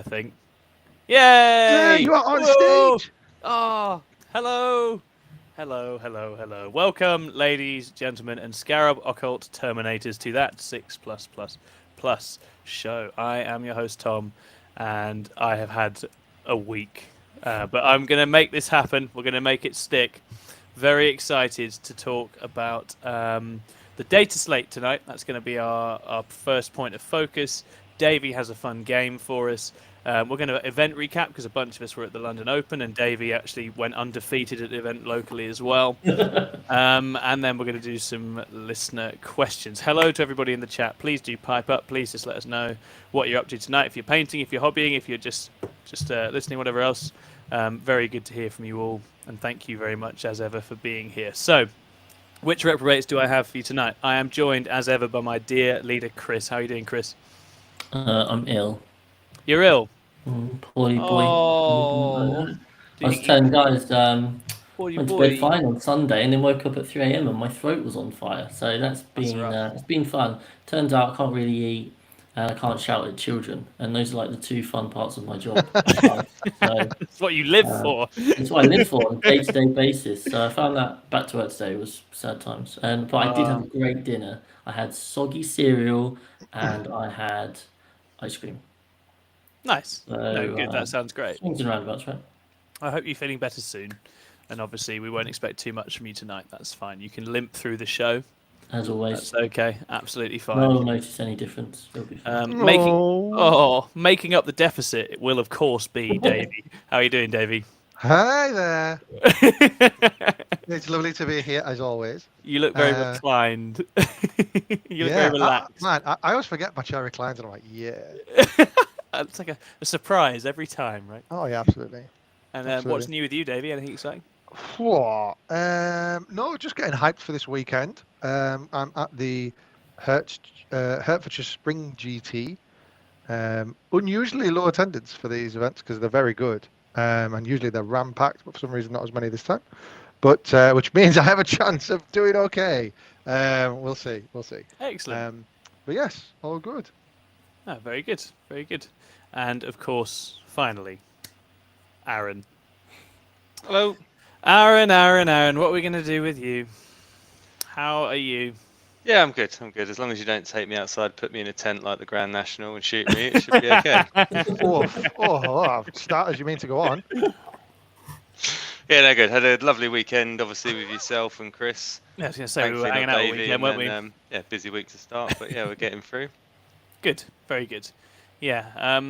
I think. Yay! Yeah, you are on stage. Oh, hello. Hello. Welcome, ladies, gentlemen, and Scarab Occult Terminators to that 6+++ show. I am your host, Tom, and I have had a week. But I'm going to make this happen. We're going to make it stick. Very excited to talk about the data slate tonight. That's going to be our first point of focus. Davey has a fun game for us. We're going to event recap because a bunch of us were at the London Open, and Davey actually went undefeated at the event locally as well. And then we're going to do some listener questions. Hello to everybody in the chat. Please do pipe up. Please just let us know what you're up to tonight. If you're painting, if you're hobbying, if you're just listening, whatever else. Very good to hear from you all, and thank you very much as ever for being here. So, which reprobates do I have for you tonight? I am joined as ever by my dear leader, Chris. How are you doing, Chris? I'm ill. You're ill. Poorly boy. Oh, I was telling guys, went to boy. bed fine on Sunday and then woke up at 3 a.m. and my throat was on fire. So that's rough. it's been fun. Turns out I can't really eat and I can't shout at children, and those are like the two fun parts of my job. So, That's what you live for. It's what I live for on a day-to-day basis. So I found that back to work today was sad times. But I did have a great dinner. I had soggy cereal and I had ice cream. Nice. So, No, good. That sounds great. Swings and roundabouts, right? I hope you're feeling better soon. And obviously, we won't expect too much from you tonight. That's fine. You can limp through the show. As always. That's okay. Absolutely fine. No one will notice any difference. It'll be fine. Making up the deficit, it will, of course, be Davey. How are you doing, Davey? Hi there. It's lovely to be here, as always. You look very reclined. You look very relaxed. Man, I always forget my chair reclines, and I'm like, yeah. It's like a surprise every time, right? Oh, yeah, absolutely. And what's new with you, Davey? Anything exciting? What? No, just getting hyped for this weekend. I'm at the Hertfordshire Spring GT. Unusually low attendance for these events because they're very good. And usually they're ram-packed, but for some reason not as many this time. But which means I have a chance of doing okay. We'll see. Excellent. But yes, all good. Oh, very good. And of course, finally, Aaron. Hello. Aaron, what are we going to do with you? How are you? Yeah, I'm good. As long as you don't take me outside, put me in a tent like the Grand National and shoot me, it should be okay. Starters, you mean to go on? Yeah, no, good. Had a lovely weekend, obviously, with yourself and Chris. Yeah, I was going to say, we were hanging out all weekend, weren't we? Yeah, busy week to start, but yeah, we're getting through. Good. Very good. Yeah.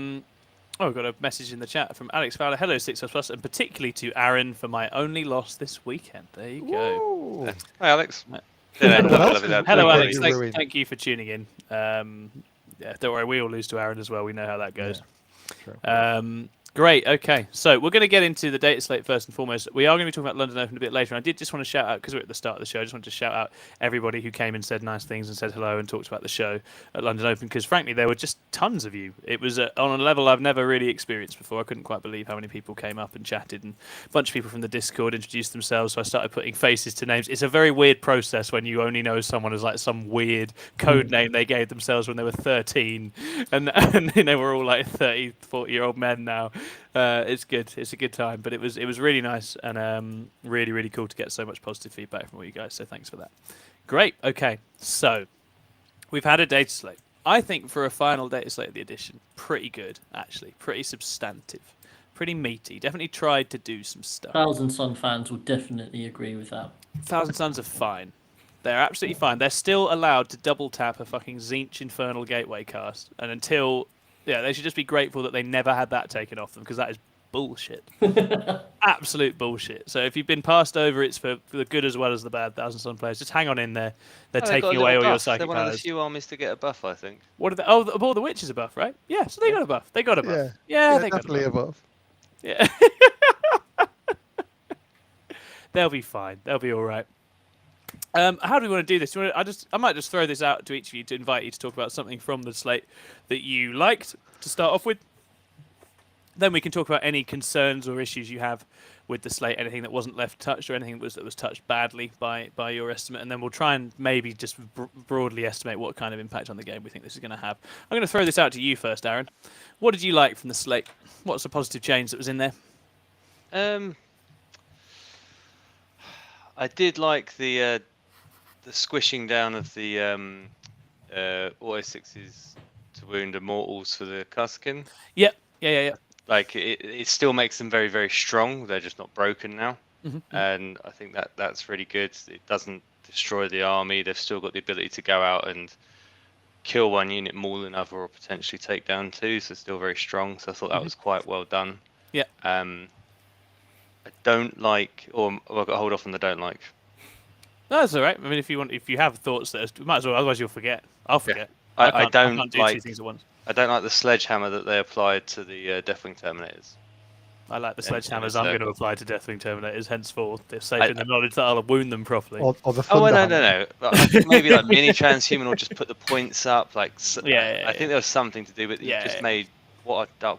We've got a message in the chat from Alex Fowler. Hello, 6++, and particularly to Aaron for my only loss this weekend. There you go. Hi, Alex. Hello, Alex. Thank you for tuning in. Yeah, don't worry, we all lose to Aaron as well. We know how that goes. Yeah, sure. Great. Okay, so we're going to get into the data slate first and foremost. We are going to be talking about London Open a bit later. And I did just want to shout out, because we're at the start of the show, I just wanted to shout out everybody who came and said nice things and said hello and talked about the show at London Open, because frankly, there were just tons of you. It was on a level I've never really experienced before. I couldn't quite believe how many people came up and chatted, and a bunch of people from the Discord introduced themselves, so I started putting faces to names. It's a very weird process when you only know someone as like some weird code name they gave themselves when they were 13, and they were all like 30, 40-year-old men now. It's good. It's a good time, but it was really nice and really, really cool to get so much positive feedback from all you guys. So thanks for that. Great. Okay, so we've had a data slate. I think for a final data slate of the edition, pretty good actually. Pretty substantive, pretty meaty. Definitely tried to do some stuff. Thousand Sun fans will definitely agree with that. Thousand Suns are fine. They're absolutely fine. They're still allowed to double tap a fucking Tzeentch Infernal Gateway cast, and until. Yeah, they should just be grateful that they never had that taken off them, because that is bullshit. Absolute bullshit. So if you've been passed over, it's for the good as well as the bad. Thousand Sun players, just hang on in there. They're taking away all your psychic They're one powers. of the few armies to get a buff, I think. What are they? Oh, all the witches are buff, right? Yeah, so they got a buff. They got a buff. Yeah, they got definitely a buff. Yeah. They'll be fine. They'll be all right. How do we want to do this? I might just throw this out to each of you to invite you to talk about something from the slate that you liked to start off with. Then we can talk about any concerns or issues you have with the slate, anything that wasn't left touched or anything that was touched badly by your estimate, and then we'll try and maybe just broadly estimate what kind of impact on the game we think this is going to have. I'm going to throw this out to you first, Aaron. What did you like from the slate? What's the positive change that was in there? I did like the squishing down of the auto 6s to wound immortals for the Kaskin. Yeah. Like it still makes them very, very strong. They're just not broken now. Mm-hmm. And I think that's really good. It doesn't destroy the army. They've still got the ability to go out and kill one unit more than another, or potentially take down two. So still very strong. So I thought that was quite well done. Yeah. I don't like, or I've got to hold off on the don't like. No, that's all right. I mean, if you have thoughts, you might as well. Otherwise, you'll forget. I'll forget. I can't do like two things at once. I don't like the sledgehammer that they applied to the Deathwing Terminators. I like the sledgehammers I'm going to apply to Deathwing Terminators henceforth. They're safe in the knowledge that I'll wound them properly. Or the no. I think maybe like mini transhuman, or just put the points up. Like I think there was something to do, but you just made what are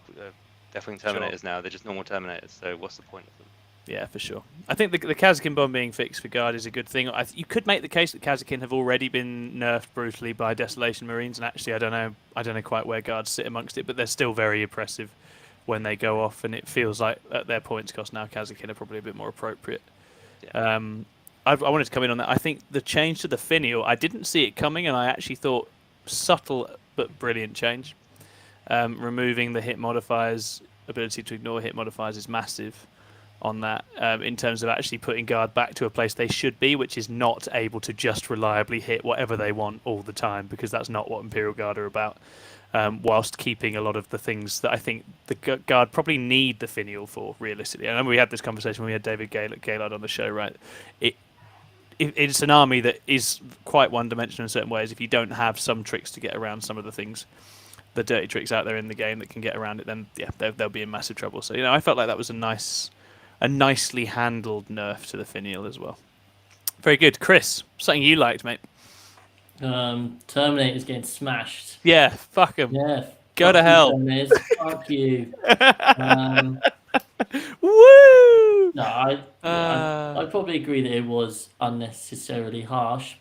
Deathwing Terminators now? They're just normal Terminators. So what's the point of them? Yeah, for sure. I think the Kazakin bomb being fixed for Guard is a good thing. You could make the case that Kazakin have already been nerfed brutally by Desolation Marines, and actually I don't know quite where Guards sit amongst it, but they're still very oppressive when they go off, and it feels like at their points cost now Kazakin are probably a bit more appropriate. Yeah. I wanted to come in on that. I think the change to the finial, I didn't see it coming, and I actually thought subtle but brilliant change. Removing the hit modifiers, ability to ignore hit modifiers is massive on that, in terms of actually putting Guard back to a place they should be, which is not able to just reliably hit whatever they want all the time, because that's not what Imperial Guard are about, whilst keeping a lot of the things that I think the Guard probably need the finial for, realistically. I remember we had this conversation when we had David Gaylord on the show, right? It's an army that is quite one-dimensional in certain ways. If you don't have some tricks to get around some of the things, the dirty tricks out there in the game that can get around it, then they'll be in massive trouble. So I felt like that was a nicely handled nerf to the finial as well. Very good. Chris, something you liked, mate? Terminators getting smashed. Yeah, fuck them. Yeah. Go to hell. Terminators, fuck you. Woo! No, I probably agree that it was unnecessarily harsh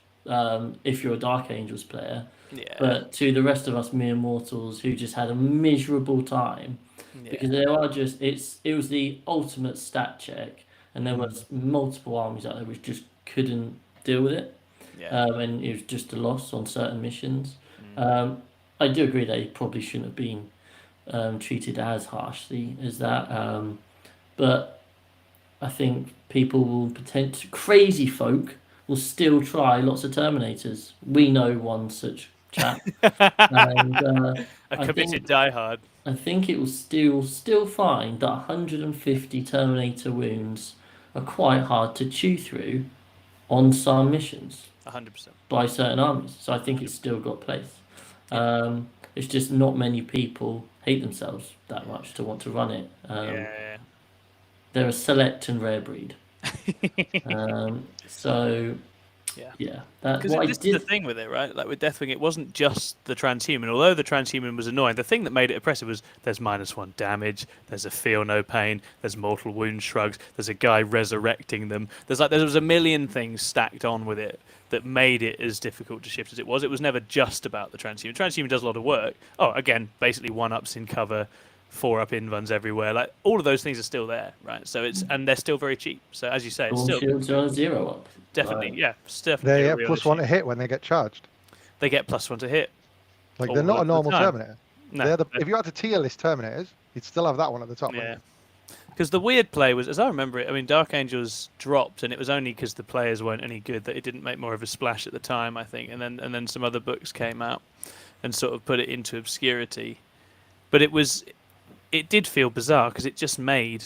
if you're a Dark Angels player. Yeah. But to the rest of us mere mortals who just had a miserable time, because there are it was the ultimate stat check, and there was multiple armies out there which just couldn't deal with it, and it was just a loss on certain missions. I do agree that it probably shouldn't have been treated as harshly as that, but I think people will crazy folk will still try lots of Terminators. We know one such chap, and a committed diehard. I think it was still find that 150 Terminator wounds are quite hard to chew through on some missions. 100%. By certain armies. So I think it's still got place. It's just not many people hate themselves that much to want to run it. They're a select and rare breed. So... Yeah. Because this is the thing with it, right? Like with Deathwing, it wasn't just the transhuman. Although the transhuman was annoying, the thing that made it oppressive was there's -1 damage, there's a feel no pain, there's mortal wound shrugs, there's a guy resurrecting them. There was a million things stacked on with it that made it as difficult to shift as it was. It was never just about the transhuman. Transhuman does a lot of work. Oh, again, basically 1-ups in cover, 4-up invuns everywhere. Like all of those things are still there, right? So and they're still very cheap. So as you say, it's still shields are 0-up. Definitely, right. Definitely. They get +1 to hit when they get charged. They get +1 to hit. Like they're not a normal Terminator. No. If you had to tier list Terminators, you'd still have that one at the top. Yeah. Because the weird play was, as I remember it, I mean, Dark Angels dropped, and it was only because the players weren't any good that it didn't make more of a splash at the time, I think. And then some other books came out and sort of put it into obscurity. But it did feel bizarre because it just made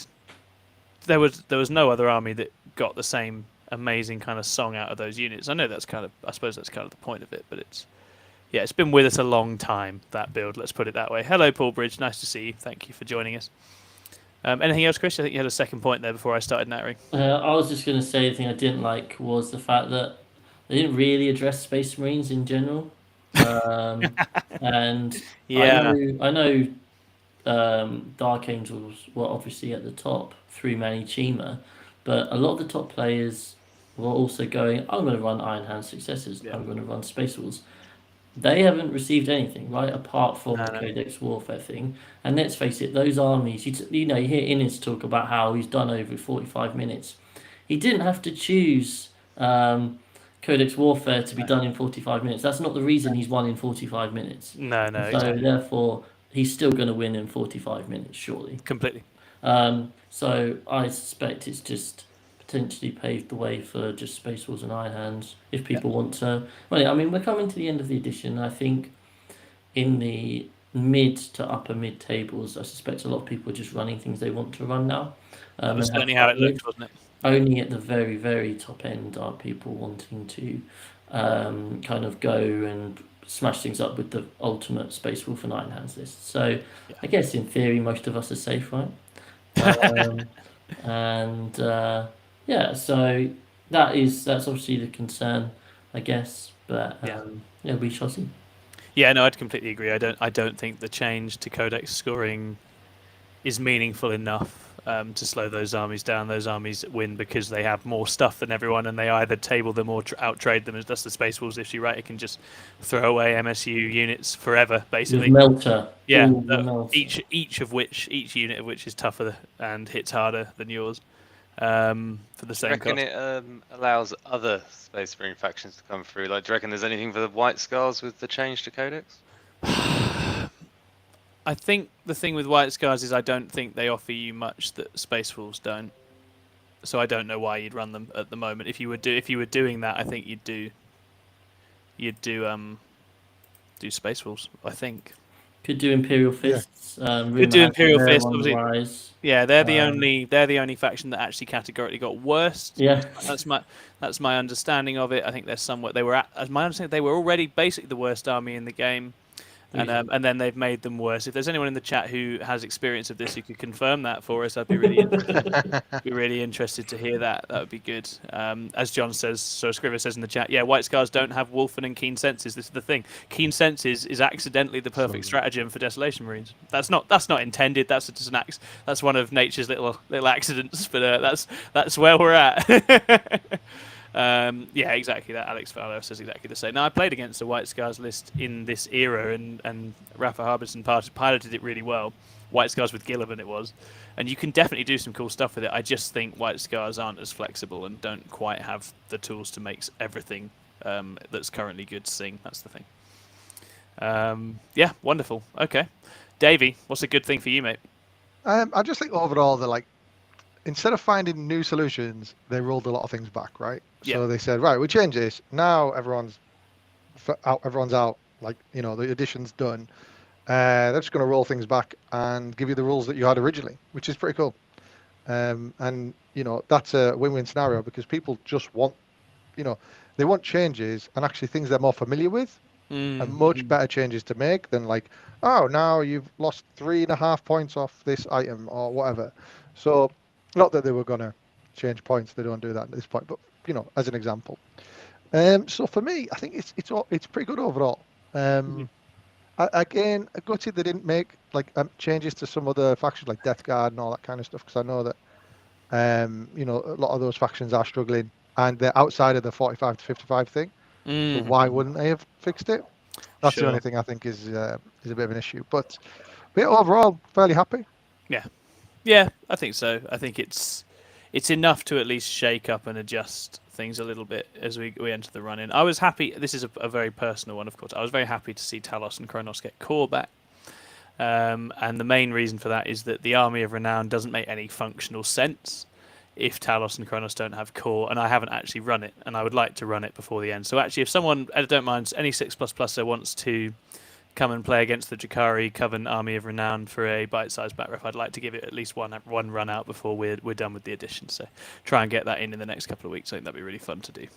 there was no other army that got the same amazing kind of song out of those units. I know I suppose that's kind of the point of it, but it's been with us a long time, that build, let's put it that way. Hello, Paul Bridge, nice to see you. Thank you for joining us. Anything else, Chris? I think you had a second point there before I started nattering. I was just going to say the thing I didn't like was the fact that they didn't really address Space Marines in general. And I know Dark Angels were obviously at the top through Manichima, but a lot of the top players were also going, I'm going to run Iron Hand Successors, I'm going to run Space Wolves. They haven't received anything, right, apart from the Codex Warfare thing. And let's face it, those armies, you hear Innes talk about how he's done over 45 minutes. He didn't have to choose Codex Warfare to be done in 45 minutes. That's not the reason he's won in 45 minutes. No, So exactly. therefore, he's still going to win in 45 minutes, surely. Completely. So I suspect it's just potentially paved the way for just Space Wolves and Iron Hands if people want to. Well, I mean, we're coming to the end of the edition. I think in the mid to upper mid tables, I suspect a lot of people are just running things they want to run now. That's certainly how it looked, wasn't it? Only at the very, very top end are people wanting to kind of go and smash things up with the ultimate Space Wolf and Iron Hands list. So I guess in theory, most of us are safe, right? So that's obviously the concern, I guess. But we shall see. Yeah, no, I'd completely agree. I don't think the change to Codex scoring is meaningful enough to slow those armies down. Those armies win because they have more stuff than everyone, and they either table them or out-trade them. As does the Space Wolves. If you right, it can just throw away MSU units forever, basically. With Melter. Yeah, Melter. each unit of which is tougher and hits harder than yours. For the same cost. Do you reckon it allows other Space Marine factions to come through? Like, do you reckon there's anything for the White Scars with the change to Codex? I think the thing with White Scars is I don't think they offer you much that Space Wolves don't. So I don't know why you'd run them at the moment. If you were doing that, I think you'd do Space Wolves, I think. Could do Imperial Fists. Could do Imperial Fists. Obviously. Yeah, they're the only faction that actually categorically got worse. Yeah, that's my understanding of it. I think there's somewhat they were as my understanding they were already basically the worst army in the game. And then they've made them worse. If there's anyone in the chat who has experience of this who could confirm that for us, I'd be really interested to hear that. That would be good. As John says, so Scriver says in the chat, White Scars don't have Wolfen and Keen Senses. This is the thing. Keen Senses is accidentally the perfect stratagem for Desolation Marines. That's not intended. That's just that's one of nature's little accidents. But that's where we're at. Exactly that. Alex Fowler says exactly the same. Now, I played against the White Scars list in this era, and Rafa Harbison piloted it really well. White Scars with Gillivan it was. And you can definitely do some cool stuff with it. I just think White Scars aren't as flexible and don't quite have the tools to make everything that's currently good sing. That's the thing. Wonderful. Okay. Davey, what's a good thing for you, mate? I just think overall they're like, instead of finding new solutions, they rolled a lot of things back, right? Yeah. So they said, right, we change this. Now everyone's out. Like, the edition's done. They're just going to roll things back and give you the rules that you had originally, which is pretty cool. And that's a win-win scenario because people just want, they want changes and actually things they're more familiar with and much better changes to make than like, oh, now you've lost 3.5 points off this item or whatever. So, not that they were going to change points, they don't do that at this point, but as an example. So for me, I think it's pretty good overall. Again, gutted they didn't make like changes to some other factions like Death Guard and all that kind of stuff, because I know that a lot of those factions are struggling and they're outside of the 45 to 55 thing. So why wouldn't they have fixed it? That's the only thing I think is a bit of an issue. But overall, fairly happy. Yeah, I think so. I think it's enough to at least shake up and adjust things a little bit as we enter the run-in. I was happy. This is a very personal one, of course. I was very happy to see Talos and Kronos get core back. And the main reason for that is that the Army of Renown doesn't make any functional sense if Talos and Kronos don't have core, and I haven't actually run it, and I would like to run it before the end. So actually, if someone, I don't mind, any 6++er wants to come and play against the Drakari Coven Army of Renown for a bite-sized bat ref, I'd like to give it at least one run out before we're done with the edition. So try and get that in the next couple of weeks. I think that'd be really fun to do.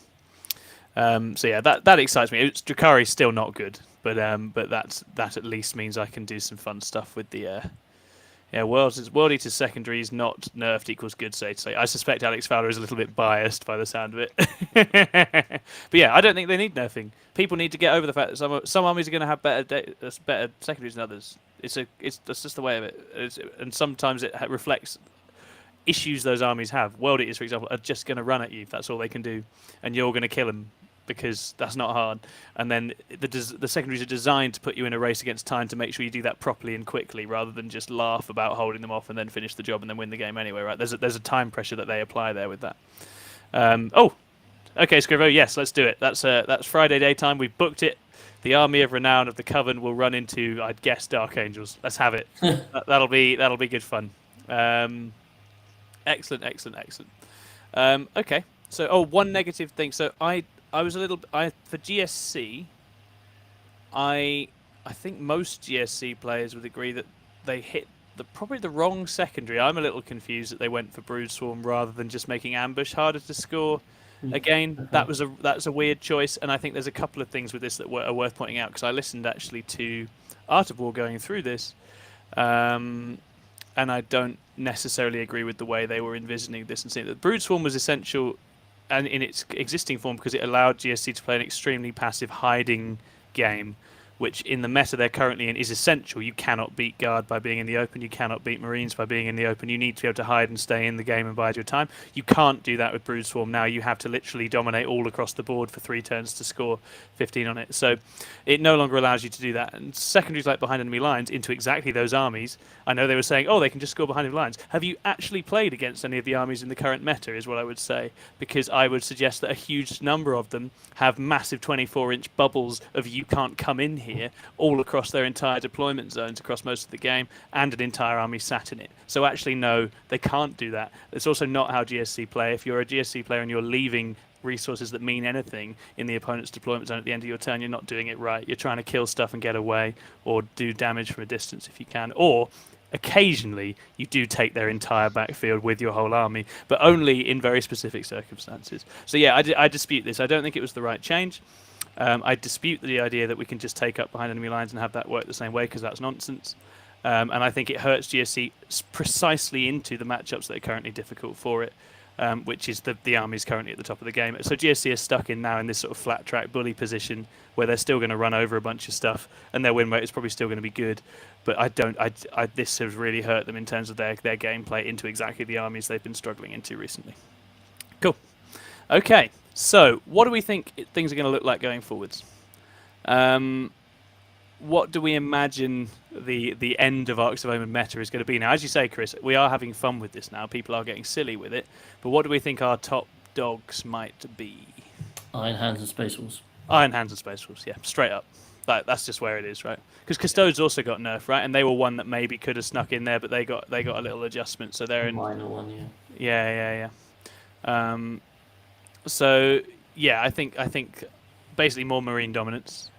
That excites me. Drakari's still not good, but that at least means I can do some fun stuff with the Yeah, World Eater's secondaries not nerfed equals good, so to say. I suspect Alex Fowler is a little bit biased by the sound of it. But yeah, I don't think they need nerfing. People need to get over the fact that some armies are going to have better secondaries than others. That's just the way of it. And sometimes it reflects issues those armies have. World Eaters, for example, are just going to run at you. That's all they can do, and you're going to kill them because that's not hard. And then the secondaries are designed to put you in a race against time to make sure you do that properly and quickly, rather than just laugh about holding them off and then finish the job and then win the game anyway. Right? There's a time pressure that they apply there with that. Okay, Scrivo. Yes, let's do it. That's Friday daytime. We've booked it. The army of renown of the Coven will run into, I'd guess, Dark Angels. Let's have it. That'll be good fun. Excellent. Okay. So, one negative thing. So I was a little for GSC. I think most GSC players would agree that they hit probably the wrong secondary. I'm a little confused that they went for Brood Swarm rather than just making Ambush harder to score. Again, that's a weird choice, and I think there's a couple of things with this that are worth pointing out, because I listened actually to Art of War going through this, and I don't necessarily agree with the way they were envisioning this and saying that Brood Swarm was essential and in its existing form because it allowed GSC to play an extremely passive hiding game, which in the meta they're currently in is essential. You cannot beat Guard by being in the open. You cannot beat Marines by being in the open. You need to be able to hide and stay in the game and bide your time. You can't do that with Brood Swarm now. You have to literally dominate all across the board for 3 turns to score 15 on it. So it no longer allows you to do that. And secondaries like behind enemy lines into exactly those armies. I know they were saying, they can just score behind enemy lines. Have you actually played against any of the armies in the current meta is what I would say. Because I would suggest that a huge number of them have massive 24-inch bubbles of you can't come in here all across their entire deployment zones across most of the game, and an entire army sat in it. So actually, no, they can't do that. It's also not how GSC play. If you're a GSC player and you're leaving resources that mean anything in the opponent's deployment zone at the end of your turn, you're not doing it right. You're trying to kill stuff and get away, or do damage from a distance if you can, or occasionally you do take their entire backfield with your whole army, but only in very specific circumstances. So yeah, I dispute this. I don't think it was the right change. I dispute the idea that we can just take up behind enemy lines and have that work the same way, because that's nonsense. And I think it hurts GSC precisely into the matchups that are currently difficult for it, which is the armies currently at the top of the game. So GSC is stuck in this sort of flat track bully position where they're still going to run over a bunch of stuff, and their win rate is probably still going to be good. But this has really hurt them in terms of their gameplay into exactly the armies they've been struggling into recently. Cool. Okay. So, what do we think things are going to look like going forwards? What do we imagine the end of Arcs of Omen meta is going to be now? As you say, Chris, we are having fun with this now. People are getting silly with it. But what do we think our top dogs might be? Iron Hands and Space Wolves. Iron Hands and Space Wolves, yeah, straight up. That's just where it is, right? Because Custodes also got nerfed, right? And they were one that maybe could have snuck in there, but they got a little adjustment, so they're in. Minor one, yeah. So yeah, I think basically more Marine dominance,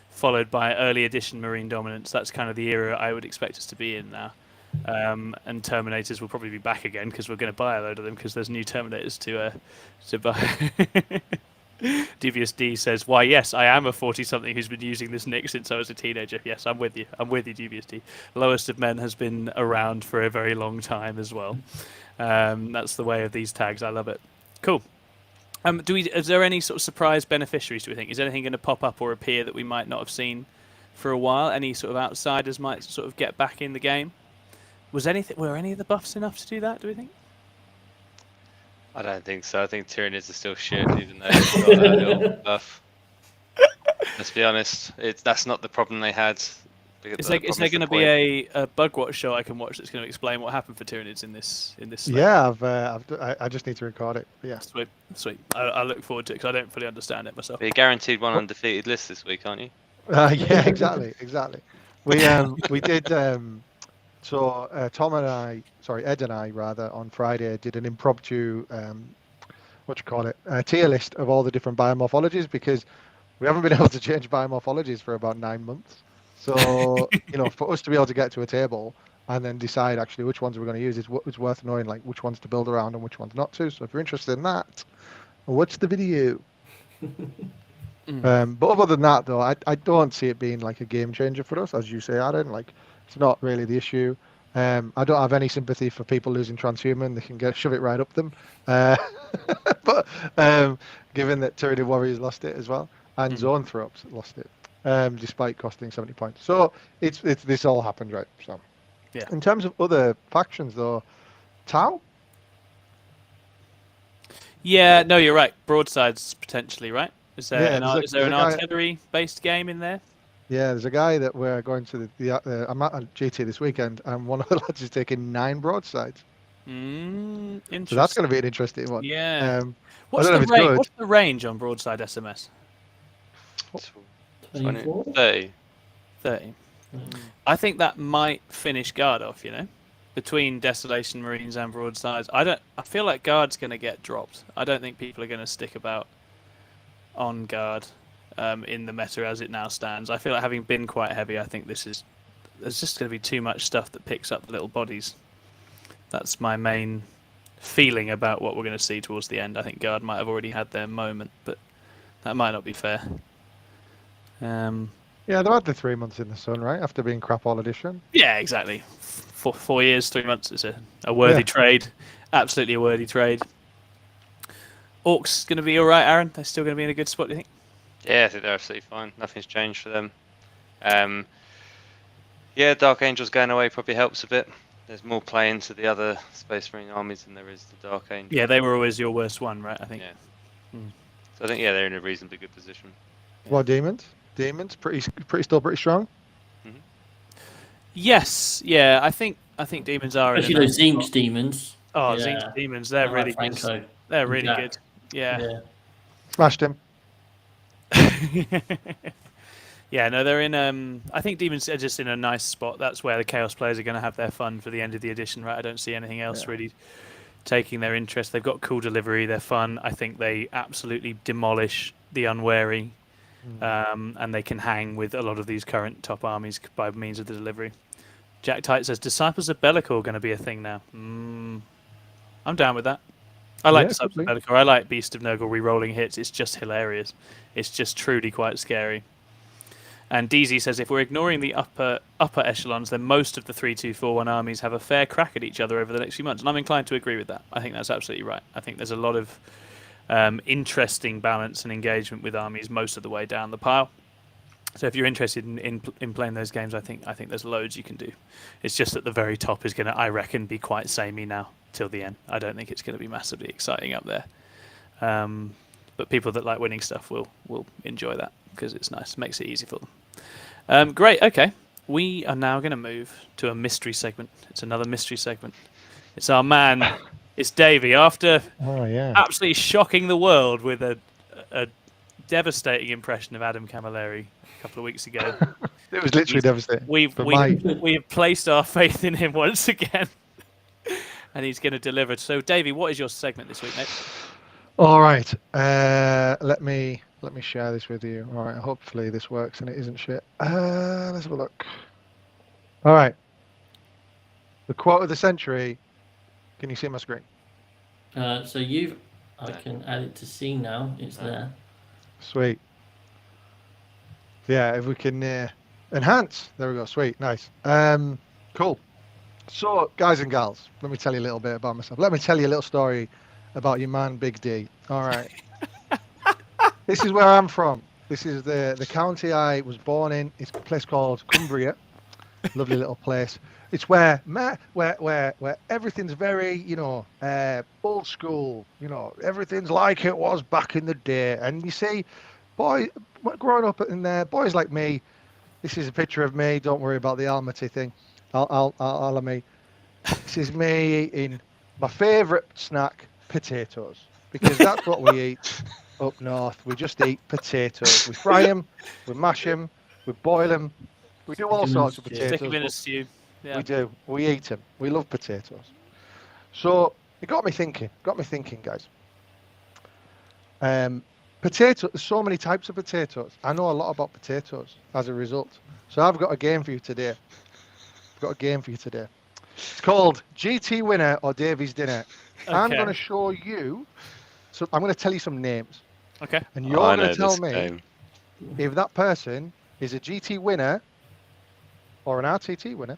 followed by early edition Marine dominance. That's kind of the era I would expect us to be in now. And Terminators will probably be back again because we're going to buy a load of them because there's new Terminators to buy. Devious D says, "Why, yes, I am a 40-something who's been using this nick since I was a teenager." Yes, I'm with you, Devious D. Lowest of Men has been around for a very long time as well. That's the way of these tags. I love it. Cool. Is there any sort of surprise beneficiaries, do we think? Is anything going to pop up or appear that we might not have seen for a while? Any sort of outsiders might sort of get back in the game? Were any of the buffs enough to do that, do we think? I don't think so. I think Tyranids are still shit, even though they've got a little buff. Let's be honest. That's not the problem they had. Is there going to be a bug watch show I can watch that's going to explain what happened for Tyranids in this? Slate? Yeah, I just need to record it. Yeah, sweet. I look forward to it because I don't fully understand it myself. You're guaranteed one undefeated list this week, aren't you? Yeah, exactly. We did. So Ed and I on Friday did an impromptu tier list of all the different biomorphologies, because we haven't been able to change biomorphologies for about 9 months. So, for us to be able to get to a table and then decide actually which ones we're going to use, it's worth knowing like which ones to build around and which ones not to. So if you're interested in that, watch the video. But other than that, though, I don't see it being like a game changer for us, as you say, Aaron. Like, it's not really the issue. I don't have any sympathy for people losing transhuman. They can shove it right up them. But given that Tyranid Warriors lost it as well, and Zoanthropes lost it, despite costing 70 points. So it's this all happened, right? So yeah. In terms of other factions, though, Tau. Yeah, no, you're right. Broadsides potentially, right? Is there Yeah, is there an artillery-based game in there? Yeah, there's a guy that we're going to I'm at GT this weekend, and one of the lads is taking 9 broadsides. Interesting. So that's going to be an interesting one. Yeah. What's the range on broadside SMS? 24? 30. 30. I think that might finish Guard off, between Desolation Marines and broadsides. I feel like Guard's going to get dropped. I don't think people are going to stick about on Guard in the meta as it now stands. I feel like having been quite heavy, I think there's just going to be too much stuff that picks up the little bodies. That's my main feeling about what we're going to see towards the end. I think Guard might have already had their moment, but that might not be fair. Yeah, they've had the 3 months in the sun, right? After being crap all edition. Yeah, exactly. 4 years, 3 months is a worthy trade. Absolutely a worthy trade. Orcs going to be all right, Aaron? They're still going to be in a good spot, do you think? Yeah, I think they're absolutely fine. Nothing's changed for them. Yeah, Dark Angel's going away probably helps a bit. There's more play into the other Space Marine armies than there is the Dark Angel. Yeah, they were always your worst one, right? I think. Yeah. So I think they're in a reasonably good position. Well, Demons pretty strong. Mm-hmm. Yes, yeah, I think Demons are. Especially those Zinc Demons. Oh, Zinc Demons, they're really good. They're really good. Yeah. Smashed him. Yeah, no, they're in. I think Demons are just in a nice spot. That's where the Chaos players are going to have their fun for the end of the edition, right? I don't see anything else really taking their interest. They've got cool delivery. They're fun. I think they absolutely demolish the unwary, and they can hang with a lot of these current top armies by means of the delivery. Jack Tight says, Disciples of Bellicor going to be a thing now. I'm down with that. I like Disciples of Bellicor. I like Beast of Nurgle re-rolling hits. It's just hilarious. It's just truly quite scary. And DZ says, if we're ignoring the upper echelons, then most of the 3-2-4-1 armies have a fair crack at each other over the next few months. And I'm inclined to agree with that. I think that's absolutely right. I think there's a lot of interesting balance and engagement with armies most of the way down the pile. So if you're interested in playing those games, I think there's loads you can do. It's just at the very top is going to, I reckon, be quite samey now till the end. I don't think it's going to be massively exciting up there. But people that like winning stuff will enjoy that because it's nice. It makes it easy for them. Great. Okay. We are now going to move to a mystery segment. It's another mystery segment. It's our man. It's Davey. After absolutely shocking the world with a devastating impression of Adam Camilleri a couple of weeks ago. It was literally devastating. We have placed our faith in him once again. And he's going to deliver. So, Davey, what is your segment this week, mate? All right. Let me share this with you. All right. Hopefully this works and it isn't shit. Let's have a look. All right. The quote of the century. Can you see my screen? I can add it to C now. It's there. Sweet. Yeah, if we can enhance. There we go. Sweet. Nice. Cool. So, guys and gals, let me tell you a little bit about myself. Let me tell you a little story about your man, Big D. All right. This is where I'm from. This is the county I was born in. It's a place called Cumbria. Lovely little place. It's where everything's very, old school. Everything's like it was back in the day. And you see, growing up in there, boys like me. This is a picture of me. Don't worry about the Almaty thing. I'll me. This is me eating my favourite snack, potatoes, because that's what we eat up north. We just eat potatoes. We fry them, we mash them, we boil them. We do all sorts of potatoes. Stick them in a stew. Yeah. We do. We eat them. We love potatoes. So it got me thinking, guys. Potatoes. There's so many types of potatoes. I know a lot about potatoes as a result. So I've got a game for you today. It's called GT Winner or Davy's Dinner. Okay. I'm going to show you. So I'm going to tell you some names. Okay. And you're going to tell me if that person is a GT winner or an RTT winner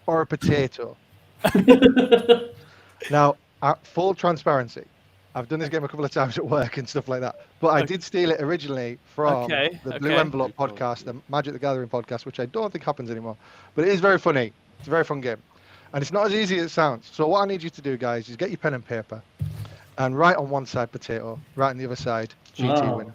or a potato? Now, full transparency. I've done this game a couple of times at work and stuff like that, but I did steal it originally from the Blue Envelope podcast, the Magic the Gathering podcast, which I don't think happens anymore, but it is very funny. It's a very fun game, and it's not as easy as it sounds. So what I need you to do, guys, is get your pen and paper, and write on one side potato, write on the other side GT winner.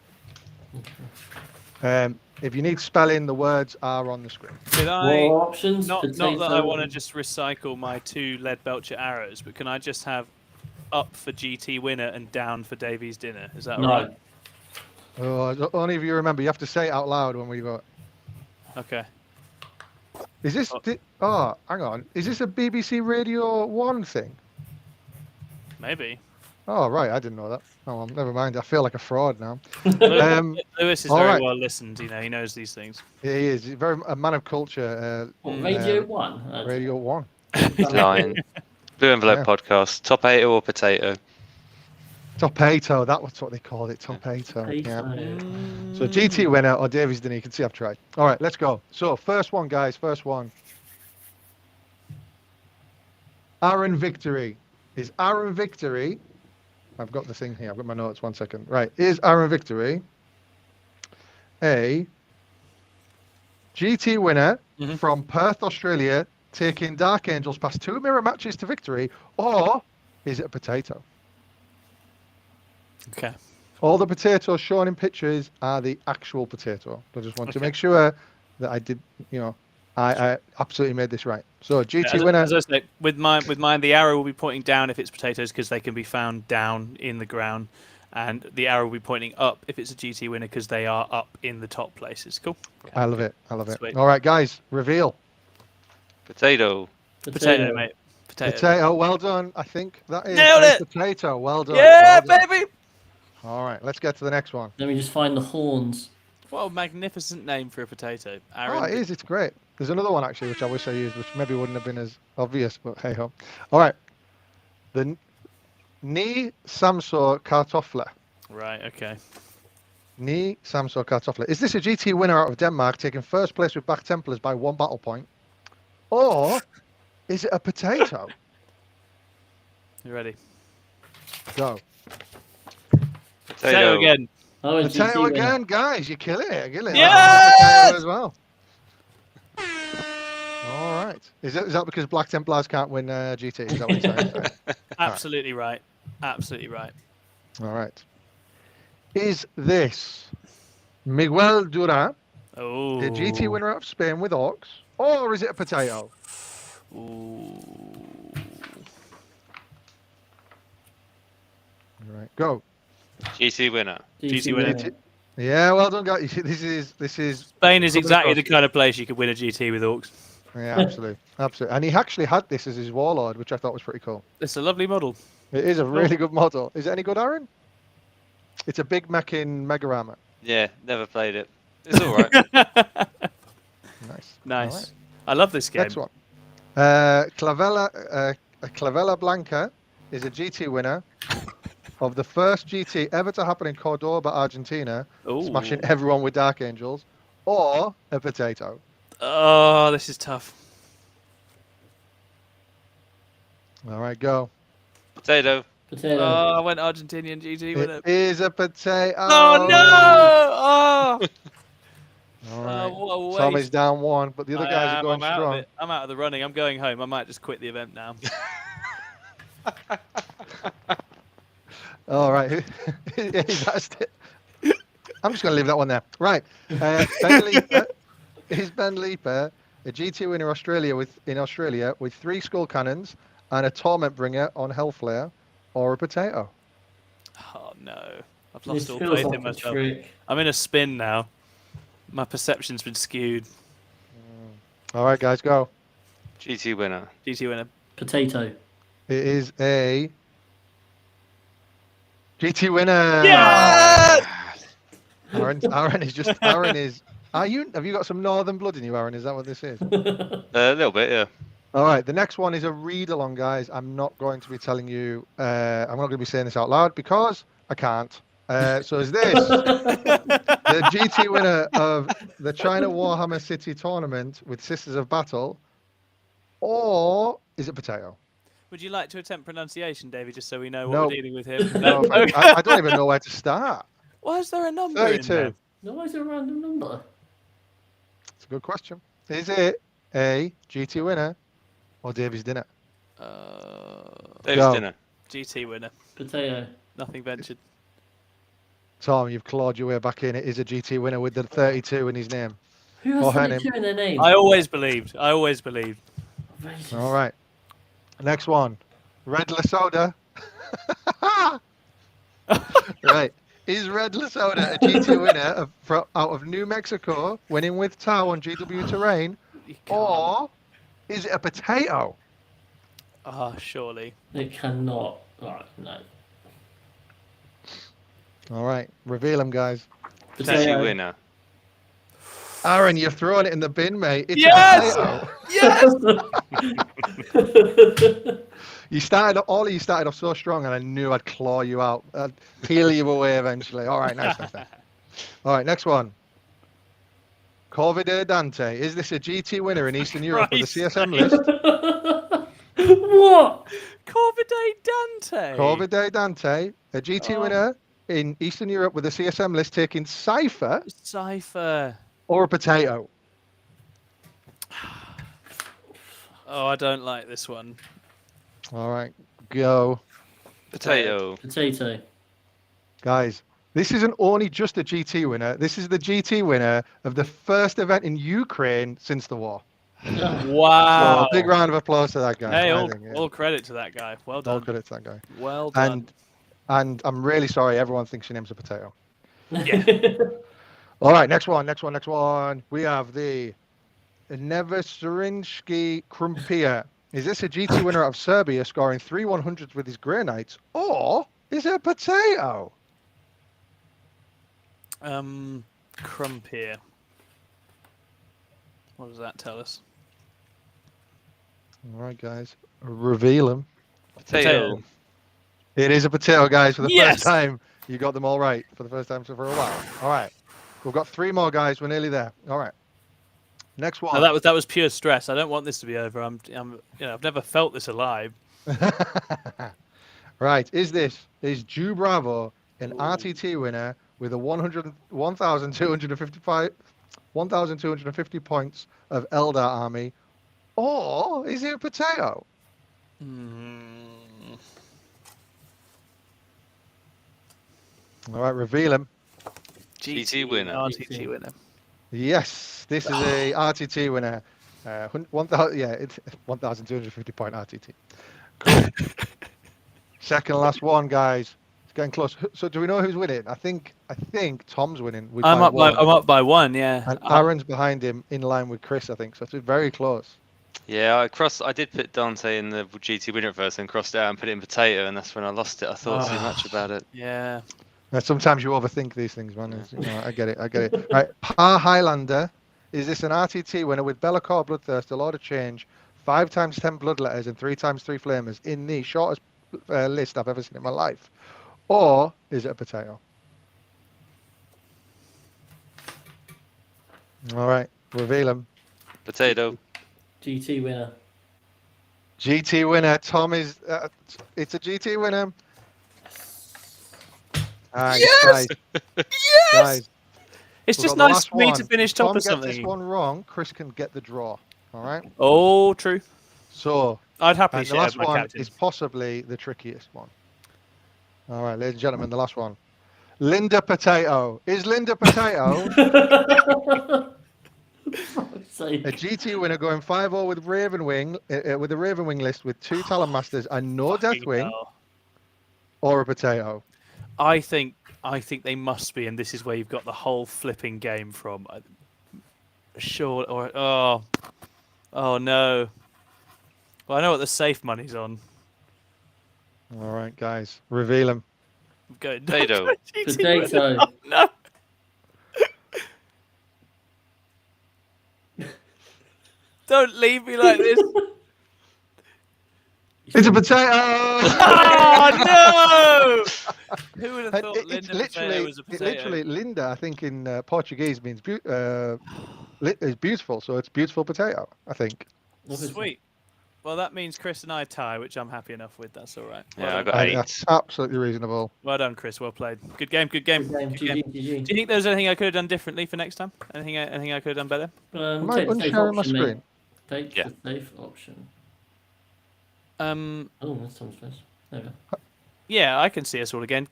If you need spelling, the words are on the screen. More options? Not that I want to just recycle my 2 lead belcher arrows, but can I just have up for GT winner and down for Davy's dinner? Is that all right? Oh, only if you remember. You have to say it out loud when we vote. Okay. Is this? Hang on. Is this a BBC Radio 1 thing? Maybe. Oh, right. I didn't know that. Oh, well, never mind. I feel like a fraud now. Lewis is very well listened. You know, he knows these things. Yeah, he is. He's a man of culture. Radio 1? Radio 1. Lying. Blue Envelope podcast. Topato or potato? Topato. That was what they called it. Topato. Yeah. So GT winner or Davies dinner. You can see I've tried. All right, let's go. So first one, guys. First one. Aaron Victory. Is Aaron Victory? I've got the thing here. I've got my notes. 1 second. Right. Is Aaron Victory a GT winner from Perth, Australia, taking Dark Angels past 2 mirror matches to victory, or is it a potato? Okay. All the potatoes shown in pictures are the actual potato. I just want to make sure that I did, I absolutely made this right. So GT winner. As I say, with mine, the arrow will be pointing down if it's potatoes because they can be found down in the ground, and the arrow will be pointing up if it's a GT winner because they are up in the top places. Cool. I love it. I love it. Sweet. All right, guys, reveal. Potato. Potato, mate. Potato. Well done. I think that is Nailed it. Potato. Well done. Yeah, well done. baby. All right, let's get to the next one. Let me just find the horns. What a magnificent name for a potato. Aaron. Oh, it is. It's great. There's another one actually, which I wish I used, which maybe wouldn't have been as obvious, but hey ho. All right. The Ni Samso Kartoffler. Right. Okay. Ni Samso Kartoffler. Is this a GT winner out of Denmark, taking first place with Back Templars by 1 battle point, or is it a potato? You ready? Go. Potato again. Oh, Potato again, guys. You're killing it. You're killing it. Yes! Potato as well. All right. Is that because Black Templars can't win GT? Is that what you're saying? Absolutely right. Absolutely right. All right. Is this Miguel Duran, the GT winner out of Spain with Orcs, or is it a potato? Ooh. All right. Go. GT winner. GT winner. Yeah, well done, guys. This is. Spain is exactly the kind of place you could win a GT with Orcs. Yeah, absolutely, absolutely. And he actually had this as his warlord, which I thought was pretty cool. It's a lovely model. It is a really good model. Is it any good, Aaron? It's a big mech in Mega Armor. Yeah, never played it. It's all right. Nice. Right. I love this game. Next one. Clavella Blanca is a GT winner of the first GT ever to happen in Cordoba, Argentina, smashing everyone with Dark Angels, or a potato. Oh, this is tough. All right, go. Potato. Potato. Oh, I went Argentinian GT with it. It is a potato. Oh, no! Oh! All right. What a waste. Tommy's down 1, but the other guys are going strong. I'm out of the running. I'm going home. I might just quit the event now. All right. I'm just going to leave that one there. Right. Ben Leaper. Is Ben Leaper a GT winner in Australia with 3 skull cannons and a torment bringer on Hellflare, or a potato? Oh no. I've lost all faith in myself. I'm in a spin now. My perception's been skewed. All right, guys, go. GT winner. GT winner. Potato. It is a GT winner. Yeah! Aaron is. Have you got some northern blood in you, Aaron? Is that what this is? A little bit, yeah. All right. The next one is a read along, guys. I'm not going to be telling you. I'm not going to be saying this out loud because I can't. So is this the GT winner of the China Warhammer City tournament with Sisters of Battle, or is it potato? Would you like to attempt pronunciation, David, just so we know what No. we're dealing with here? No, I don't even know where to start. Why is there a number in 32. there? No, it's a random number. It's a good question. Is it A, GT winner, or Davy's dinner? Dave's Go. dinner. GT winner. Potato. Nothing ventured. Tom, you've clawed your way back in. It is a GT winner with the 32 in his name. Who Or has her 32 in their name? I always believed. Racist. All right. Next one. Red Lasoda. Right. Is Red Lasoda a GT winner out of New Mexico, winning with Tau on GW terrain, or is it a potato? Surely. It cannot. Right, no. All right. Reveal them, guys. GT winner. Aaron, you're throwing it in the bin, mate. It's Yes! a potato. Yes! You started off so strong, and I knew I'd claw you out. I'd peel you away eventually. All right, nice. All right, next one. Corvide Dante. Is this a GT winner in Eastern Europe with a CSM list? What? Corvide Dante. Corvide Dante, a GT winner in Eastern Europe with a CSM list, taking Cypher or a potato? Oh, I don't like this one. All right, go. Potato. Potato. Guys, this isn't only just a GT winner. This is the GT winner of the first event in Ukraine since the war. Wow. So big round of applause to that guy. Hey, I think, yeah. all credit to that guy. Well done. All credit to that guy. Well done. And I'm really sorry, everyone thinks your name's a potato. Yeah. All right, next one. We have the Neveserinsky Krumpia. Is this a GT winner out of Serbia, scoring 3 100s with his Grey Knights, or is it a potato? Crump here. What does that tell us? All right, guys, reveal them. Potato. It is a potato, guys, for the Yes! first time. You got them all right for the first time for a while. All right, we've got 3 more, guys. We're nearly there. All right. Next one. No, that was pure stress. I don't want this to be over. I've never felt this alive. Right. Is Jew Bravo an RTT winner with a 1,250 points of Eldar army, or is it a potato? All right, reveal him. GT winner. RTT winner. Yes, this is a RTT winner. 1,000, yeah, it's 1,250 point RTT. Cool. Second last one, guys. It's getting close. So, do we know who's winning? I think Tom's winning. I'm up by 1. Yeah. And Aaron's behind him, in line with Chris, I think. So it's very close. Yeah, I did put Dante in the GT winner at first and crossed it out and put it in potato, and that's when I lost it. I thought too much about it. Yeah. Sometimes you overthink these things, man. I get it. Right, Par Highlander. Is this an RTT winner with Be'lakor Bloodthirst, a Lord of Change, 5 times 10 Bloodletters, and 3 times 3 Flamers in the shortest list I've ever seen in my life? Or is it a potato? All right, reveal them. Potato. GT winner. GT winner. Tom is. It's a GT winner. Yes! Guys, It's just nice for me one. to finish top Tom of something. gets this one wrong, Chris can get the draw. All right. Oh, true. So I'd happily the share last my one captain. is possibly the trickiest one. All right, ladies and gentlemen, the last one. Linda Potato. Is Linda Potato a GT winner going 5-0 with Ravenwing, with the Ravenwing list with 2 Talon Masters and no Deathwing, or a potato? I think they must be, and this is where you've got the whole flipping game from. Sure, or oh no. Well, I know what the safe money's on. All right, guys, reveal them. Go Potato. Potato. Oh, no. Don't leave me like this. It's a potato. Oh no! Who would have thought Linda Potato was a potato? Literally, Linda, I think in Portuguese means is beautiful, so it's beautiful potato, I think. Sweet. Well, that means Chris and I tie, which I'm happy enough with. That's all right. Yeah, I got 8. That's absolutely reasonable. Well done, Chris. Well played. Good game. Good game. Good game. GG. Do you think there's anything I could have done differently for next time? Anything I could have done better? Am I Take the safe unsharing my option, mate. screen? Take the safe option. Oh, that's Tom's face. There we go. Yeah, I can see us all again.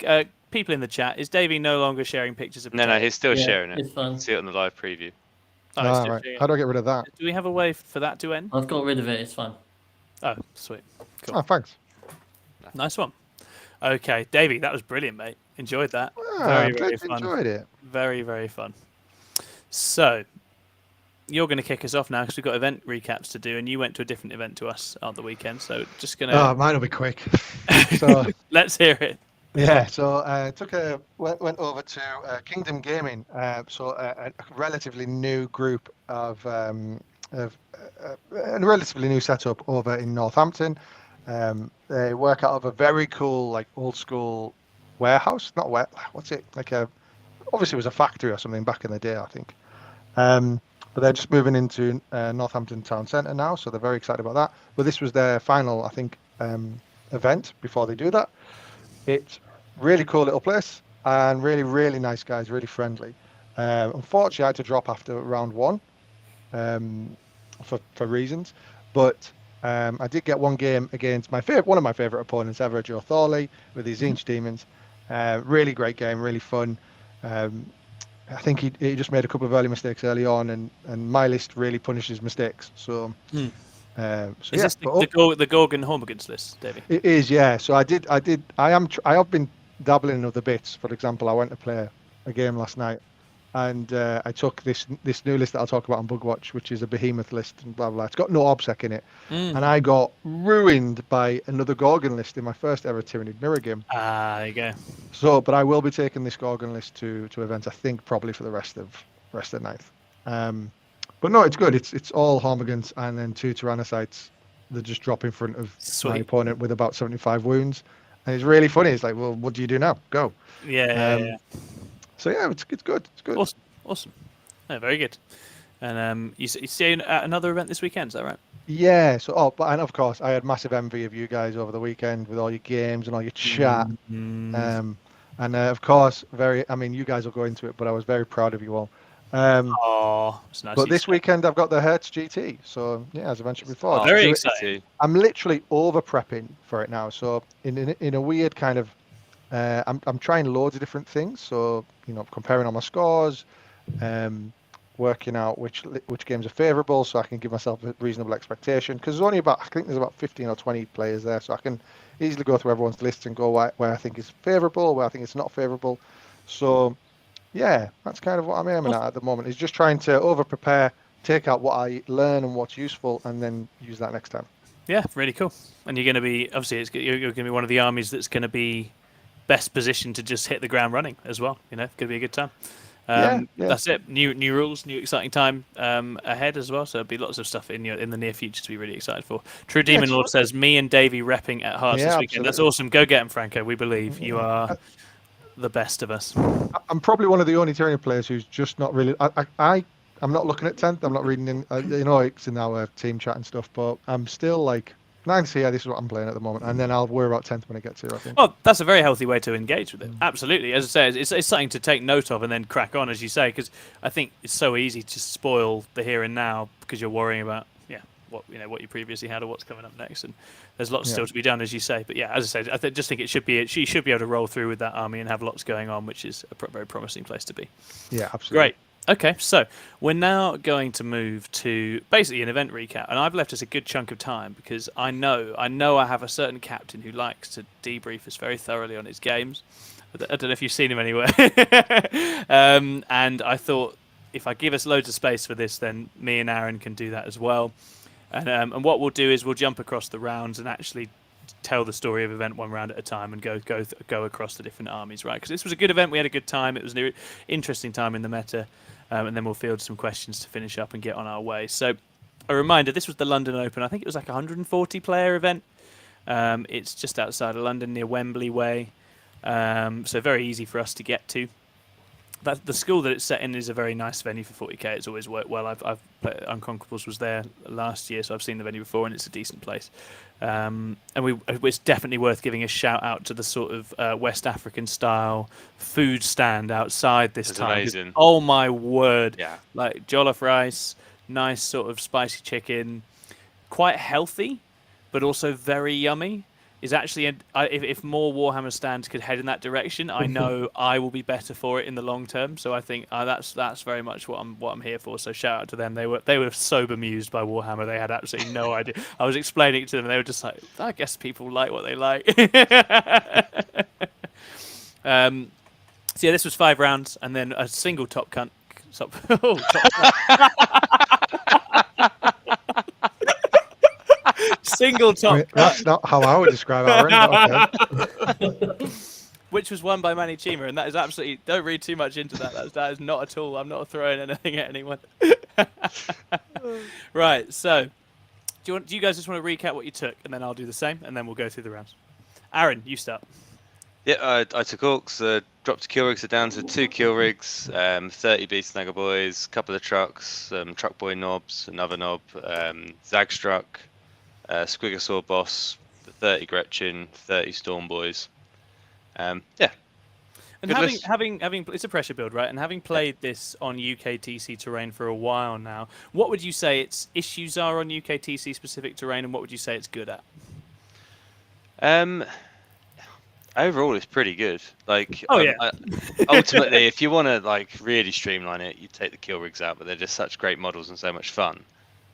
People in the chat, is Davey no longer sharing pictures of No, he's still sharing it. It's fine. See it on the live preview. Right. How do I get rid of that? Do we have a way for that to end? I've got rid of it. It's fine. Oh, sweet. Cool. Oh, thanks. Nice one. Okay, Davey, that was brilliant, mate. Enjoyed that. Very fun. Enjoyed it. Very, very fun. So, you're going to kick us off now because we've got event recaps to do, and you went to a different event to us on the weekend. So, just going to. Oh, mine will be quick. So let's hear it. Yeah, so went over to Kingdom Gaming, so a relatively new group of a relatively new setup over in Northampton. They work out of a very cool, like old school warehouse. Not what's it like? Obviously it was a factory or something back in the day, I think. But they're just moving into Northampton Town Centre now, so they're very excited about that. But this was their final, I think, event before they do that. It's really cool little place and really, really nice guys, really friendly. Unfortunately, I had to drop after round 1 for reasons, but I did get one game against one of my favourite opponents ever, Joe Thorley, with his Zinch Demons. Really great game, really fun. I think he just made a couple of early mistakes early on, and my list really punishes mistakes. So. Is this the Gorgon Hormigans list, Davey? It is, yeah. So I have been dabbling in other bits. For example, I went to play a game last night, and I took this new list that I'll talk about on Bugwatch, which is a behemoth list and blah blah. It's got no obsec in it, and I got ruined by another Gorgon list in my first ever Tyranid Mirror game. There you go. So, but I will be taking this Gorgon list to events. I think probably for the rest of the ninth. But no, it's good. It's all Hormigans and then 2 Tyrannocytes that just drop in front of my opponent with about 75 wounds. And it's really funny. It's like, well, what do you do now? Go. Yeah. So yeah, it's good. It's good. Awesome. Yeah, very good. And you see at another event this weekend, is that right? Yeah. So and of course I had massive envy of you guys over the weekend with all your games and all your chat. And of course, you guys will go into it, but I was very proud of you all. It's nice. But this weekend I've got the Hertz GT, so yeah, as I mentioned before, very exciting. I'm literally over prepping for it now. So in a weird kind of, I'm trying loads of different things. So comparing all my scores, working out which games are favourable, so I can give myself a reasonable expectation. Because there's only I think there's about 15 or 20 players there, so I can easily go through everyone's lists and go where I think is favourable, where I think it's not favourable. So. Yeah, that's kind of what I'm aiming at the moment. Is just trying to over-prepare, take out what I learn and what's useful, and then use that next time. Yeah, really cool. And you're going to be you're going to be one of the armies that's going to be best positioned to just hit the ground running as well. It's going to be a good time. That's it. New rules, new exciting time ahead as well. So there'll be lots of stuff in the near future to be really excited for. True Demon Lord says, "Me and Davey repping at Hearts this weekend." Absolutely. That's awesome. Go get him, Franco. We believe you are the best of us. I'm probably one of the only Tyranid players who's just not really. I'm not looking at 10th. I'm not reading in. It's in our team chat and stuff. But I'm still like, nice. Yeah, this is what I'm playing at the moment, and then I'll worry about 10th when it gets here. I think. Well, that's a very healthy way to engage with it. Absolutely, as I say, it's something to take note of and then crack on, as you say, because I think it's so easy to spoil the here and now because you're worrying about what you previously had or what's coming up next, and there's lots still to be done, as you say. But yeah, as I said, just think she should be able to roll through with that army and have lots going on, which is a very promising place to be. Yeah, absolutely. Great. Okay, so we're now going to move to basically an event recap, and I've left us a good chunk of time because I know I have a certain captain who likes to debrief us very thoroughly on his games. I don't know if you've seen him anywhere, and I thought if I give us loads of space for this, then me and Aaron can do that as well. And what we'll do is we'll jump across the rounds and actually tell the story of event one round at a time and go across the different armies, right? Because this was a good event. We had a good time. It was an interesting time in the meta. And then we'll field some questions to finish up and get on our way. So a reminder, this was the London Open. I think it was like a 140-player event. It's just outside of London near Wembley Way. So very easy for us to get to. that the school that it's set in is a very nice venue for 40k. It's always worked well. I've played, Unconquerables was there last year, so I've seen the venue before, and it's a decent place. And it's definitely worth giving a shout out to the sort of West African style food stand outside this It's time. amazing. Oh my word! Yeah. Like jollof rice, nice sort of spicy chicken, quite healthy, but also very yummy. Is actually if more Warhammer stands could head in that direction, I know I will be better for it in the long term. So I think that's very much what I'm here for. So shout out to them. They were so bemused by Warhammer. They had absolutely no idea. I was explaining it to them, and they were just like, I guess people like what they like. So yeah, this was 5 rounds, and then a single top cunt. Top single top. I mean, that's not how I would describe Aaron. Okay. Which was won by Manny Chima, and that is absolutely, don't read too much into that. That is not at all. I'm not throwing anything at anyone. Right. So, do you guys just want to recap what you took, and then I'll do the same, and then we'll go through the rounds. Aaron, you start. Yeah, I took Orcs, dropped kill rigs down to 2 kill rigs, 30 Beast Snagger Boys, couple of trucks, Truck Boy knobs, another knob, Zagstruck, Squigosaur Boss, the 30 Gretchen, 30 Storm Boys. Yeah. And having it's a pressure build, right? And having played this on UKTC terrain for a while now, what would you say its issues are on UKTC specific terrain, and what would you say it's good at? Overall, it's pretty good. Like, yeah. Ultimately, if you want to like really streamline it, you take the kill rigs out, but they're just such great models and so much fun.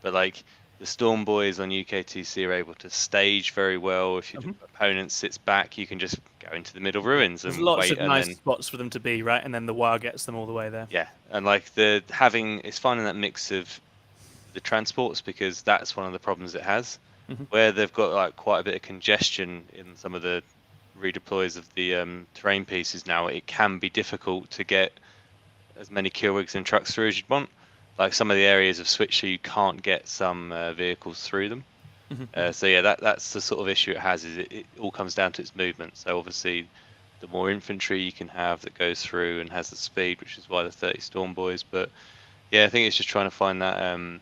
But like the Storm Boys on UKTC are able to stage very well. If your opponent sits back, you can just go into the middle ruins. There's and lots wait, of nice spots for them to be, right? And then the wire gets them all the way there. Yeah, and like it's finding that mix of the transports, because that's one of the problems it has, where they've got like quite a bit of congestion in some of the redeploys of the terrain pieces now. It can be difficult to get as many kill rigs and trucks through as you'd want. Like some of the areas of Switcher, you can't get some vehicles through them. So yeah, that's the sort of issue it has. Is it all comes down to its movement. So obviously, the more infantry you can have that goes through and has the speed, which is why the 30 Storm Boys. But yeah, I think it's just trying to find that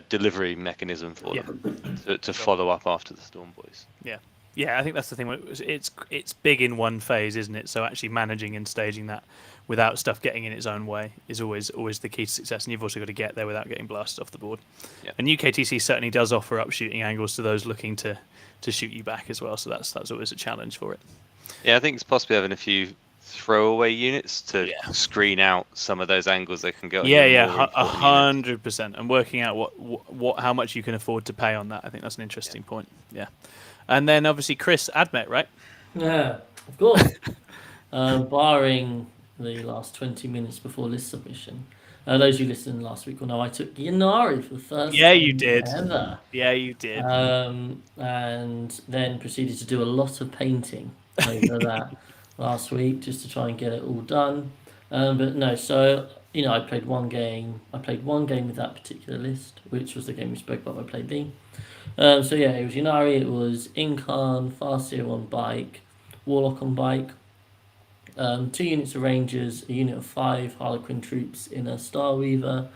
delivery mechanism for them to follow up after the Storm Boys. Yeah, I think that's the thing. It's big in one phase, isn't it? So actually managing and staging that without stuff getting in its own way is always the key to success. And you've also got to get there without getting blasted off the board. Yeah. And UKTC certainly does offer up shooting angles to those looking to shoot you back as well. So that's always a challenge for it. Yeah, I think it's possibly having a few throwaway units to screen out some of those angles they can get. Yeah, 100%. And working out what how much you can afford to pay on that. I think that's an interesting point. Yeah. And then obviously Chris Admet, right? Yeah, of course. Barring the last 20 minutes before list submission. Those who listened last week will know I took Yanari for the first time you did. ever. Yeah, you did. And then proceeded to do a lot of painting over that last week just to try and get it all done. But no, so I played one game. I played one game with that particular list, which was the game we spoke about. I played B. So yeah, it was Yanari, it was Incarn, Farseer on bike, Warlock on bike, 2 units of Rangers, a unit of 5 Harlequin troops in a Star Weaver,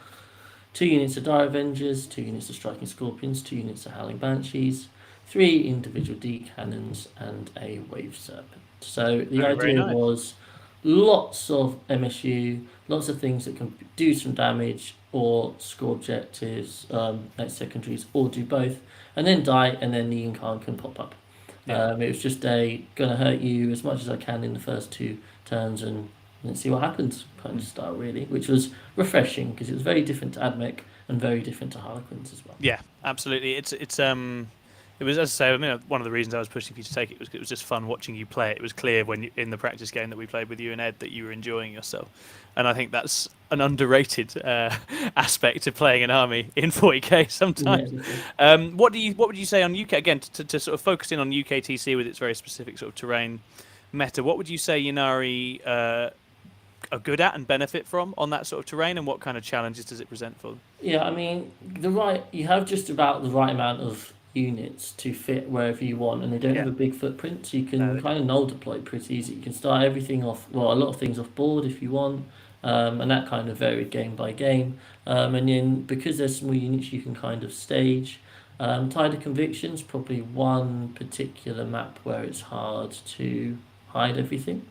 2 units of Dire Avengers, 2 units of Striking Scorpions, 2 units of Howling Banshees, 3 individual D cannons, and a Wave Serpent. So the idea was lots of MSU, lots of things that can do some damage or score objectives, like secondaries, or do both, and then die, and then the Incarn can pop up. It was just gonna hurt you as much as I can in the first 2 turns and see what happens kind of style, really, which was refreshing because it was very different to Admech and very different to Harlequins as well. Yeah, absolutely. It was, as I say, one of the reasons I was pushing for you to take it was just fun watching you play it. It was clear in the practice game that we played with you and Ed that you were enjoying yourself. And I think that's an underrated aspect of playing an army in 40k sometimes. Yeah. What would you say on UK, again, to sort of focus in on UKTC with its very specific sort of terrain meta, what would you say Yanari are good at and benefit from on that sort of terrain, and what kind of challenges does it present for them? Yeah, I mean, you have just about the right amount of units to fit wherever you want, and they don't have a big footprint, so you can kind of null deploy pretty easy. You can start everything off, well, a lot of things off board if you want, and that kind of varied game by game. And then because there's small units, you can kind of stage. Tide of Conviction's probably one particular map where it's hard to hide everything.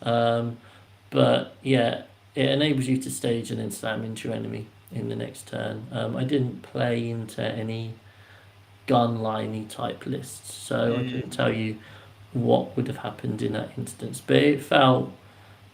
But yeah, it enables you to stage and then slam into your enemy in the next turn. I didn't play into any gun-liney type lists, so I couldn't tell you what would have happened in that instance. But it felt,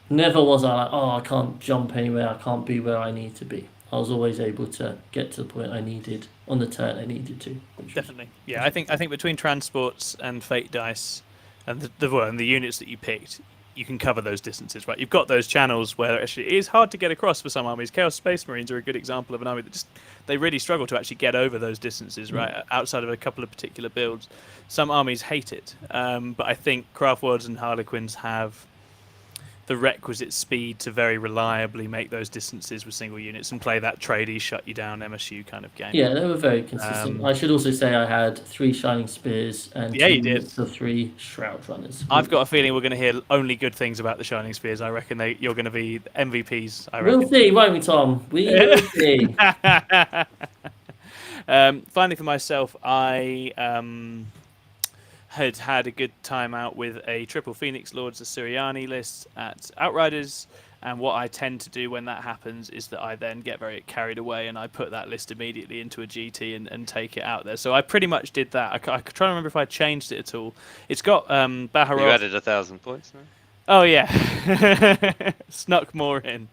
never was I like, oh, I can't jump anywhere, I can't be where I need to be. I was always able to get to the point I needed on the turn I needed to. Definitely, yeah. I think between transports and fate dice, and the units that you picked, you can cover those distances, right? You've got those channels where actually it is hard to get across for some armies. Chaos Space Marines are a good example of an army that they really struggle to actually get over those distances, right? Outside of a couple of particular builds, some armies hate it, but I think Craft Worlds and Harlequins have the requisite speed to very reliably make those distances with single units and play that tradie, shut you down MSU kind of game. Yeah, they were very consistent. I should also say I had 3 Shining Spears and 2 units of 3 Shroud Runners. I've got a feeling we're going to hear only good things about the Shining Spears. I reckon you're going to be MVPs. I reckon. We'll see, won't we, Tom? We will see. Finally, for myself, I had a good time out with a triple Phoenix Lords Assyriani list at Outriders, and what I tend to do when that happens is that I then get very carried away and I put that list immediately into a GT and take it out there. So I pretty much did that. I try to remember if I changed it at all. It's got Baharov. You added 1,000 points now? Oh yeah, snuck more in.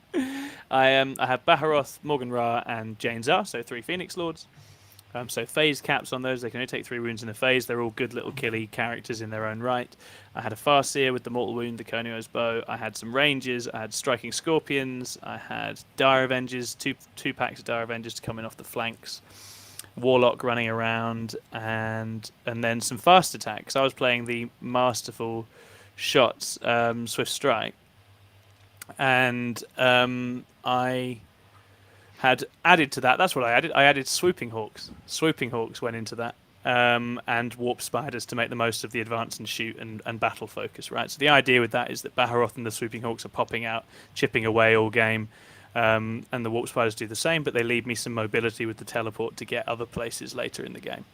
I have Baharoth, Morgan Ra, and Jane Zar, so 3 Phoenix Lords. So phase caps on those, they can only take 3 wounds in a phase. They're all good little killy characters in their own right. I had a Farseer with the mortal wound, the Conio's bow. I had some Rangers, I had Striking Scorpions, I had Dire Avengers, two packs of Dire Avengers to come in off the flanks. Warlock running around, and then some fast attacks. I was playing the Masterful Shots Swift Strike, and I had added to that. That's what I added. I added Swooping Hawks. Swooping Hawks went into that, and Warp Spiders to make the most of the advance and shoot and battle focus. Right. So the idea with that is that Baharoth and the Swooping Hawks are popping out, chipping away all game, and the Warp Spiders do the same, but they leave me some mobility with the teleport to get other places later in the game.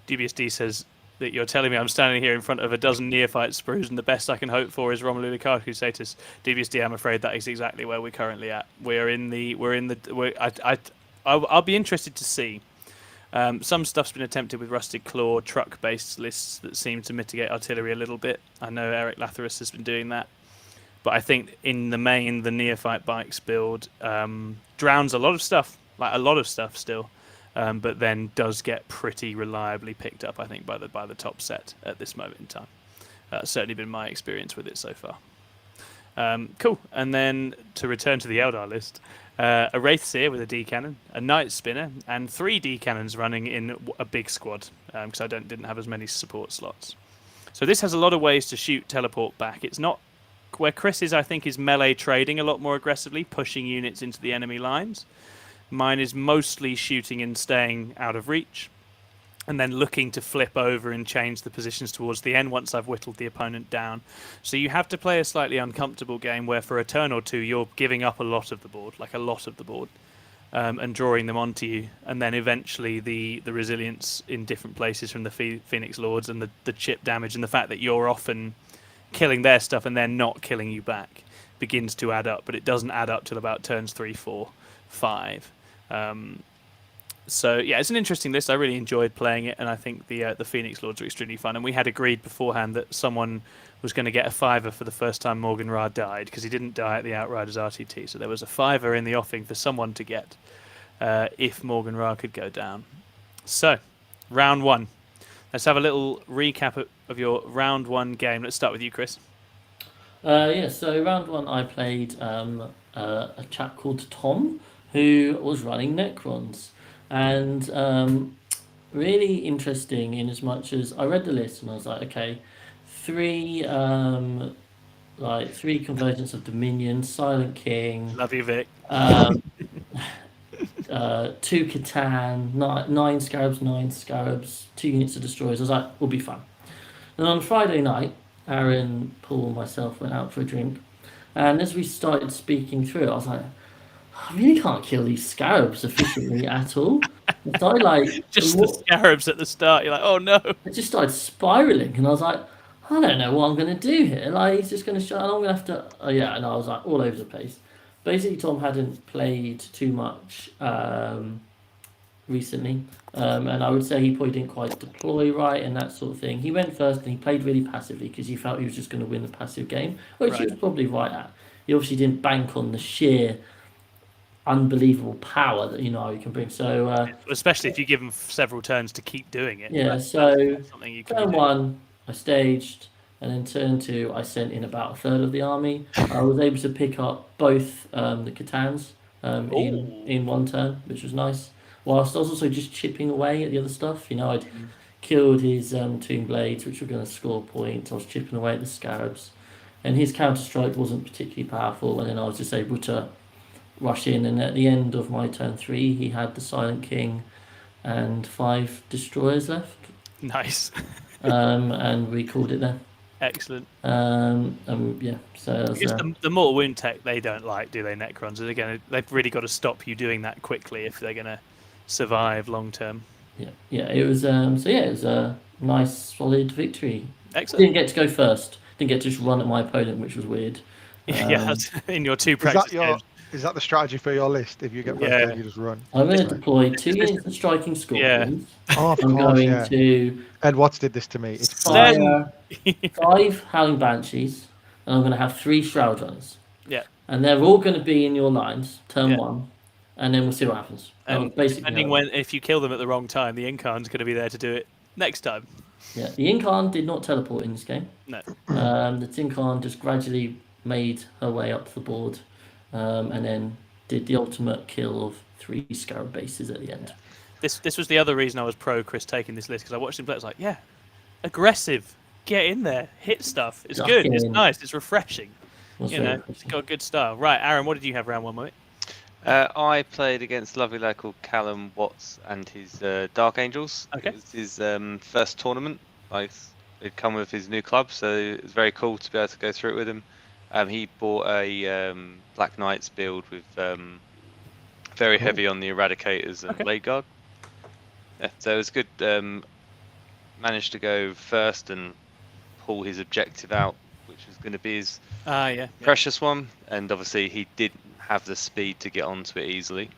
DBSD says that you're telling me I'm standing here in front of a dozen neophyte sprues and the best I can hope for is Romelu Lukaku status. DBSD, I'm afraid that is exactly where we're currently at. I'll be interested to see. Some stuff's been attempted with Rusted Claw truck-based lists that seem to mitigate artillery a little bit. I know Eric Lathyrus has been doing that. But I think in the main, the neophyte bikes build drowns a lot of stuff, still. But then does get pretty reliably picked up, I think, by the top set at this moment in time. Certainly been my experience with it so far. Cool. And then to return to the Eldar list, a Wraithseer with a D cannon, a Night Spinner, and 3 D cannons running in a big squad because I didn't have as many support slots. So this has a lot of ways to shoot teleport back. It's not where Chris is. I think is melee trading a lot more aggressively, pushing units into the enemy lines. Mine is mostly shooting and staying out of reach, and then looking to flip over and change the positions towards the end once I've whittled the opponent down. So you have to play a slightly uncomfortable game where for a turn or two you're giving up a lot of the board, and drawing them onto you, and then eventually the resilience in different places from the Phoenix Lords and the chip damage and the fact that you're often killing their stuff and they're not killing you back begins to add up, but it doesn't add up till about turns 3, 4, 5. So yeah, it's an interesting list. I really enjoyed playing it, and I think the Phoenix Lords are extremely fun. And we had agreed beforehand that someone was going to get a $5 for the first time Morgan Ra died, because he didn't die at the Outriders RTT. So there was a $5 in the offing for someone to get if Morgan Ra could go down. So round 1. Let's have a little recap of your round 1 game. Let's start with you, Chris. So round 1 I played a chap called Tom, who was running Necrons, and really interesting in as much as I read the list and I was like, okay, 3 Convergence of Dominion, Silent King. Love you, Vic. 2 Catan, 9 Scarabs, 2 units of destroyers. I was like, we'll be fine. Then on Friday night, Aaron, Paul, and myself went out for a drink. And as we started speaking through it, I was like, I really can't kill these Scarabs efficiently at all. I started like... Just the Scarabs at the start. You're like, oh no. It just started spiraling. And I was like, I don't know what I'm going to do here. Like, he's just going to shut... I'm going to have to... Oh, yeah, and I was like all over the place. Basically, Tom hadn't played too much recently. And I would say he probably didn't quite deploy right and that sort of thing. He went first and he played really passively because he felt he was just going to win the passive game, which he was probably right at. He obviously didn't bank on the sheer unbelievable power that you can bring. So especially if you give him several turns to keep doing it. Yeah. So turn 1, I staged, and then turn 2, I sent in about a third of the army. I was able to pick up both the Catans in one turn, which was nice. Whilst I was also just chipping away at the other stuff. I'd killed his Tomb Blades, which were going to score points. I was chipping away at the Scarabs. And his counter-strike wasn't particularly powerful, and then I was just able to rush in. And at the end of my turn 3, he had the Silent King and 5 destroyers left. Nice. And we called it there. Excellent. Yeah. So the mortal wound tech they don't like, do they, Necrons? And again, they've really got to stop you doing that quickly if they're going to survive long term. Yeah. It was it was a nice solid victory. Excellent. Didn't get to go first. Didn't get to just run at my opponent, which was weird. In your 2 practice games. Is that the strategy for your list? If you get first, you just run. I'm going to deploy 2 units of striking scorpions. Yeah. Oh, of I'm course, going to Ed Watts did this to me. It's fire 5 Howling Banshees, and I'm going to have 3 Shroud Runners. Yeah. And they're all going to be in your lines, turn 1, and then we'll see what happens. And depending if you kill them at the wrong time, the Incarn's going to be there to do it next time. Yeah, the Incarn did not teleport in this game. No. The Tincarn just gradually made her way up the board, and then did the ultimate kill of 3 Scarab bases at the end. This was the other reason I was pro Chris taking this list, because I watched him play. I was like, aggressive, get in there, hit stuff. It's good, it's nice, it's refreshing. It's got good style. Right, Aaron, what did you have round 1, mate? I played against a lovely lad called Callum Watts and his Dark Angels. Okay. It was his first tournament. He'd come with his new club, so it was very cool to be able to go through it with him. He bought a Black Knights build with very heavy on the Eradicators and Blade Guard. Yeah, so it was good. Managed to go first and pull his objective out, which was going to be his precious one. And obviously he didn't have the speed to get onto it easily,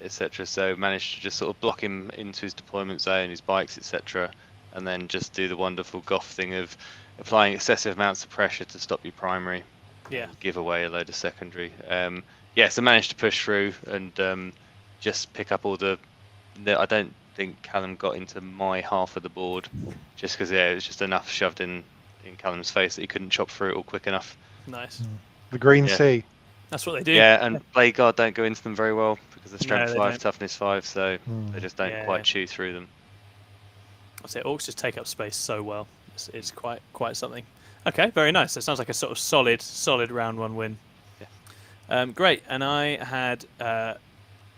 etc. So managed to just sort of block him into his deployment zone, his bikes, etc. And then just do the wonderful Goth thing of applying excessive amounts of pressure to stop your primary, give away a load of secondary. So managed to push through and just pick up all the. I don't think Callum got into my half of the board, just because it was just enough shoved in Callum's face that he couldn't chop through it all quick enough. Nice. The Green Sea. That's what they do. Yeah, and Blade Guard don't go into them very well because they're strength 5, toughness 5, so they just don't quite chew through them. I'd say Orcs just take up space so well. It's quite something. Okay, very nice. That sounds like a sort of solid round 1 win. Yeah. Great. And I had,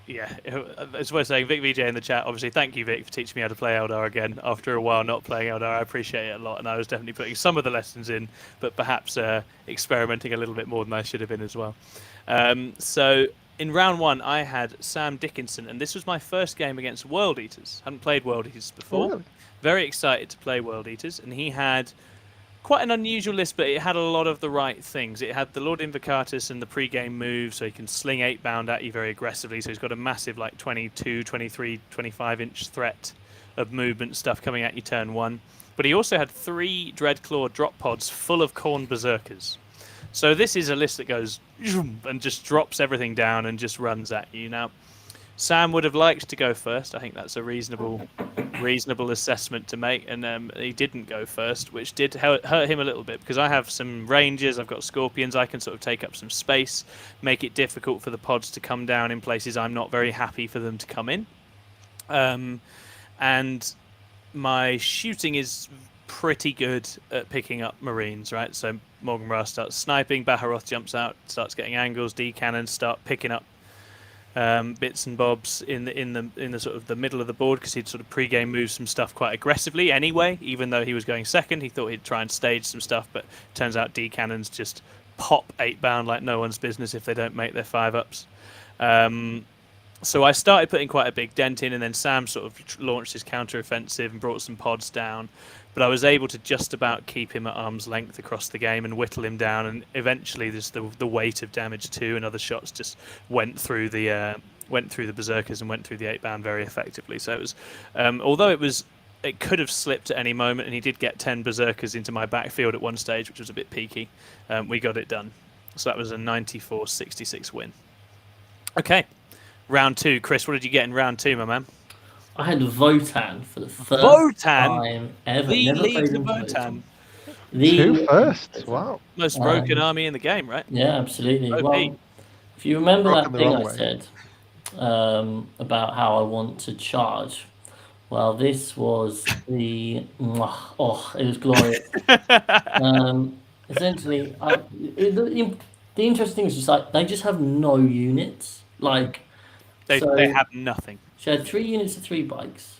it's worth saying, Vic VJ in the chat. Obviously, thank you, Vic, for teaching me how to play Eldar again after a while not playing Eldar. I appreciate it a lot, and I was definitely putting some of the lessons in, but perhaps experimenting a little bit more than I should have been as well. So in round 1, I had Sam Dickinson, and this was my first game against World Eaters. Hadn't played World Eaters before. Oh, really? Very excited to play World Eaters, and he had quite an unusual list, but it had a lot of the right things. It had the Lord Invocatus and the pre-game move, so he can sling 8-bound at you very aggressively, so he's got a massive 22, 23, 25-inch threat of movement stuff coming at you turn 1. But he also had 3 Dreadclaw drop pods full of Khorne Berserkers. So this is a list that goes and just drops everything down and just runs at you. Now, Sam would have liked to go first. I think that's a reasonable assessment to make, and he didn't go first, which did hurt him a little bit, because I have some Rangers, I've got Scorpions, I can sort of take up some space, make it difficult for the pods to come down in places I'm not very happy for them to come in. And my shooting is pretty good at picking up Marines, right? So Morgan Ra starts sniping, Baharoth jumps out, starts getting angles, D-cannons start picking up bits and bobs in the sort of the middle of the board, because he'd sort of pre-game moved some stuff quite aggressively anyway. Even though he was going second, he thought he'd try and stage some stuff, but turns out D cannons just pop 8-bound like no one's business if they don't make their 5-ups. So I started putting quite a big dent in, and then Sam sort of launched his counter-offensive and brought some pods down. But I was able to just about keep him at arm's length across the game and whittle him down. And eventually, the weight of damage 2 and other shots just went through the berserkers and went through the 8-bound very effectively. So it was, although it could have slipped at any moment, and he did get 10 berserkers into my backfield at one stage, which was a bit peaky. We got it done. So that was a 94-66 win. Okay. Round 2, Chris, what did you get in round 2, my man? I had Votann for the first time ever. The lead to Votann. Two firsts, wow. Most broken army in the game, right? Yeah, absolutely. OP. Well, if you remember Broken that the thing wrong I way. said about how I want to charge, well, this was it was glorious. Essentially, the interesting thing is just like they just have no units. Like They have nothing. she had 3 units of 3 bikes,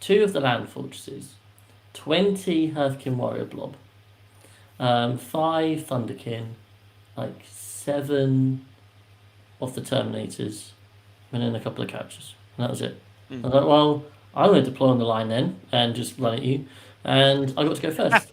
2 of the land fortresses, 20 Hearthkin warrior blob, 5 Thunderkin, like 7 of the Terminators, and then a couple of couches. And that was it. I was like, well, I'm going to deploy on the line then and just run at you. And I got to go first.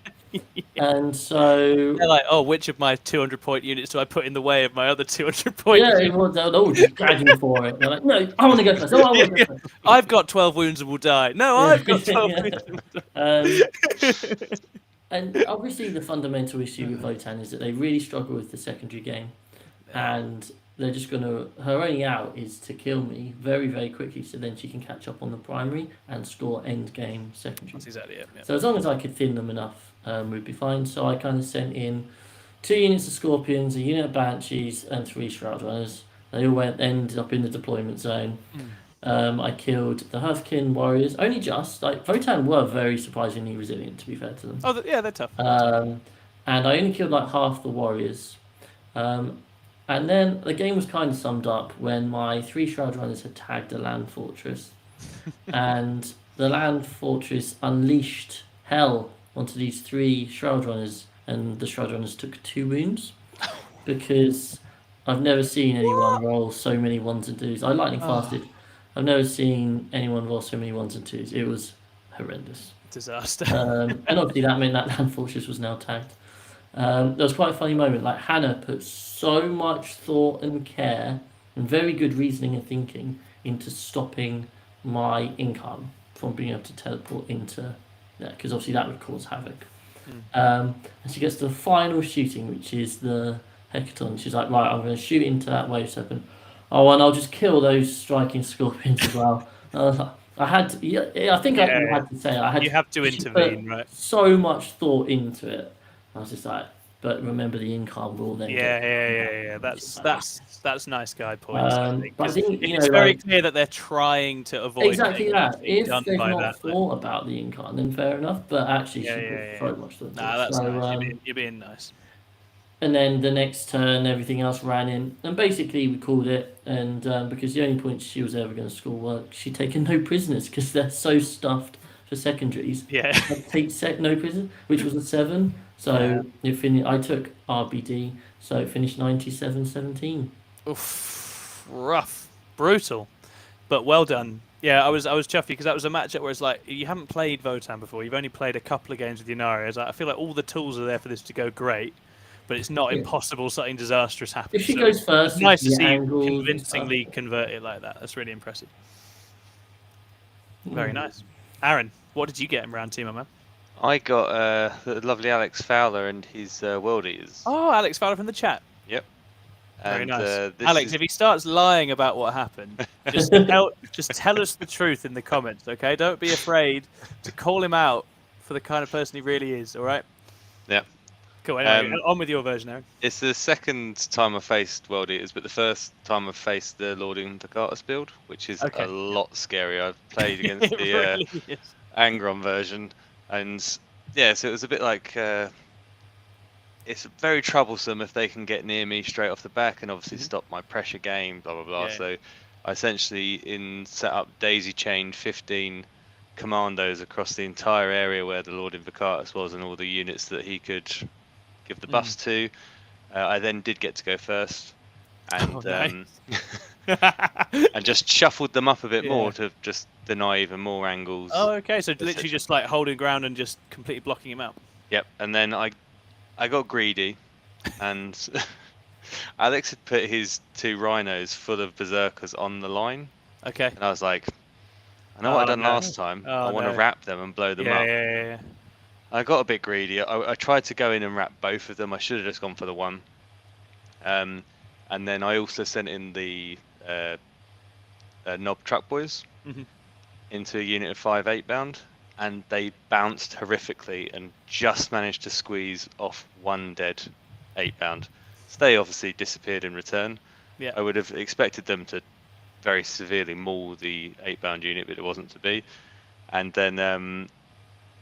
And so They're like, oh, which of my 200-point units do I put in the way of my other 200-point yeah, units? they're all just dragging for it. They're like, no, I want to go first. No, I want to go first. I've got 12 wounds and will die. No, I've got 12 wounds and will die. And obviously the fundamental issue with Votann is that they really struggle with the secondary game. And they're just going to... Her only out is to kill me very, very quickly so then she can catch up on the primary and score end game secondary. That's exactly it. Yeah. So as long as I could thin them enough, we'd be fine. So I kind of sent in 2 units of Scorpions, a unit of Banshees, and 3 Shroud Runners. They all ended up in the deployment zone. I killed the Hearthkin warriors, only just. Like Votann were very surprisingly resilient, to be fair to them. Oh, yeah, they're tough. And I only killed like half the warriors. And then the game was kind of summed up when my 3 Shroud Runners had tagged a land fortress. And the land fortress unleashed hell onto these 3 Shroud Runners, and the Shroud Runners took 2 wounds. Because I've never seen anyone roll so many 1s and 2s. I lightning fasted. I've never seen anyone roll so many 1s and 2s. It was horrendous. Disaster. And obviously that meant that land fortress was now tagged. There was quite a funny moment. Like Hannah put so much thought and care and very good reasoning and thinking into stopping my income from being able to teleport into there, because obviously that would cause havoc. And she gets to the final shooting, which is the Hecaton. She's like, right, I'm going to shoot into that wave serpent. Oh, and I'll just kill those striking scorpions as well. And I was like, I had to, I think I had to say, I had You have to intervene, right? so much thought into it. I was just like, but remember the income will then. Yeah. That's nice guy points. I think. But I think It's very clear that they're trying to avoid exactly that. If they've not that, thought about the income, then fair enough. But actually, she put so much thought. Nah, that's nice. You're being nice. And then the next turn, everything else ran in, and basically we called it. And because the only point she was ever going to score were she'd taken no prisoners because they're so stuffed for secondaries. Yeah. Take no prisoners, which was a 7. So I took RBD, so it finished 97-17. Oof, rough, brutal, but well done. Yeah, I was chuffy because that was a matchup where it's like you haven't played Votann before. You've only played a couple of games with Ynnari. I feel like all the tools are there for this to go great, but it's not impossible. Something disastrous happens. If she goes first, it's nice to see you convincingly convert it like that. That's really impressive. Very nice. Aaron, what did you get in round 2, my man? I got the lovely Alex Fowler and his World Eaters. Oh, Alex Fowler from the chat. Yep. Very And, nice. Alex, if he starts lying about what happened, just tell us the truth in the comments, okay? Don't be afraid to call him out for the kind of person he really is, all right? Yeah. Cool. Anyway, on with your version, Aaron. It's the second time I've faced World Eaters, but the first time I've faced the Lord Invocatus build, which is a lot scarier. I've played against the really Angron version, and yeah, so it was a bit like it's very troublesome if they can get near me straight off the back and obviously stop my pressure game, blah blah blah. Yeah. So I essentially set up daisy chained 15 commandos across the entire area where the Lord Invocatus was and all the units that he could give the buffs to. I then did get to go first, and and just shuffled them up a bit more to just deny even more angles. Oh, okay. So literally just like holding ground and just completely blocking him out. Yep. And then I got greedy, and Alex had put his 2 rhinos full of berserkers on the line. Okay. And I was like, I know what I done last time. I want to wrap them and blow them up. Yeah. I got a bit greedy. I tried to go in and wrap both of them. I should have just gone for the one. And then I also sent in the Knob Truck Boys into a unit of 5 8-bound, and they bounced horrifically and just managed to squeeze off 1 dead 8-bound. So they obviously disappeared in return. Yeah. I would have expected them to very severely maul the 8-bound unit, but it wasn't to be. And then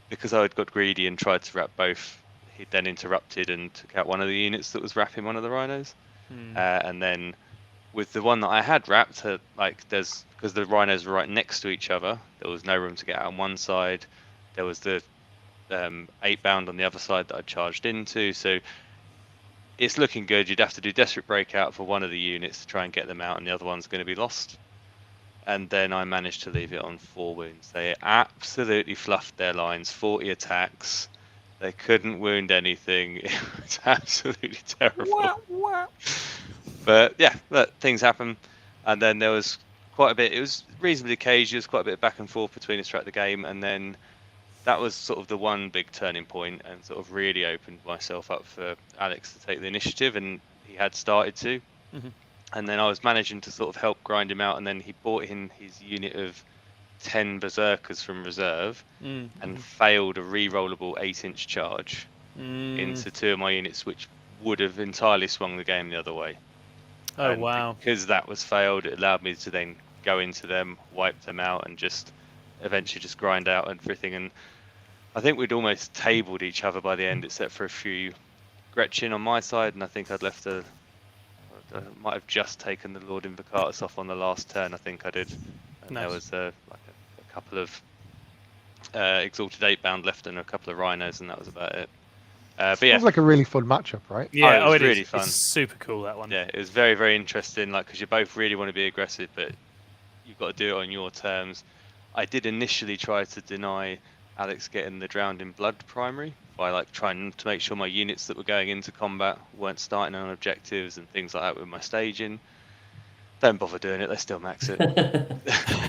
because I had got greedy and tried to wrap both, he then interrupted and took out one of the units that was wrapping one of the rhinos. And then with the one that I had wrapped, because the rhinos were right next to each other, there was no room to get out on one side. There was the 8-bound on the other side that I charged into. So it's looking good. You'd have to do desperate breakout for one of the units to try and get them out, and the other one's going to be lost. And then I managed to leave it on 4 wounds. They absolutely fluffed their lines, 40 attacks. They couldn't wound anything. It was absolutely terrible. But yeah, things happen. And then there was quite a bit. It was reasonably cagey. There was quite a bit of back and forth between us throughout the game. And then that was sort of the one big turning point, and sort of really opened myself up for Alex to take the initiative. And he had started to. And then I was managing to sort of help grind him out. And then he brought in his unit of 10 berserkers from reserve and failed a re-rollable 8-inch charge into 2 of my units, which would have entirely swung the game the other way. Oh, and wow. Because that was failed, it allowed me to then go into them, wipe them out, and just eventually just grind out everything. And I think we'd almost tabled each other by the end, except for a few Gretchen on my side, and I think I'd left I might have just taken the Lord Invocatus off on the last turn. I think I did. And Nice. there was a couple of exalted 8-bound left and a couple of rhinos, and that was about it. But yeah, Sounds like a really fun matchup, right? Yeah, it was really is. fun. It's super cool, that one. Yeah, it was very, very interesting. Because you both really want to be aggressive, but you've got to do it on your terms. I did initially try to deny Alex getting the Drowned in Blood primary by trying to make sure my units that were going into combat weren't starting on objectives and things like that with my staging. Don't bother doing it, they still max it.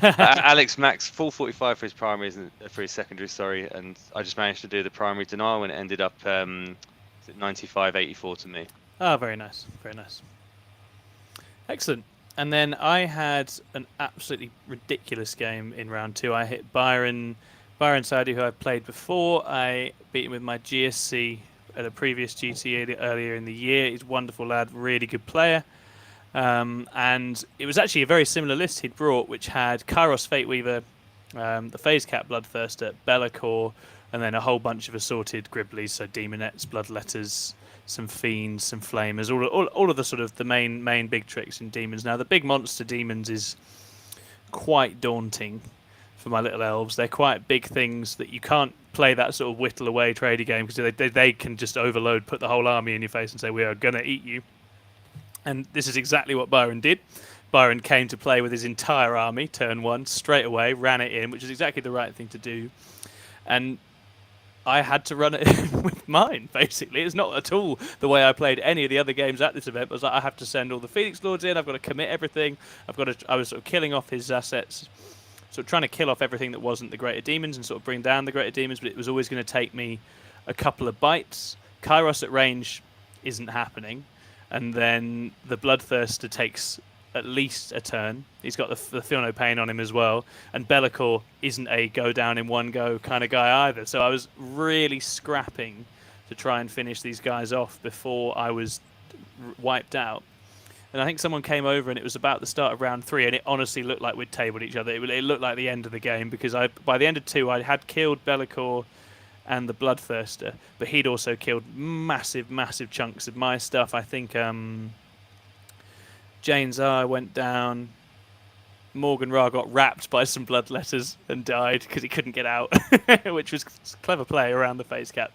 Alex maxed full 45 for his primaries, for his secondaries, and I just managed to do the primary denial, and it ended up 95-84 to me. Oh, very nice, very nice. Excellent. And then I had an absolutely ridiculous game in round 2. I hit Byron Saudi, who I've played before. I beat him with my GSC at a previous GT earlier in the year. He's a wonderful lad, really good player. And it was actually a very similar list he'd brought, which had Kairos Fateweaver, the Phase Cap Bloodthirster, Be'lakor, and then a whole bunch of assorted Gribblies, so Demonettes, Bloodletters, some Fiends, some Flamers, all of the sort of the main big tricks in Demons. Now, the big monster Demons is quite daunting for my little elves. They're quite big things that you can't play that sort of whittle away trading game, because they can just overload, put the whole army in your face and say, we are going to eat you. And this is exactly what Byron did. Byron came to play with his entire army, turn 1, straight away, ran it in, which is exactly the right thing to do. And I had to run it with mine, basically. It's not at all the way I played any of the other games at this event. It was like, I have to send all the Phoenix Lords in, I've got to commit everything. I was sort of killing off his assets, sort of trying to kill off everything that wasn't the Greater Demons and sort of bring down the Greater Demons, but it was always going to take me a couple of bites. Kairos at range isn't happening. And then the Bloodthirster takes at least a turn. He's got the Feel No Pain on him as well. And Be'lakor isn't a go down in one go kind of guy either. So I was really scrapping to try and finish these guys off before I was wiped out. And I think someone came over and it was about the start of round 3, and it honestly looked like we'd tabled each other. It looked like the end of the game, because by the end of 2 I had killed Be'lakor and the Bloodthirster, but he'd also killed massive chunks of my stuff. I think Jane's Eye went down, Morgan Ra got wrapped by some bloodletters and died because he couldn't get out, which was clever play around the face cap.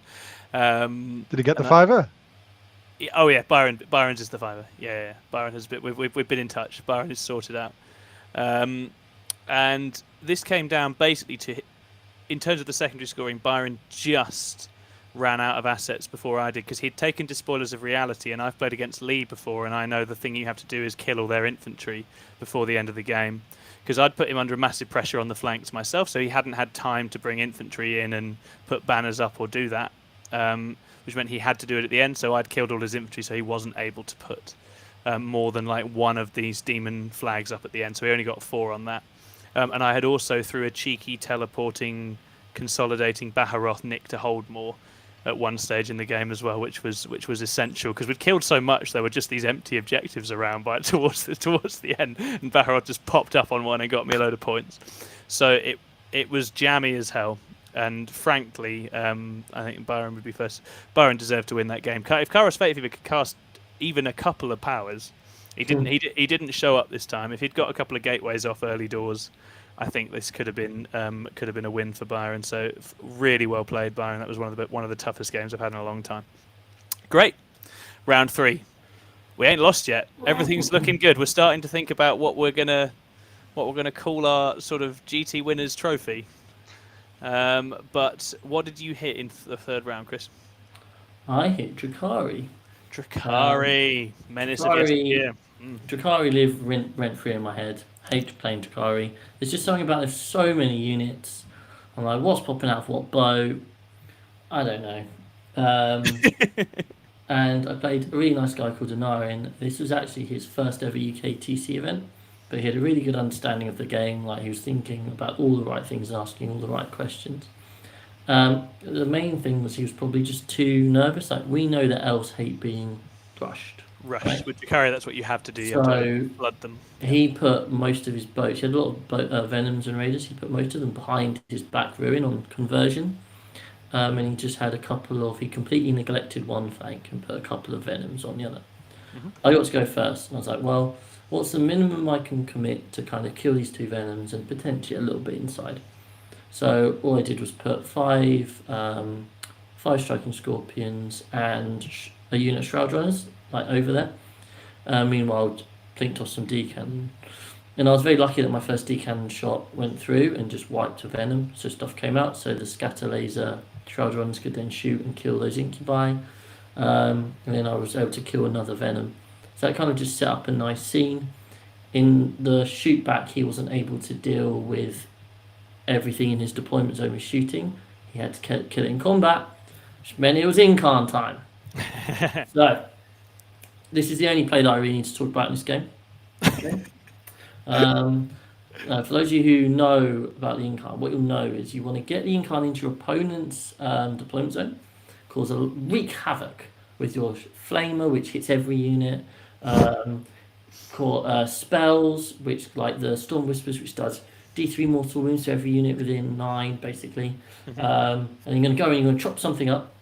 Did he get the fiver? Oh yeah, Byron's is the fiver. Yeah. Byron has been. We've been in touch. Byron is sorted out. And this came down basically to, in terms of the secondary scoring, Byron just ran out of assets before I did because he'd taken Despoilers of Reality, and I've played against Lee before, and I know the thing you have to do is kill all their infantry before the end of the game, because I'd put him under massive pressure on the flanks myself, so he hadn't had time to bring infantry in and put banners up or do that, which meant he had to do it at the end, so I'd killed all his infantry, so he wasn't able to put more than like one of these demon flags up at the end, so he only got 4 on that. And I had also, through a cheeky teleporting, consolidating Baharoth, nicked to hold more at one stage in the game as well, which was essential because we'd killed so much there were just these empty objectives around towards the end, and Baharoth just popped up on one and got me a load of points. So it was jammy as hell, and frankly, I think Byron would be first. Byron deserved to win that game. If Kara's Fate Fever could cast even a couple of powers, he didn't. He didn't show up this time. If he'd got a couple of gateways off early doors, I think this could have been a win for Byron. So really well played, Byron. That was one of the toughest games I've had in a long time. Great, round 3. We ain't lost yet. Everything's looking good. We're starting to think about what we're gonna call our sort of GT winners trophy. But what did you hit in the 3rd round, Chris? I hit Drakari. Menace of yesteryear. Drakari live rent-free in my head. Hate playing Drakari. There's just something about there's so many units. I'm like, what's popping out for what bow? I don't know. And I played a really nice guy called Anarin. This was actually his first ever UK TC event, but he had a really good understanding of the game. Like, he was thinking about all the right things, asking all the right questions. The main thing was he was probably just too nervous. Like, we know that elves hate being rushed. Right? With Drakari, that's what you have to do. You have to flood them. He put most of his boats, he had a lot of Venoms and Raiders, he put most of them behind his back ruin on conversion. And he just had he completely neglected one flank and put a couple of Venoms on the other. Mm-hmm. I got to go first, and I was like, well, what's the minimum I can commit to kind of kill these 2 Venoms and potentially a little bit inside? So all I did was put 5 striking Scorpions and a unit of Shroud Runners, like over there. Meanwhile, plinked off some D-cannon. And I was very lucky that my first D-cannon shot went through and just wiped a Venom, so stuff came out, so the scatter laser Shroud Runners could then shoot and kill those Incubi. And then I was able to kill another Venom. So that kind of just set up a nice scene. In the shoot back, he wasn't able to deal with everything in his deployment zone with shooting. He had to kill it in combat, which meant it was Incarn time. So, this is the only play that I really need to talk about in this game. Okay. For those of you who know about the Incarn, what you'll know is you want to get the Incarn into your opponent's deployment zone, wreak havoc with your Flamer, which hits every unit, spells, which like the Storm Whispers, which does D3 mortal wounds to every unit within 9, basically. And you're going to go and you're going to chop something up.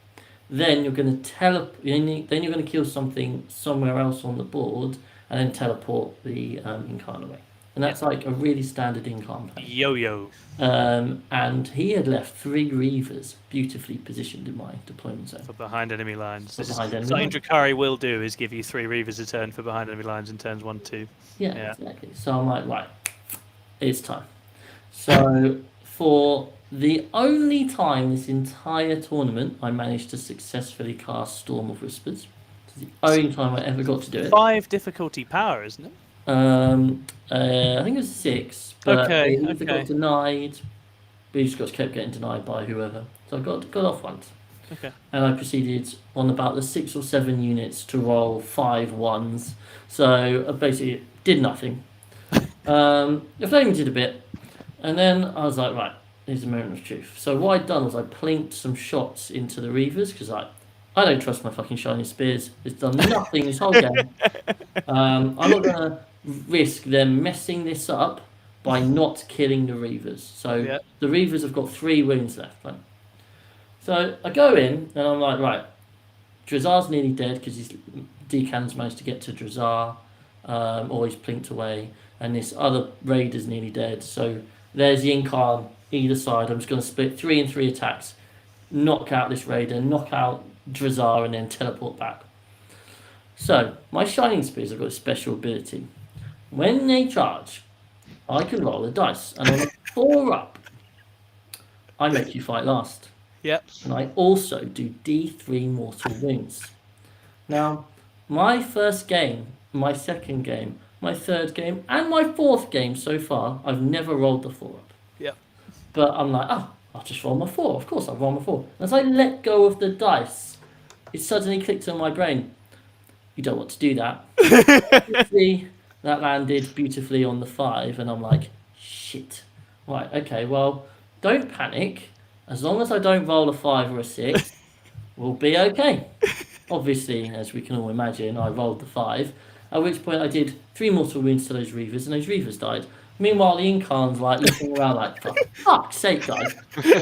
Then you're going to then you're going to kill something somewhere else on the board, and then teleport the Incarn away. And that's like a really standard Incarn play. Yo-yo. And he had left 3 Reavers beautifully positioned in my deployment zone. For behind enemy lines. Something Drakari will do is give you 3 Reavers a turn for behind enemy lines in turns 1, 2. Yeah, exactly. So I'm like, right, it's time. So for the only time this entire tournament I managed to successfully cast Storm of Whispers. It's the only time I ever got to do it. 5 difficulty power, isn't it? I think it was 6, but it either got denied. We just kept getting denied by whoever. So I got off once. Okay. And I proceeded on about the 6 or 7 units to roll 5 1s. So I basically did nothing. The Flaming did a bit, and then I was like, right, here's the moment of truth. So what I'd done was I plinked some shots into the Reavers because I don't trust my fucking Shining Spears. It's done nothing this whole game. I'm not going to risk them messing this up by not killing the Reavers. So the Reavers have got 3 wounds left. Right? So I go in and I'm like, right, Drazar's nearly dead because his D-cannons managed to get to Drazar. or he's plinked away, and this other raider's nearly dead. So there's the Incarn either side. I'm just going to split 3 and 3 attacks, knock out this raider, knock out Drazar, and then teleport back. So my Shining Spears have got a special ability. When they charge, I can roll a dice, and on a 4 up, I make you fight last. Yep. And I also do D3 mortal wounds. Now, my first game, my second game, my third game, and my fourth game so far, I've never rolled the 4 up. Yep. But I'm like, I'll just roll my 4. Of course, I'll roll my 4. As I let go of the dice, it suddenly clicked in my brain. You don't want to do that. Obviously, that landed beautifully on the 5, and I'm like, shit. Right, okay, well, don't panic. As long as I don't roll a 5 or a 6, we'll be okay. Obviously, as we can all imagine, I rolled the 5, at which point I did 3 mortal wounds to those Reavers, and those Reavers died. Meanwhile, the Incarn's like looking around like, for fuck's sake, guys. I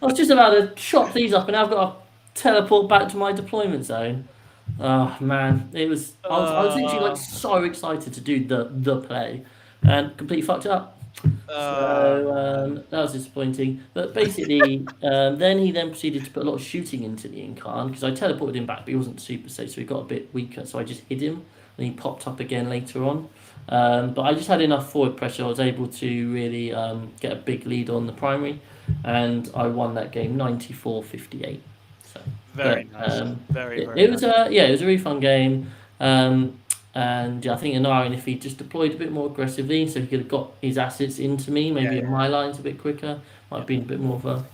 was just about to chop these up, and now I've got to teleport back to my deployment zone. Oh man, it was. I was literally like so excited to do the play, and completely fucked it up. So that was disappointing. But basically, then he proceeded to put a lot of shooting into the Incarn because I teleported him back, but he wasn't super safe, so he got a bit weaker. So I just hid him, and he popped up again later on. But I just had enough forward pressure. I was able to really get a big lead on the primary, and I won that game 94-58. So very nice. Very it was nice. it was a really fun game. And I think Anarian, if he just deployed a bit more aggressively, so he could have got his assets into me, maybe in my lines a bit quicker, might have been a bit more of a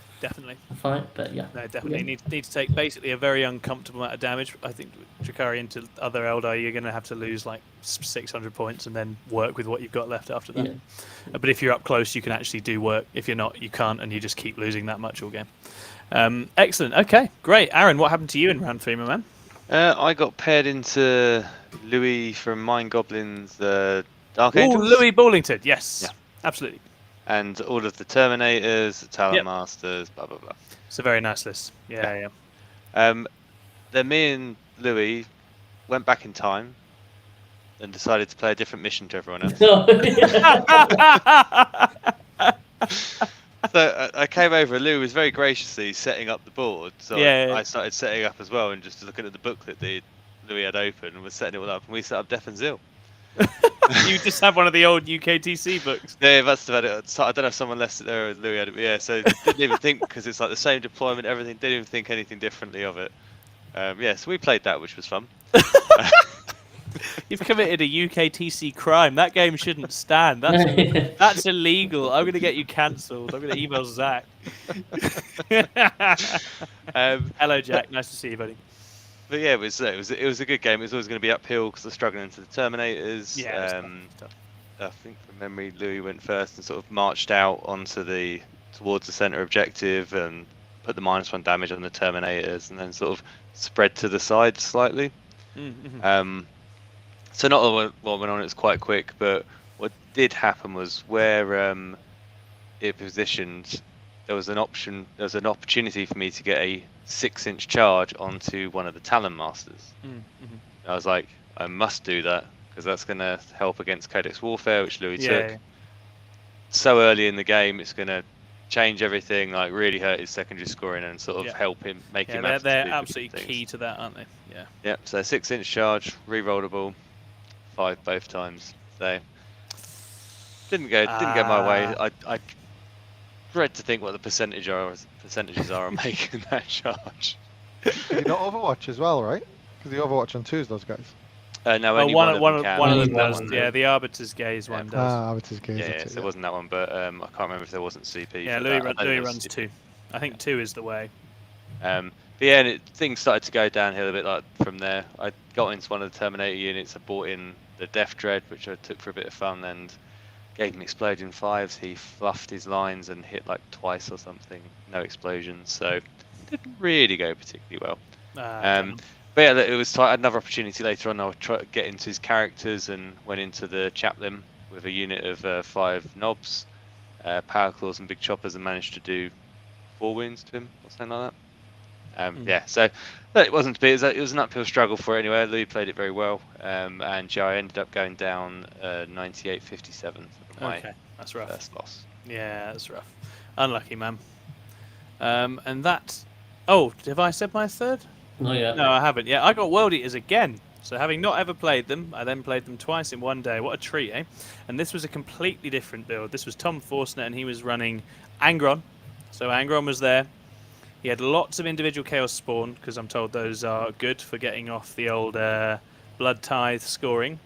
fight. But no, definitely need to take basically a very uncomfortable amount of damage. I think Drakari into other Eldar, you're going to have to lose like 600 points and then work with what you've got left after that. But if you're up close, you can actually do work. If you're not, you can't, and you just keep losing that much all game. Excellent. Okay, great. Aaron, what happened to you in round 3, my man? I got paired into Louis from Mind Goblins, Dark Angels. Louis Ballington, yes. Yeah. Absolutely. And all of the Terminators, the Talon Masters, blah, blah, blah. It's a very nice list. Yeah. Then me and Louis went back in time and decided to play a different mission to everyone else. So I came over and Lou was very graciously setting up the board. So I started setting up as well and just looking at the booklet that Louis had open and was setting it all up. And we set up Death and Zil. You just have one of the old UKTC books. Yeah, must have had it. So I don't know if someone left it there or Louis had it. But yeah, so didn't even think, because it's like the same deployment, everything. Didn't even think anything differently of it. So we played that, which was fun. You've committed a UKTC crime. That game shouldn't stand. That's illegal. I'm going to get you cancelled. I'm going to email Zach. Hello, Jack. Nice to see you, buddy. But yeah, it was a good game. It was always going to be uphill because I was struggling into the Terminators. Yeah. I think from memory, Louis went first and sort of marched out towards the center objective and put the -1 damage on the Terminators, and then sort of spread to the side slightly. Mm-hmm. So not all what went on, it was quite quick, but what did happen was where it positioned, there was an opportunity for me to get a 6-inch charge onto one of the Talon Masters. I was like, I must do that, because that's going to help against Codex Warfare, which Louis took. So early in the game, it's going to change everything, like really hurt his secondary scoring and sort of help him, make him have to do they're absolutely key to that, aren't they? Yeah, so 6-inch charge, re-rollable, 5 both times. So didn't go my way. I dread to think what the percentages are on making that charge. You not Overwatch as well, right? Because the Overwatch on 2 is those guys. No, only one of them does. Yeah, the Arbiter's Gaze one does. Arbiter's Gaze. Yeah, so it wasn't that one, but I can't remember if there wasn't CP. Yeah, Louis runs 2. I think 2 is the way. But yeah, and things started to go downhill a bit like from there. I got into one of the Terminator units. I bought in the Death Dread, which I took for a bit of fun, and gave him exploding 5s. He fluffed his lines and hit like twice or something. No explosions, so didn't really go particularly well. But yeah, it was tight. I had another opportunity later on. I would try to get into his characters and went into the Chaplain with a unit of 5 knobs, power claws and big choppers, and managed to do 4 wounds to him or something like that. So It wasn't to be. It was an uphill struggle for it anyway. Louis played it very well, and I ended up going down 98-57. Okay, that's rough. First loss. Yeah, that's rough. Unlucky, man. And that. Oh, have I said my third? Not yet. No, I haven't. Yeah, I got World Eaters again. So having not ever played them, I then played them twice in one day. What a treat, eh? And this was a completely different build. This was Tom Forstner, and he was running Angron. So Angron was there. He had lots of individual Chaos Spawn, because I'm told those are good for getting off the old Blood Tithe scoring.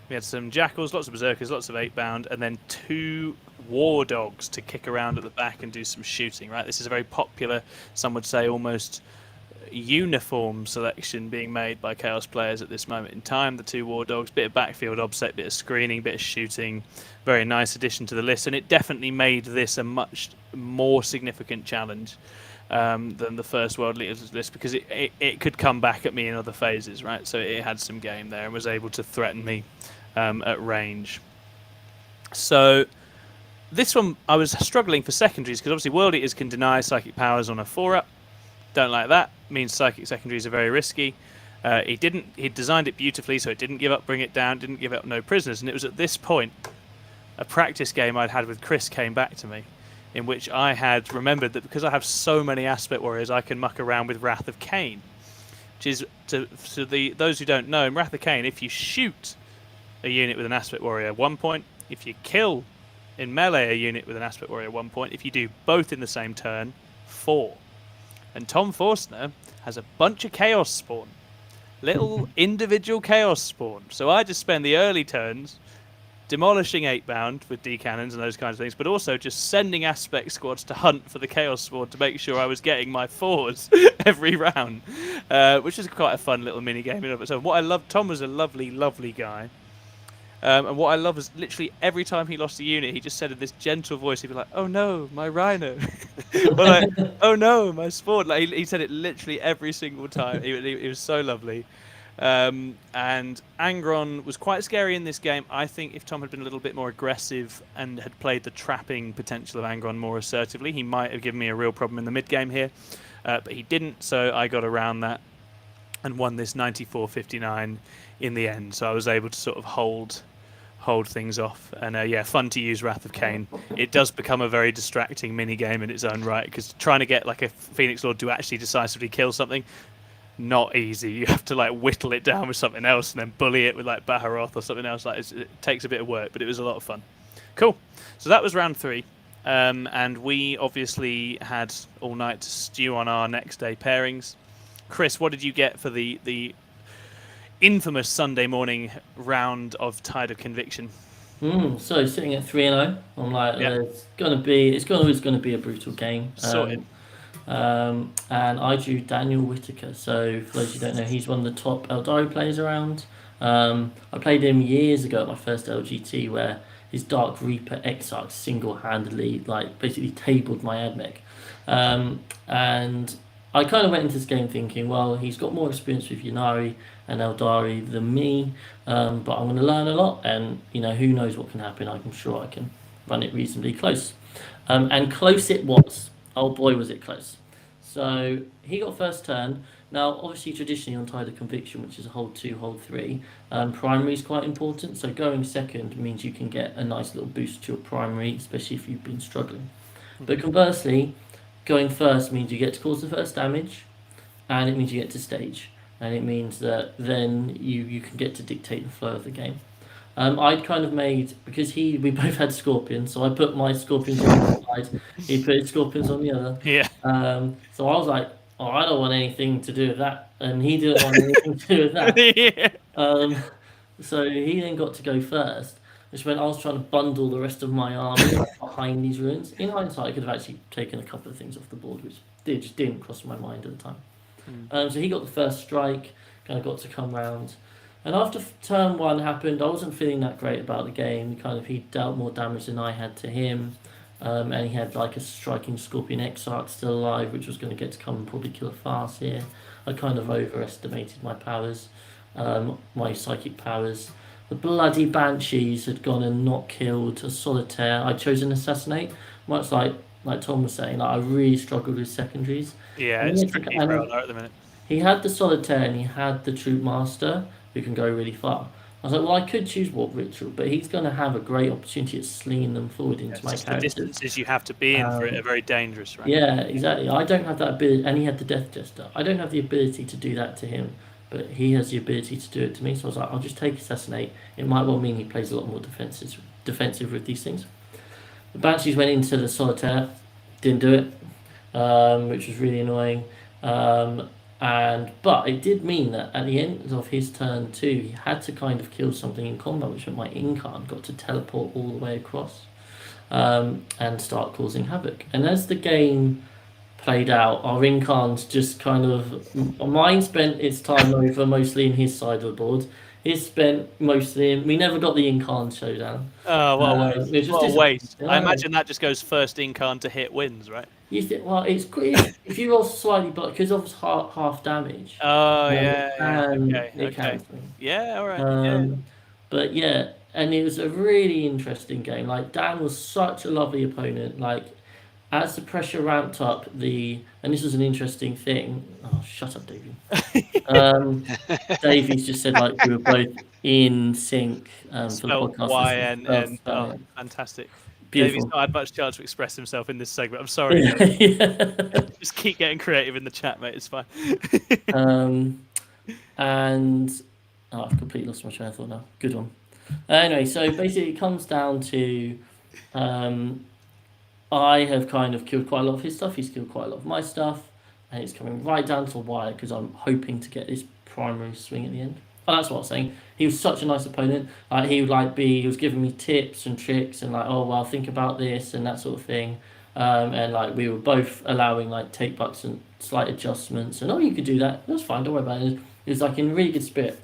We had some Jackals, lots of Berserkers, lots of 8-bound, and then 2 War Dogs to kick around at the back and do some shooting, right? This is a very popular, some would say almost uniform selection being made by Chaos players at this moment in time. The 2 War Dogs, bit of backfield offset, bit of screening, bit of shooting. Very nice addition to the list, and it definitely made this a much more significant challenge than the first World Leaders list, because it could come back at me in other phases, right? So it had some game there and was able to threaten me at range. So this one, I was struggling for secondaries, because obviously World Eaters can deny psychic powers on a 4-up. Don't like that. Means psychic secondaries are very risky. He designed it beautifully, so it didn't give up, bring it down, didn't give up no prisoners. And it was at this point, a practice game I'd had with Chris came back to me, in which I had remembered that because I have so many Aspect Warriors, I can muck around with Wrath of Cain. Which is, those who don't know, in Wrath of Cain, if you shoot a unit with an Aspect Warrior, 1 point. If you kill in melee a unit with an Aspect Warrior, 1 point. If you do both in the same turn, 4. And Tom Forstner has a bunch of Chaos Spawn. Little individual Chaos Spawn. So I just spend the early turns demolishing 8-bound with D-cannons and those kinds of things, but also just sending Aspect squads to hunt for the Chaos Spawn to make sure I was getting my 4s every round, which is quite a fun little mini-game in and of itself. What I loved, Tom was a lovely, lovely guy. And what I love is literally every time he lost a unit, he just said in this gentle voice, he'd be like, "Oh no, my Rhino," or like, "Oh no, my Spawn." Like he said it literally every single time. He was so lovely. And Angron was quite scary in this game. I think if Tom had been a little bit more aggressive and had played the trapping potential of Angron more assertively, he might have given me a real problem in the mid game here. But he didn't, so I got around that and won this 94-59 in the end. So I was able to sort of hold things off, and yeah, fun to use Wrath of Cain. It does become a very distracting mini game in its own right, because trying to get like a Phoenix Lord to actually decisively kill something, not easy. You have to like whittle it down with something else and then bully it with like Baharoth or something else. Like it takes a bit of work, but it was a lot of fun. Cool. So that was round 3, and we obviously had all night to stew on our next day pairings. Chris, what did you get for the infamous Sunday morning round of Tide of Conviction? So sitting at 3-0, I'm like, it's always going to be a brutal game. Sorted. And I drew Daniel Whitaker. So for those who don't know, he's one of the top Eldari players around. I played him years ago at my first LGT, where his Dark Reaper Exarch single-handedly, like, basically tabled my Admech. And I kind of went into this game thinking, well, he's got more experience with Ynnari and Eldari than me, but I'm going to learn a lot, and who knows what can happen. I'm sure I can run it reasonably close. And close it was. Oh boy, was it close. So he got first turn. Now, obviously, traditionally on Tide of Conviction, which is a hold 2, hold 3, primary is quite important. So going second means you can get a nice little boost to your primary, especially if you've been struggling. But conversely, going first means you get to cause the first damage, and it means you get to stage, and it means that then you can get to dictate the flow of the game. I'd kind of made, because we both had Scorpions, so I put my Scorpions on one side, he put his Scorpions on the other. Yeah. So I was like, oh, I don't want anything to do with that, and he didn't want anything to do with that. Yeah. So he then got to go first, which meant I was trying to bundle the rest of my army behind these ruins. In hindsight, I could have actually taken a couple of things off the board, which just didn't cross my mind at the time. So he got the first strike, kind of got to come round. And after turn 1 happened, I wasn't feeling that great about the game. He dealt more damage than I had to him. And he had like a striking Scorpion Exarch still alive, which was going to get to come and probably kill a Farce here. I kind of overestimated my powers, my psychic powers. The bloody Banshees had gone and not killed a Solitaire. I chose an Assassinate, much like Tom was saying. I really struggled with secondaries. Yeah, it's tricky for Eldar at the minute. he had the Solitaire and he had the Troop Master who can go really far. I was like, well, I could choose Warp Ritual, but he's going to have a great opportunity at slinging them forward into my characters. The distances you have to be in for it are very dangerous, right? Yeah, exactly. I don't have that ability, and he had the Death Jester. I don't have the ability to do that to him, but he has the ability to do it to me. So I was like, I'll just take Assassinate. It might well mean he plays a lot more defensive with these things. The Banshees went into the Solitaire, didn't do it, which was really annoying. But it did mean that at the end of his turn 2, he had to kind of kill something in combat, which meant my Incarn got to teleport all the way across and start causing havoc. And as the game played out, our Incarns just kind of... Mine spent its time over mostly in his side of the board. His spent mostly in... We never got the Incarn showdown. Oh, what a waste. What a waste. I imagine that just goes first Incarn to hit wins, right? Well, it's if you roll slightly, but because of half damage. Oh yeah. Okay. Yeah, all right. But yeah, and it was a really interesting game. Like Dan was such a lovely opponent. Like as the pressure ramped up, and this was an interesting thing. Oh, shut up, Davey. Davey's just said like we were both in sync for the podcast. Y-N-N. Fantastic. Beautiful. Davy's not had much chance to express himself in this segment. I'm sorry. Just keep getting creative in the chat, mate. It's fine. I've completely lost my train of thought now. Good one. Anyway, so basically it comes down to I have kind of killed quite a lot of his stuff. He's killed quite a lot of my stuff. And it's coming right down to a wire because I'm hoping to get this primary swing at the end. Oh, that's what I was saying. He was such a nice opponent. He was giving me tips and tricks and think about this and that sort of thing. And we were both allowing take bucks and slight adjustments and you could do that. That's fine. Don't worry about it. It was in really good spirit.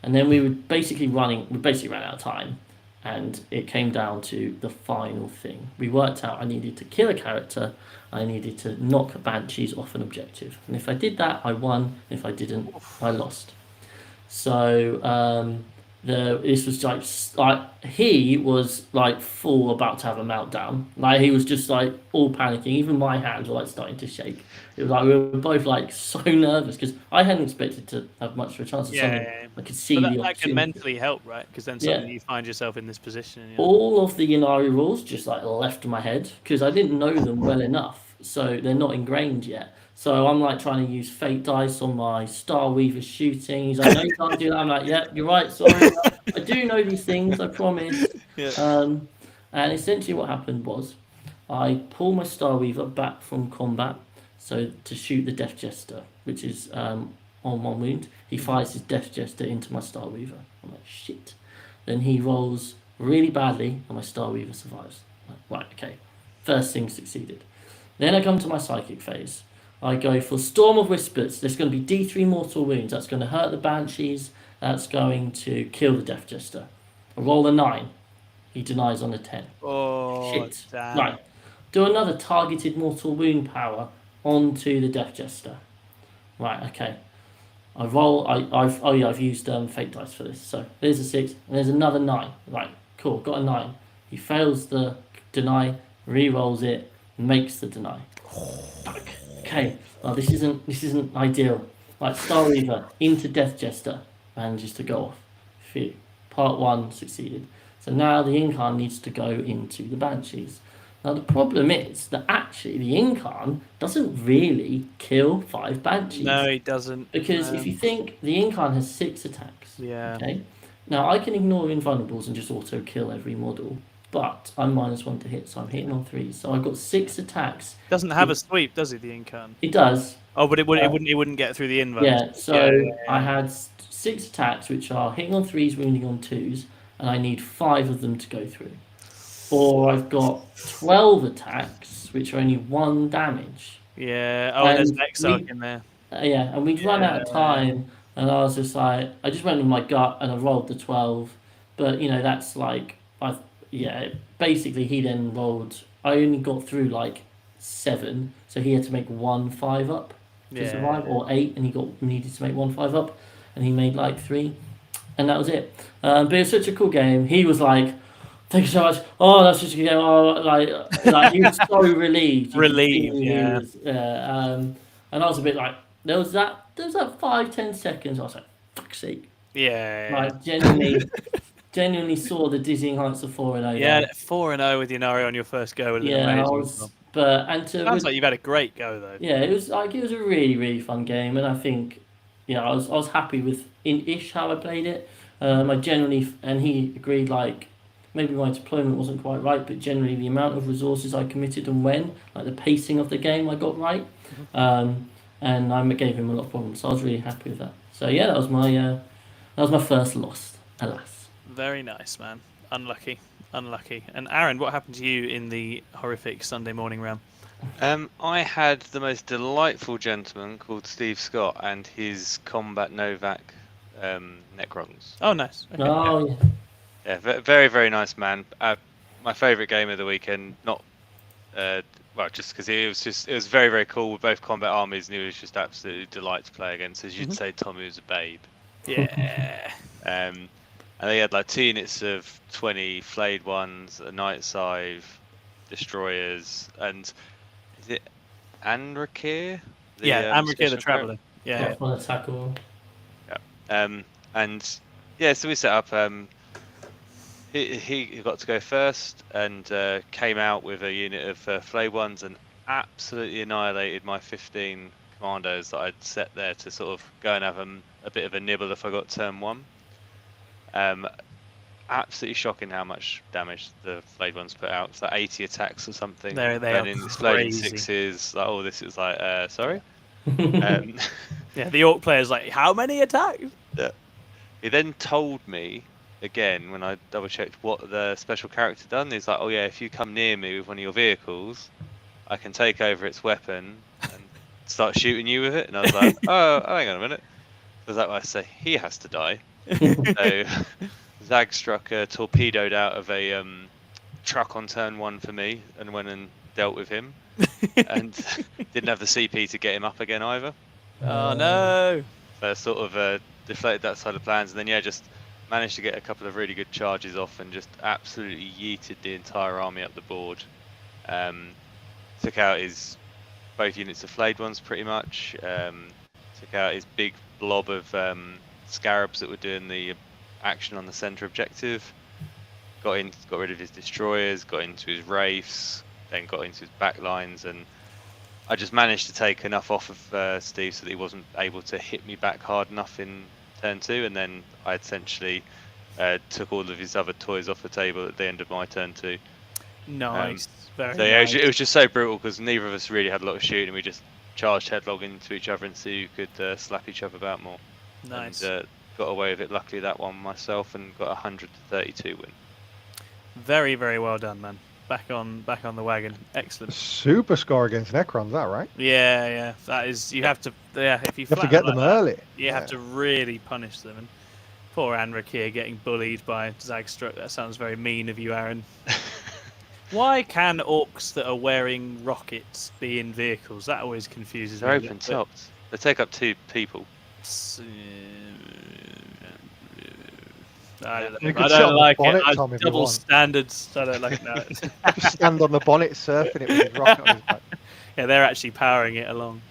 And then we basically ran out of time, and it came down to the final thing. We worked out I needed to kill a character. I needed to knock Banshees off an objective, and if I did that, I won. If I didn't, I lost. So this was he was full about to have a meltdown. He was just all panicking. Even my hands were starting to shake. It was we were both so nervous because I hadn't expected to have much of a chance. I could see that can mentally help, right? Because then suddenly you find yourself in this position. All of the Inari rules just left my head because I didn't know them well enough, so they're not ingrained yet. So I'm trying to use fate dice on my Star Weaver shooting. He's like, no, you can't do that. I'm like, yeah, you're right. Sorry, I do know these things. I promise. Yeah. And essentially, what happened was, I pull my Star Weaver back from combat, so to shoot the Death Jester, which is on 1 wound. He fires his Death Jester into my Star Weaver. I'm like, shit. Then he rolls really badly, and my Star Weaver survives. I'm like, right, okay. First thing succeeded. Then I come to my psychic phase. I go for Storm of Whispers. There's going to be D3 mortal wounds. That's going to hurt the Banshees. That's going to kill the Death Jester. I roll a 9. He denies on a 10. Oh, shit. Damn. Right. Do another targeted mortal wound power onto the Death Jester. Right, okay. I roll. I've used fate dice for this. So there's a 6, and there's another 9. Right, cool. Got a 9. He fails the deny, re-rolls it, makes the deny. Fuck. Okay, well, this isn't ideal. Star Weaver into Death Jester manages to go off. Phew. Part 1 succeeded. So now the Incarn needs to go into the Banshees. Now the problem is that actually the Incarn doesn't really kill 5 Banshees. No, he doesn't. Because if you think, the Incarn has 6 attacks. Yeah. Okay. Now I can ignore invulnerables and just auto kill every model. But I'm -1 to hit, so I'm hitting on 3s. So I've got 6 attacks. Doesn't have a sweep, does he, the Incarn? It does. Oh, but it wouldn't get through the invuln. Yeah, so I had 6 attacks, which are hitting on 3s, wounding on 2s, and I need 5 of them to go through. Or I've got 12 attacks, which are only 1 damage. Yeah, and there's an Exarch in there. Yeah, and we'd run out of time, and I was just I just went with my gut, and I rolled the 12. But, that's basically he then rolled. I only got through 7, so he had to make 1 5-up to survive, or 8, and he needed to make 1 5-up, and he made 3, and that was it. But it was such a cool game. He was like, "Thank you so much. Oh, that's such a good game." Oh, he was so relieved. Relieved, and I was a bit there was that 5-10 seconds. I was like, fuck's sake. Yeah. Like, genuinely saw the dizzying heights of 4-0. Yeah, 4-0 with Yannari on your first go would have been amazing. Sounds like you've had a great go though. Yeah, it was a really, really fun game, and I think, I was happy with in-ish how I played it. I generally, and he agreed, like, maybe my deployment wasn't quite right, but generally the amount of resources I committed and when, like the pacing of the game, I got right. And I gave him a lot of problems, so I was really happy with that. So yeah, that was my first loss, alas. Very nice, man. Unlucky. And Aaron, what happened to you in the horrific Sunday morning round? I had the most delightful gentleman called Steve Scott and his Combat Novak Necrons. Oh, nice. Okay. Oh, yeah. Yeah, very, very nice man. My favourite game of the weekend, not just because it was very, very cool with both combat armies, and he was just absolutely a delight to play against. As you'd say, Tommy was a babe. Yeah. And they had like 2 units of 20 flayed ones, a night scythe, destroyers, and is it Anrakir? Anrakir the Traveller. Yeah. Tackle. Yeah. And yeah, so we set up. He got to go first and came out with a unit of flayed ones and absolutely annihilated my 15 commandos that I'd set there to sort of go and have a bit of a nibble if I got turn 1. Absolutely shocking how much damage the flayed ones put out. It's like 80 attacks or something. They are exploding 6s. Like, oh, this is like, sorry. Yeah, the Orc player's like, how many attacks? Yeah. He then told me again when I double checked what the special character done. He's like, oh yeah, if you come near me with one of your vehicles, I can take over its weapon and start shooting you with it. And I was like, oh, hang on a minute. Was that what I say? He has to die. So Zagstrucker torpedoed out of a truck on turn 1 for me and went and dealt with him. And didn't have the CP to get him up again either. Oh no! So sort of deflated that side of plans, and then just managed to get a couple of really good charges off and just absolutely yeeted the entire army up the board. Took out his both units of flayed ones pretty much. Took out his big blob of scarabs that were doing the action on the center objective. Got rid of his destroyers, got into his wraiths, then got into his back lines, and I just managed to take enough off of Steve so that he wasn't able to hit me back hard enough in turn 2, and then I essentially took all of his other toys off the table at the end of my turn 2. Nice. Very nice. It was just so brutal because neither of us really had a lot of shooting. We just charged headlong into each other and see who could slap each other about more. Nice. And got away with it, luckily, that one myself, and got 132 win. Very, very well done, man. Back on the wagon. Excellent. Super score against Necrons, is that right? Yeah. That is. You have to. Yeah, if you have to get them early. You have to really punish them. And poor Anrak here getting bullied by Zagstruck. That sounds very mean of you, Aaron. Why can orcs that are wearing rockets be in vehicles? That always confuses me. They're open topped. They take up 2 people. I don't like it. Double standards. I don't like that. Just stand on the bonnet surfing it with his rocket on his back. Yeah, they're actually powering it along.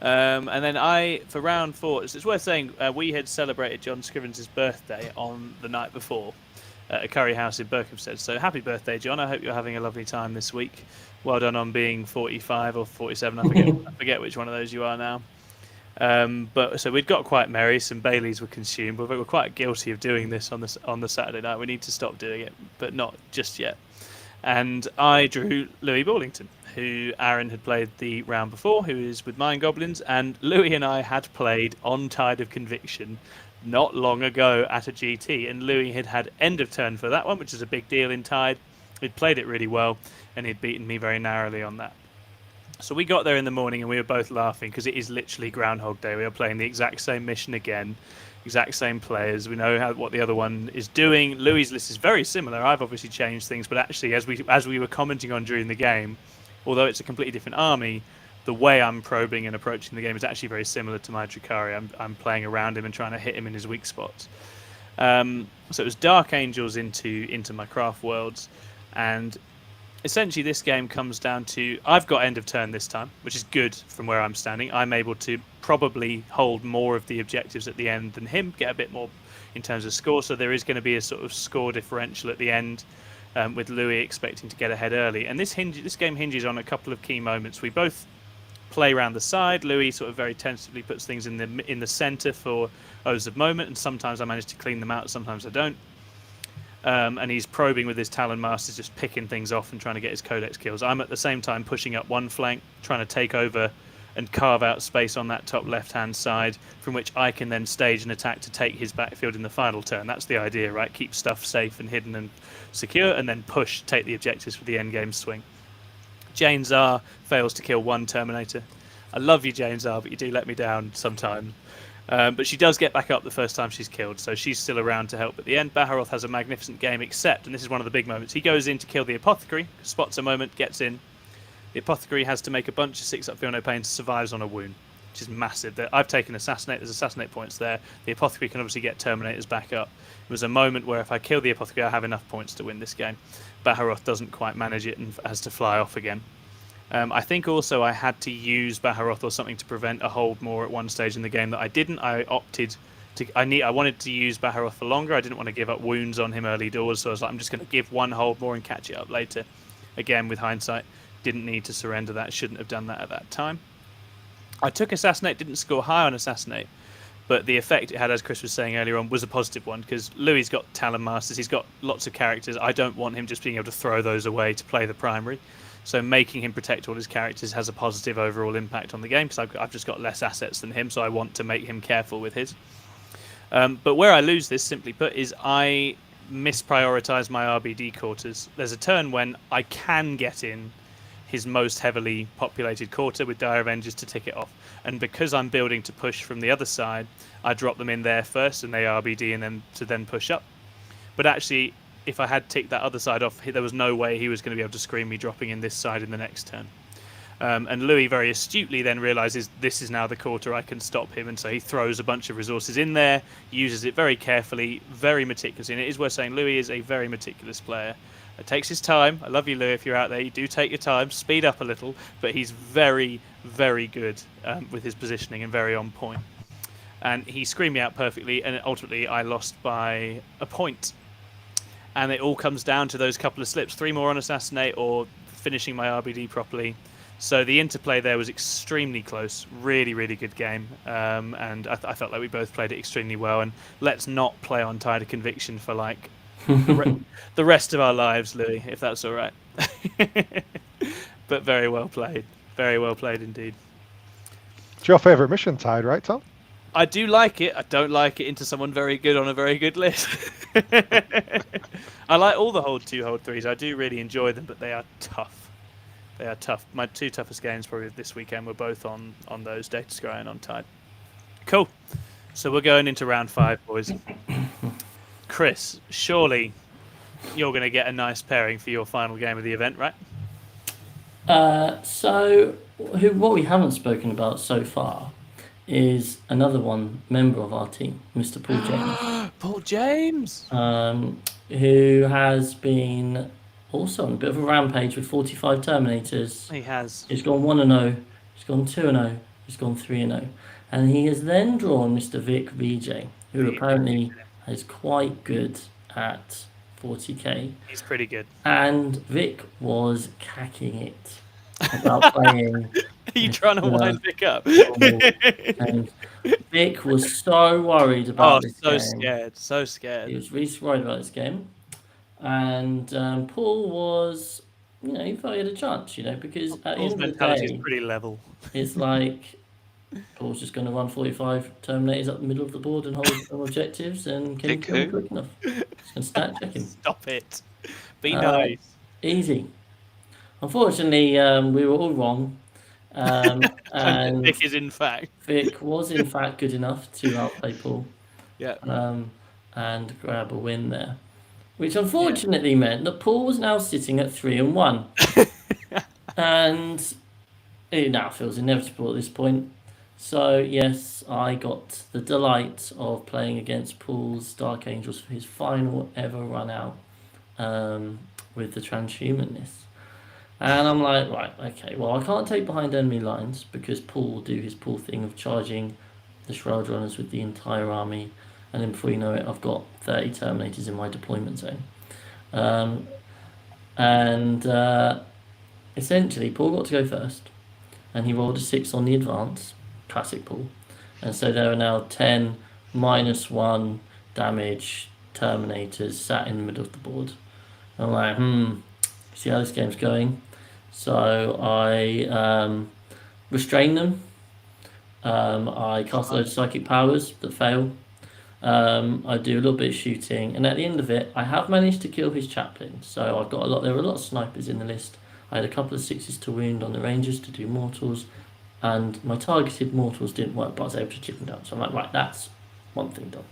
And then for round 4, it's worth saying we had celebrated John Scrivens' birthday on the night before at a curry house in Berkhamsted. So happy birthday, John. I hope you're having a lovely time this week. Well done on being 45 or 47. I forget which one of those you are now. But so we'd got quite merry. Some Baileys were consumed, but we were quite guilty of doing this on the Saturday night. We need to stop doing it, but not just yet. And I drew Louis Ballington, who Aaron had played the round before, who is with Mind Goblins, and Louis and I had played on Tide of Conviction not long ago at a GT, and Louis had end of turn for that one, which is a big deal in Tide. He'd played it really well, and he'd beaten me very narrowly on that. So we got there in the morning and we were both laughing because it is literally Groundhog Day. We are playing the exact same mission again, exact same players. We know what the other one is doing. Louis' list is very similar. I've obviously changed things, but actually, as we were commenting on during the game, although it's a completely different army, the way I'm probing and approaching the game is actually very similar to my Drukhari. I'm playing around him and trying to hit him in his weak spots. So it was Dark Angels into my craft worlds, and essentially this game comes down to, I've got end of turn this time, which is good from where I'm standing. I'm able to probably hold more of the objectives at the end than him, get a bit more in terms of score. So there is going to be a sort of score differential at the end, with Louis expecting to get ahead early. And this game hinges on a couple of key moments. We both play around the side. Louis sort of very tentatively puts things in the center for O's of moment, and sometimes I manage to clean them out, sometimes I don't. And he's probing with his Talon Masters, just picking things off and trying to get his Codex kills. I'm at the same time pushing up one flank, trying to take over and carve out space on that top left-hand side, from which I can then stage an attack to take his backfield in the final turn. That's the idea, right? Keep stuff safe and hidden and secure, and then push, take the objectives for the endgame swing. Jane Czar fails to kill one Terminator. I love you, Jane Czar, but you do let me down sometime. But she does get back up the first time she's killed, so she's still around to help at the end. Baharoth has a magnificent game, except, and this is one of the big moments, he goes in to kill the Apothecary, spots a moment, gets in. The Apothecary has to make a bunch of 6-up Feel No Pain, survives on a wound, which is massive. I've taken Assassinate, there's Assassinate points there. The Apothecary can obviously get Terminators back up. It was a moment where if I kill the Apothecary, I have enough points to win this game. Baharoth doesn't quite manage it and has to fly off again. I think also I had to use Baharoth or something to prevent a hold more at one stage in the game that I didn't. I opted to. I wanted to use Baharoth for longer. I didn't want to give up wounds on him early doors, so I was like, I'm just going to give one hold more and catch it up later. Again, with hindsight, didn't need to surrender that. Shouldn't have done that at that time. I took Assassinate, didn't score high on Assassinate, but the effect it had, as Chris was saying earlier on, was a positive one, because Louis got Talon Masters, he's got lots of characters. I don't want him just being able to throw those away to play the primary. So making him protect all his characters has a positive overall impact on the game, because I've just got less assets than him, so I want to make him careful with his. But where I lose this, simply put, is I misprioritize my RBD quarters. There's a turn when I can get in his most heavily populated quarter with Dire Avengers to tick it off. And because I'm building to push from the other side, I drop them in there first and they RBD and then push up. But actually, if I had ticked that other side off, there was no way he was going to be able to screen me dropping in this side in the next turn. And Louis very astutely then realizes this is now the quarter I can stop him, and so he throws a bunch of resources in there, uses it very carefully, very meticulously. And it is worth saying Louis is a very meticulous player. It takes his time. I love you, Louis, if you're out there. You do take your time, speed up a little, but he's very, very good with his positioning and very on point. And he screened me out perfectly, and ultimately I lost by a point. And it all comes down to those couple of slips, 3 more on Assassinate or finishing my RBD properly. So the interplay there was extremely close, really, really good game. And I felt like we both played it extremely well. And let's not play on Tide of Conviction for like the rest of our lives, Louis, if that's all right. But very well played. Very well played indeed. It's your favourite mission, Tide, right, Tom? I do like it. I don't like it into someone very good on a very good list. I like all the hold 2, hold 3s. I do really enjoy them, but they are tough. They are tough. My 2 toughest games probably this weekend were both on those, Data Scry and on Tide. Cool. So we're going into round 5, boys. Chris, surely you're going to get a nice pairing for your final game of the event, right? So what we haven't spoken about so far is another member of our team, Mr. Paul James. Paul James! Who has been also on a bit of a rampage with 45 Terminators. He has. He's gone 1-0, he's gone 2-0, he's gone 3-0. And he has then drawn Mr. Vic VJ, who apparently is quite good at 40k. He's pretty good. And Vic was cacking it about playing. Are you trying to wind Vic up? And Vic was so worried about this game. So scared. He was really worried about this game. And Paul was, he thought he had a chance, because at the end of the mentality day, is pretty level. It's like Paul's just going to run 45 Terminators up the middle of the board and hold some objectives, and can he kill him quick enough? Just going to stat check him. Stop it. Be nice. Easy. Unfortunately, we were all wrong. And Vic is in fact. Vic was in fact good enough to outplay Paul. Yeah. And grab a win there. Which unfortunately meant that Paul was now sitting at 3-1. And it now feels inevitable at this point. So yes, I got the delight of playing against Paul's Dark Angels for his final ever run out with the transhumanness. And I'm like, right, okay, well, I can't take behind enemy lines because Paul will do his Paul thing of charging the Shroud Runners with the entire army. And then before you know it, I've got 30 Terminators in my deployment zone. And essentially, Paul got to go first. And he rolled a 6 on the advance. Classic Paul. And so there are now 10 -1 damage Terminators sat in the middle of the board. I'm like, see how this game's going. So I restrain them. I cast a load of psychic powers that fail. I do a little bit of shooting, and at the end of it, I have managed to kill his chaplain. So I've got a lot. There were a lot of snipers in the list. I had a couple of 6s to wound on the rangers to do mortals, and my targeted mortals didn't work, but I was able to chip them down. So I'm like, right, that's one thing done.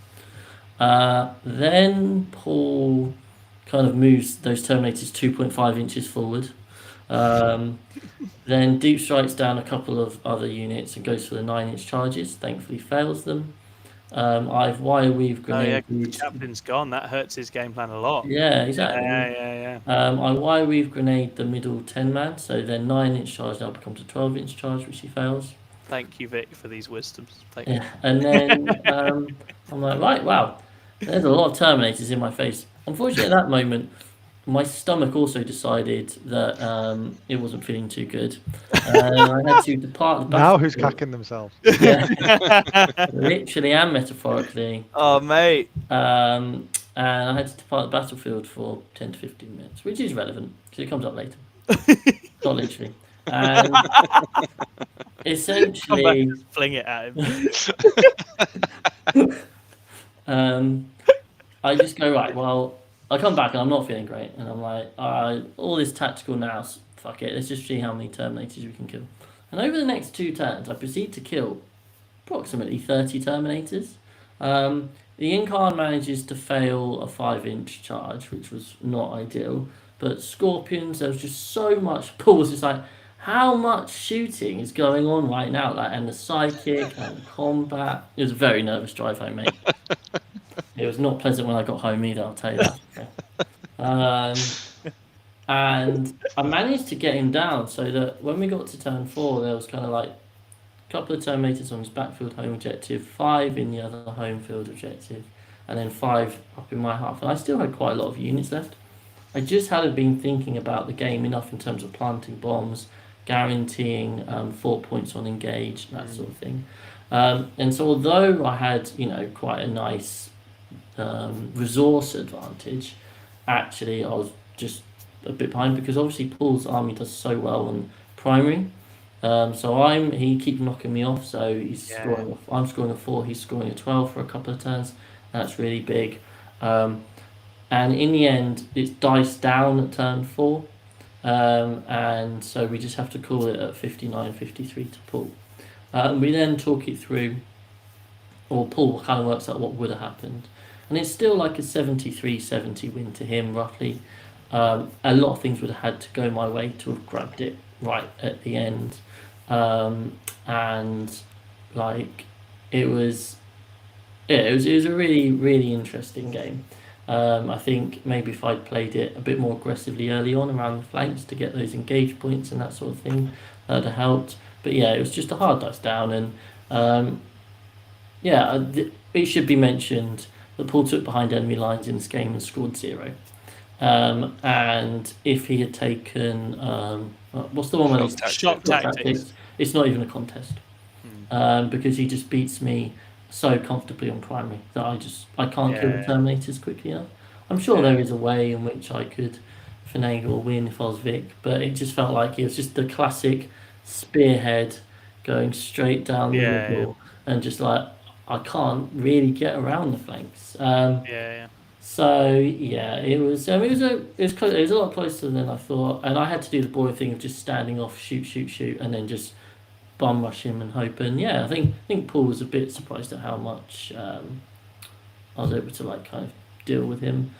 Then Paul kind of moves those Terminators 2.5 inches forward. Then deep strikes down a couple of other units and goes for the 9-inch charges. Thankfully fails them. I've wire weave grenade. Oh yeah, the chaplain's gone. That hurts his game plan a lot. Yeah, exactly. Yeah. I wire weave grenade the middle 10-man, so then 9-inch charge now becomes a 12-inch charge, which he fails. Thank you, Vic, for these wisdoms. Thank you. And then I'm like, right, wow, there's a lot of Terminators in my face. Unfortunately, at that moment, my stomach also decided that it wasn't feeling too good. And I had to depart the battlefield. Now who's cacking themselves? Yeah. Literally and metaphorically. Oh, mate. And I had to depart the battlefield for 10 to 15 minutes, which is relevant because it comes up later. Not literally. And essentially, fling it at him. I just go, right, well, I come back and I'm not feeling great. And I'm like, all this tactical now, fuck it, let's just see how many Terminators we can kill. And over the next 2 turns, I proceed to kill approximately 30 Terminators. The Incarn manages to fail a 5-inch charge, which was not ideal. But Scorpions, there was just so much pause. It's like, how much shooting is going on right now? Like, and the psychic and combat. It was a very nervous drive home, mate. It was not pleasant when I got home either, I'll tell you that. And I managed to get him down so that when we got to turn 4, there was kind of like a couple of Terminators on his backfield home objective, 5 in the other home field objective, and then 5 up in my half. And I still had quite a lot of units left. I just hadn't been thinking about the game enough in terms of planting bombs, guaranteeing 4 points on engage, that sort of thing. And so although I had, quite a nice resource advantage, actually I was just a bit behind because obviously Paul's army does so well on primary. So he keeps knocking me off. So I'm scoring a 4, he's scoring a 12 for a couple of turns. That's really big. And in the end, it's diced down at turn 4. And so we just have to call it at 59-53 to Paul. We then talk it through, or Paul kind of works out what would have happened. And it's still like a 73-70 win to him, roughly. A lot of things would have had to go my way to have grabbed it right at the end. And like, it was a really, really interesting game. I think maybe if I'd played it a bit more aggressively early on around the flanks to get those engage points and that sort of thing, that would have helped. But yeah, it was just a hard dice down. And it should be mentioned that Paul took behind enemy lines in this game and scored 0. And if he had taken what's the one where shock tactics, it's not even a contest. Because he just beats me so comfortably on primary that I can't kill the Terminators quickly enough. I'm sure there is a way in which I could finagle a win if I was Vic, but it just felt like it was just the classic spearhead going straight down the middle and just like I can't really get around the flanks. So it was a lot closer than I thought, and I had to do the boring thing of just standing off, shoot, and then just bum rush him and hope. And I think Paul was a bit surprised at how much I was able to like kind of deal with him.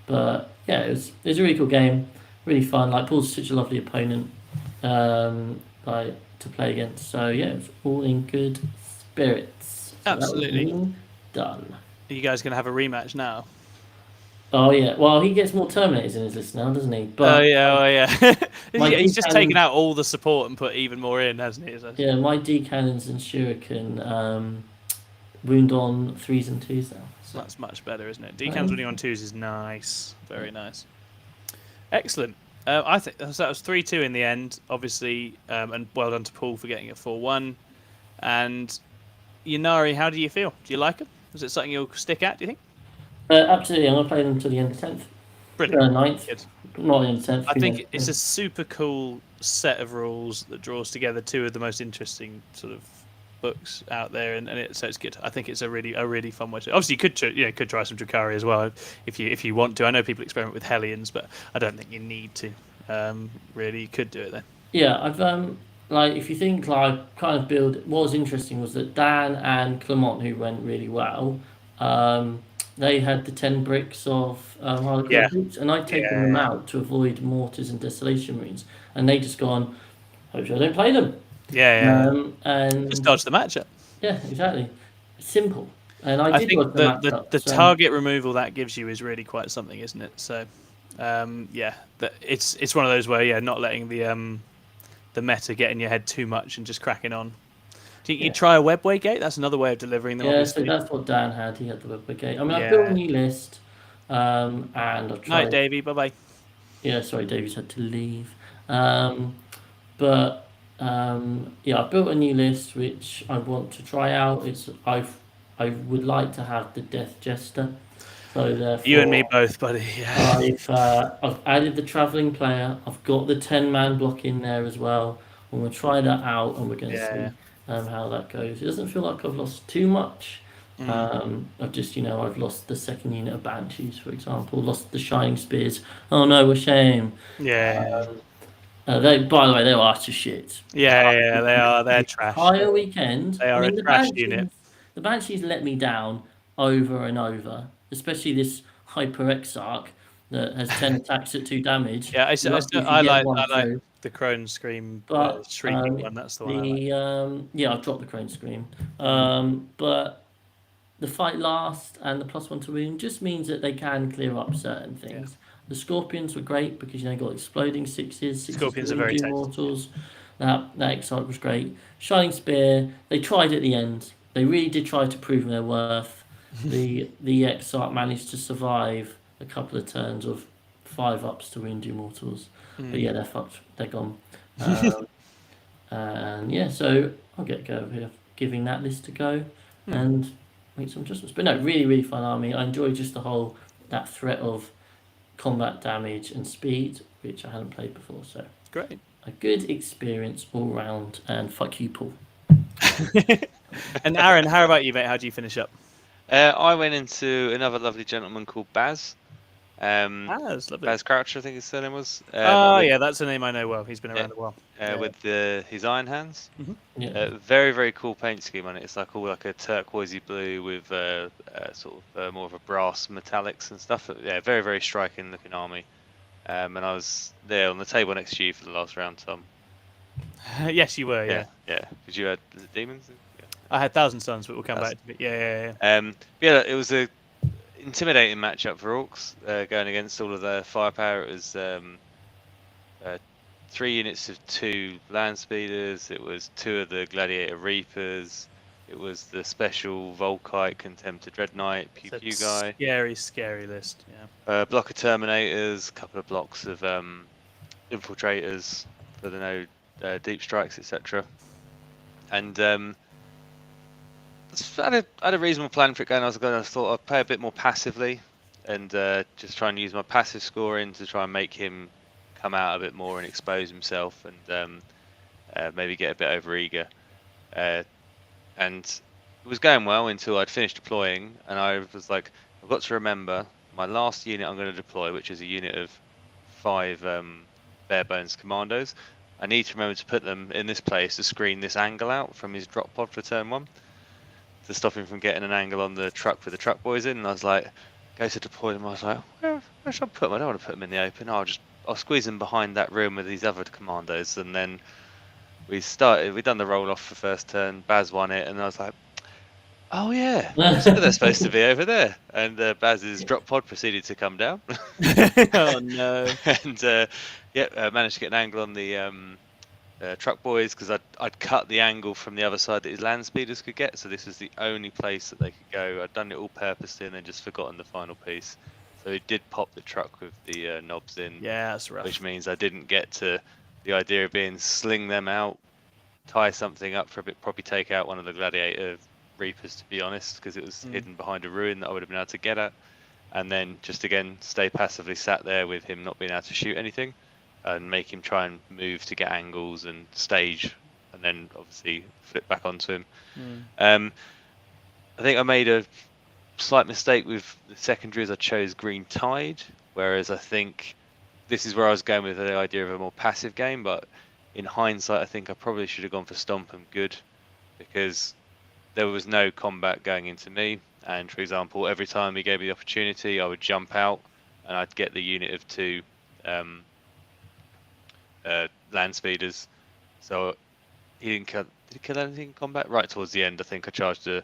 But it was a really cool game, really fun. Like Paul's such a lovely opponent, like to play against. So it was all in good spirits. So absolutely done. Are you guys going to have a rematch now? Oh yeah, well he gets more Terminators in his list now, doesn't he? Oh But yeah. He's just taken D-cannons- out all the support and put even more in, hasn't he? Yeah, my D cannons and shuriken wound on 3s and 2s now. So. That's much better, isn't it? D-cannons winning on 2s is nice, very nice. Excellent. I think so. That was 3-2 in the end, obviously, and well done to Paul for getting it 4-1. And Yanari, how do you feel? Do you like them? Is it something you'll stick at? Do you think? Absolutely, I'm gonna play them until the end of 10th. Brilliant. 9th. Good. Not the end of 10th. I think it's a super cool set of rules that draws together two of the most interesting sort of books out there, so it's good. I think it's a really fun way to. Obviously, you could try some Drukhari as well if you want to. I know people experiment with Hellions, but I don't think you need to. Really, you could do it then. Yeah, I've like if you think like kind of build. What was interesting was that Dan and Clement, who went really well, they had the 10 bricks of boots, and I'd taken them out to avoid mortars and desolation marines, and they just gone. Hopefully, I don't play them. And just dodge the matchup. Yeah, exactly. Simple. And I did think the so. target removal that gives you is really quite something, isn't it? So, it's one of those where not letting the meta get in your head too much and just cracking on. Do you try a webway gate? That's another way of delivering them. Yeah, obviously. So that's what Dan had. He had the webway gate. I mean, I've built a new list, and I've tried. Night, Davey. Bye bye. Yeah, sorry, Davey's had to leave. I've built a new list which I want to try out. I would like to have the Death Jester. So therefore, you and me both, buddy. Yeah. I've added the travelling player. I've got the 10-man block in there as well. I'm gonna try that out, and we're gonna see how that goes. It doesn't feel like I've lost too much. I've just I've lost the second unit of Banshees, for example. Lost the Shining Spears. Oh no, a shame. Yeah. By the way, they are utter shit. Yeah, they are. They're trash. Entire weekend. They are a trash unit. The Banshees let me down over and over, especially this Hyper Exarch that has 10 attacks at 2 damage. Yeah, I like the Crone Scream shrieking one. That's the one. I've dropped the Crone Scream. But the fight last and the +1 to wound just means that they can clear up certain things. Yeah. The Scorpions were great because you got exploding 6s. Scorpions are very tasty. Mortals. That Exarch was great. Shining Spear, they tried at the end. They really did try to prove their worth. The Exarch managed to survive a couple of turns of 5-ups to wound Mortals. But yeah, they're fucked. They're gone. So I'll get go over here giving that list a go and make some adjustments. But no, really, really fun army. I enjoy just that threat of combat damage and speed, which I hadn't played before. So great. A good experience all round, and fuck you, Paul. And Aaron, how about you, mate? How do you finish up? I went into another lovely gentleman called Baz. Baz, lovely. Baz Croucher, I think his surname was. That's a name I know well. He's been around a while. With his Iron Hands. Mm-hmm. Yeah. Very, very cool paint scheme on it. It's like a turquoisey blue with more of a brass metallics and stuff. Yeah, very, very striking looking army. And I was there on the table next to you for the last round, Tom. Yes, you were. Yeah. Because you had demons. Yeah. I had Thousand Suns, but we'll come back to it. Yeah. It was a intimidating matchup for Orcs going against all of their firepower. It was 3 units of 2 land speeders. It was 2 of the Gladiator Reapers. It was the special Volkite Contemptor Dread Knight Pew Pew guy. Scary list. Yeah. Block of Terminators, a couple of blocks of Infiltrators for the deep strikes, etc. And I had a reasonable plan for it going. I thought I'd play a bit more passively and just try and use my passive scoring to try and make him come out a bit more and expose himself and maybe get a bit over eager. And it was going well until I'd finished deploying, and I was like, I've got to remember my last unit I'm going to deploy, which is a unit of 5 bare bones commandos. I need to remember to put them in this place to screen this angle out from his drop pod for turn 1 to stop him from getting an angle on the truck with the truck boys in. And I was like, go to deploy them. I was like, where should I put them? I don't want to put them in the open. I'll squeeze them behind that room with these other commandos. And then we'd done the roll off for first turn. Baz won it, and I was like, Oh yeah, that's where they're supposed to be over there. And Baz's drop pod proceeded to come down. Oh no! And managed to get an angle on the truck boys because I'd cut the angle from the other side that his land speeders could get. So this was the only place that they could go. I'd done it all purposely and then just forgotten the final piece. So he did pop the truck with the knobs in. Yeah, that's rough. Which means I didn't get to the idea of being sling them out, tie something up for a bit, probably take out one of the gladiator reapers, to be honest, because it was hidden behind a ruin that I would have been able to get at, and then just again stay passively sat there with him not being able to shoot anything, and make him try and move to get angles and stage, and then obviously flip back onto him. I think I made a slight mistake with the secondaries. I chose Green Tide, whereas I think this is where I was going with the idea of a more passive game, but in hindsight I think I probably should have gone for Stomp 'em Good, because there was no combat going into me, and for example, every time he gave me the opportunity, I would jump out and I'd get the unit of 2 land speeders. So he didn't kill. Did he kill anything in combat? Right towards the end, I think I charged a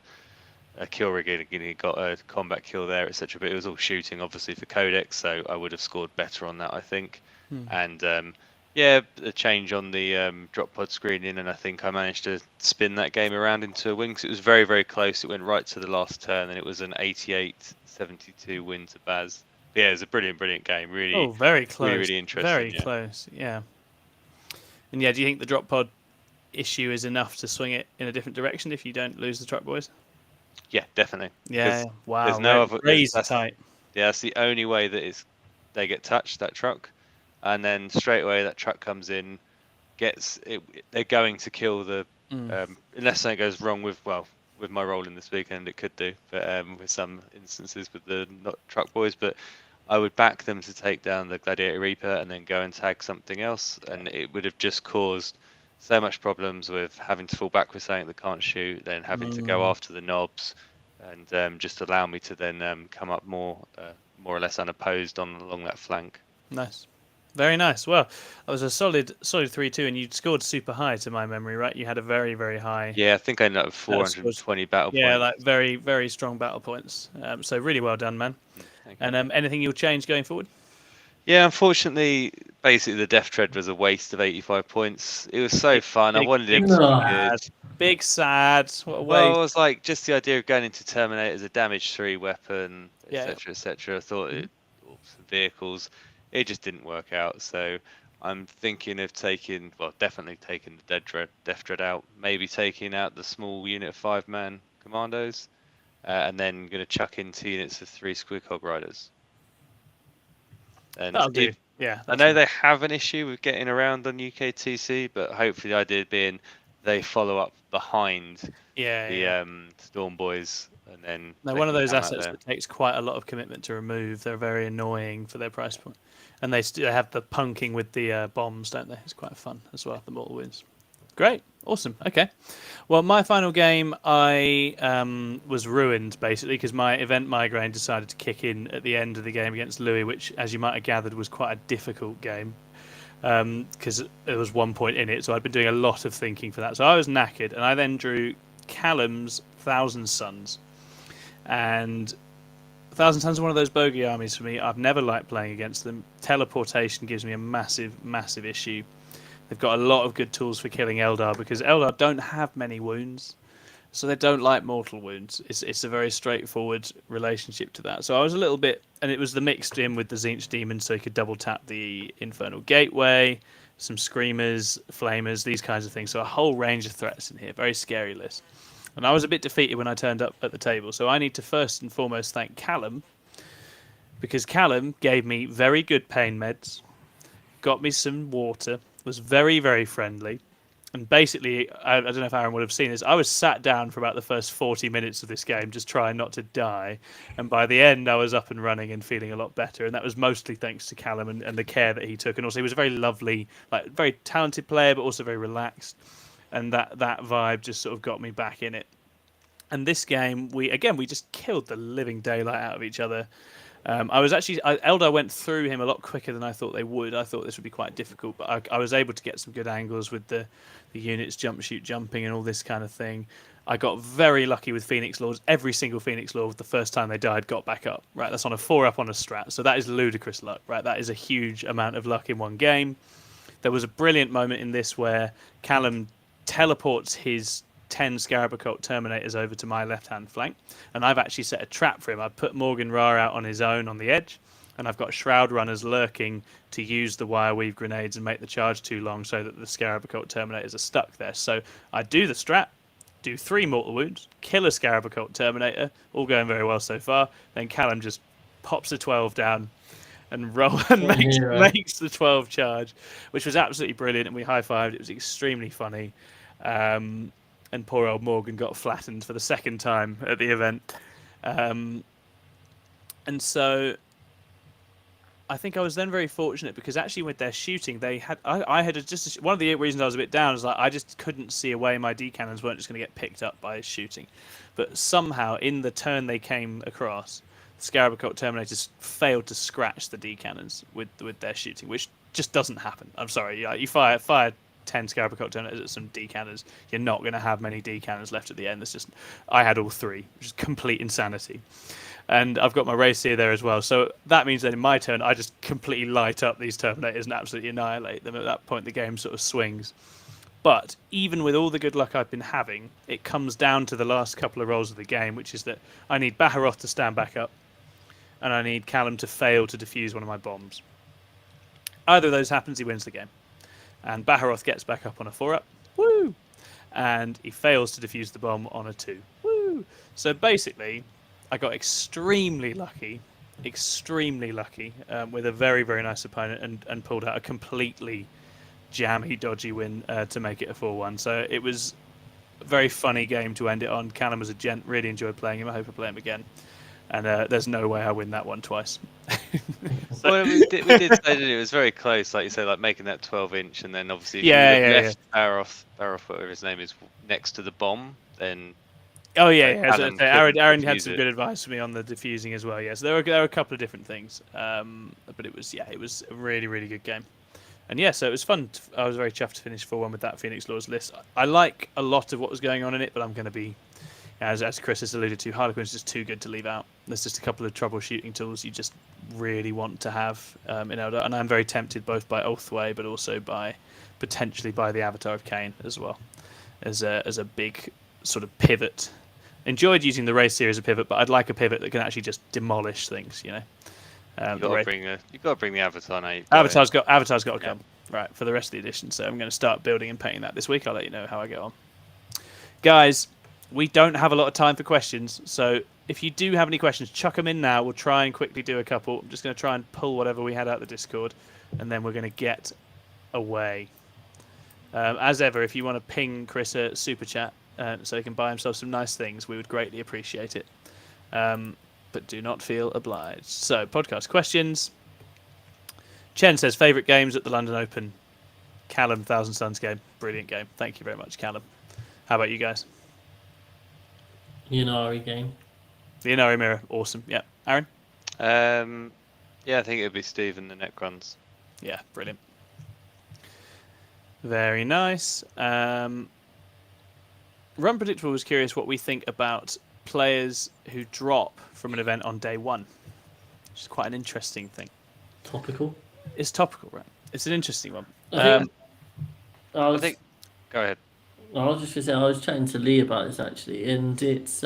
kill rig and he got a combat kill there, etc. But it was all shooting, obviously, for Codex, so I would have scored better on that, I think. And yeah, a change on the drop pod screening, and I think I managed to spin that game around into a win, because it was very, very close. It went right to the last turn, and it was an 88-72 win to Baz. But yeah, it was a brilliant, brilliant game. Really, very close. Really, really interesting. Very close, yeah. And yeah, do you think the drop pod issue is enough to swing it in a different direction if you don't lose the truck boys? Yeah, definitely. Yeah, wow. There's no other. Crazy tight. Yeah, that's the only way that they get touched, that truck. And then straight away that truck comes in, gets it. They're going to kill the unless something goes wrong with my role in this weekend, it could do, but with some instances with the not truck boys. But I would back them to take down the Gladiator Reaper and then go and tag something else, and it would have just caused so much problems with having to fall back with something that can't shoot, then having to go after the knobs, and just allow me to then come up more or less unopposed along that flank. Nice. Very nice. Well, that was a solid 3-2, and you scored super high to my memory, right? You had a very, very high. Yeah, I think I ended up with 420 battle points. Yeah, like very, very strong battle points. So really well done, man. And anything you'll change going forward? Yeah, unfortunately, basically the Death Tread was a waste of 85 points. It was so fun. I wanted him to be good. Big sad. What a waste. Well, it was like just the idea of going into Terminators, a damage 3 weapon, etc., etc. I thought vehicles. It just didn't work out, so I'm thinking of definitely taking the Death Dread out, maybe taking out the small unit of 5-man commandos, and then going to chuck in 2 units of 3 Squig Hog Riders. And that'll do. Yeah, I know they have an issue with getting around on UKTC, but hopefully the idea being they follow up behind the Storm Boys. And then one of those assets that takes quite a lot of commitment to remove. They're very annoying for their price point. And they have the punking with the bombs, don't they? It's quite fun as well, the mortal wounds. Great. Awesome. Okay. Well, my final game, I was ruined, basically, because my event migraine decided to kick in at the end of the game against Louis, which, as you might have gathered, was quite a difficult game, because there was 1 point in it. So I'd been doing a lot of thinking for that. So I was knackered, and I then drew Callum's Thousand Suns. And Thousand Suns are one of those bogey armies for me. I've never liked playing against them. Teleportation gives me a massive, massive issue. They've got a lot of good tools for killing Eldar, because Eldar don't have many wounds, so they don't like mortal wounds. It's a very straightforward relationship to that. So I was a little bit, and it was the mixed in with the Tzeentch Demons, so you could double tap the Infernal Gateway, some Screamers, Flamers, these kinds of things. So a whole range of threats in here. Very scary list. And I was a bit defeated when I turned up at the table. So I need to first and foremost thank Callum, because Callum gave me very good pain meds, got me some water, was very, very friendly. And basically, I don't know if Aaron would have seen this, I was sat down for about the first 40 minutes of this game, just trying not to die. And by the end, I was up and running and feeling a lot better. And that was mostly thanks to Callum and the care that he took. And also, he was a very lovely, very talented player, but also very relaxed. And that vibe just sort of got me back in it. And this game, we just killed the living daylight out of each other. Eldar went through him a lot quicker than I thought they would. I thought this would be quite difficult, but I was able to get some good angles with the units jumping and all this kind of thing. I got very lucky with Phoenix Lords. Every single Phoenix Lord, the first time they died, got back up. Right, that's on a 4-up on a strat. So that is ludicrous luck. Right, that is a huge amount of luck in one game. There was a brilliant moment in this where Callum teleports his 10 Scarab Occult Terminators over to my left-hand flank, and I've actually set a trap for him. I've put Morgan Ra out on his own on the edge, and I've got Shroud Runners lurking to use the Wire Weave grenades and make the charge too long so that the Scarab Occult Terminators are stuck there. So I do the strat, do 3 mortal wounds, kill a Scarab Occult Terminator, all going very well so far. Then Callum just pops a 12 down and makes the 12 charge, which was absolutely brilliant, and we high-fived. It was extremely funny. And poor old Morgan got flattened for the second time at the event. And so I think I was then very fortunate because actually with their shooting, they had one of the reasons I was a bit down is like I just couldn't see a way my D cannons weren't just going to get picked up by his shooting. But somehow in the turn they came across, Scarab Occult Terminators failed to scratch the D cannons with their shooting, which just doesn't happen. I'm sorry, you fire 10 Scarab Occult Terminators at some D cannons, you're not going to have many D cannons left at the end. I had all 3, which is complete insanity. And I've got my race here there as well. So that means that in my turn, I just completely light up these Terminators and absolutely annihilate them. At that point, the game sort of swings. But even with all the good luck I've been having, it comes down to the last couple of rolls of the game, which is that I need Baharoth to stand back up, and I need Callum to fail to defuse one of my bombs. Either of those happens, he wins the game. And Baharoth gets back up on a 4-up. Woo! And he fails to defuse the bomb on a 2. Woo! So basically, I got extremely lucky with a very, very nice opponent and pulled out a completely jammy, dodgy win to make it a 4-1. So it was a very funny game to end it on. Callum was a gent, really enjoyed playing him. I hope I play him again. And there's no way I win that one twice. Well, we did say that it was very close, like you say, like making that 12-inch, and then obviously if you left Baharoth, whatever his name is, next to the bomb, then. Oh yeah. So Aaron had some good advice for me on the diffusing as well. Yeah, so there were a couple of different things, but it was a really, really good game. And yeah, so it was fun. I was very chuffed to finish 4-1 with that Phoenix Lords list. I like a lot of what was going on in it, but I'm going to be. As Chris has alluded to, Harlequin's just too good to leave out. There's just a couple of troubleshooting tools you just really want to have in Elder, and I'm very tempted both by Ulthway, but also potentially by the Avatar of Cain as well, as a big sort of pivot. Enjoyed using the race series as a pivot, but I'd like a pivot that can actually just demolish things. You got to bring the Avatar now. Avatar's got to come right for the rest of the edition. So I'm going to start building and painting that this week. I'll let you know how I get on, guys. We don't have a lot of time for questions, so if you do have any questions, chuck them in now. We'll try and quickly do a couple. I'm just going to try and pull whatever we had out the Discord, and then we're going to get away. As ever, if you want to ping Chris a super chat so he can buy himself some nice things, we would greatly appreciate it. But do not feel obliged. So, podcast questions. Chen says, favourite games at the London Open? Callum, Thousand Suns game. Brilliant game. Thank you very much, Callum. How about you guys? Yunari game. The Yunari mirror, awesome. Yeah, Aaron. Yeah, I think it'd be Steve and the Necrons. Yeah, brilliant. Very nice. Run Predictable was curious what we think about players who drop from an event on day one, which is quite an interesting thing. Topical. It's topical, right? It's an interesting one. I think. Go ahead. I was just going to say, I was chatting to Lee about this actually, and it's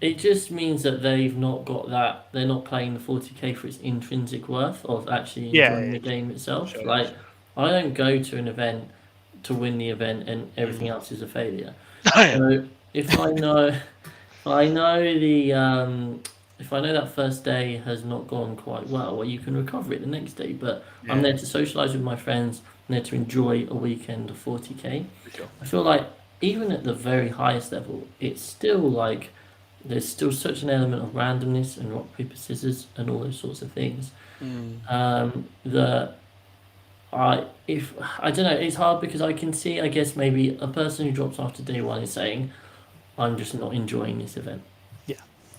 it just means that they've not got that. They're not playing the 40k for its intrinsic worth of actually enjoying the game itself. Sure. Like, I don't go to an event to win the event, and everything else is a failure. So if I know that first day has not gone quite well, you can recover it the next day. But I'm there to socialise with my friends. I'm there to enjoy a weekend of 40k. Sure. I feel like even at the very highest level, it's still like there's still such an element of randomness and rock paper scissors and all those sorts of things. That I don't know, it's hard because I can see, I guess maybe a person who drops after day one is saying, I'm just not enjoying this event. Yeah,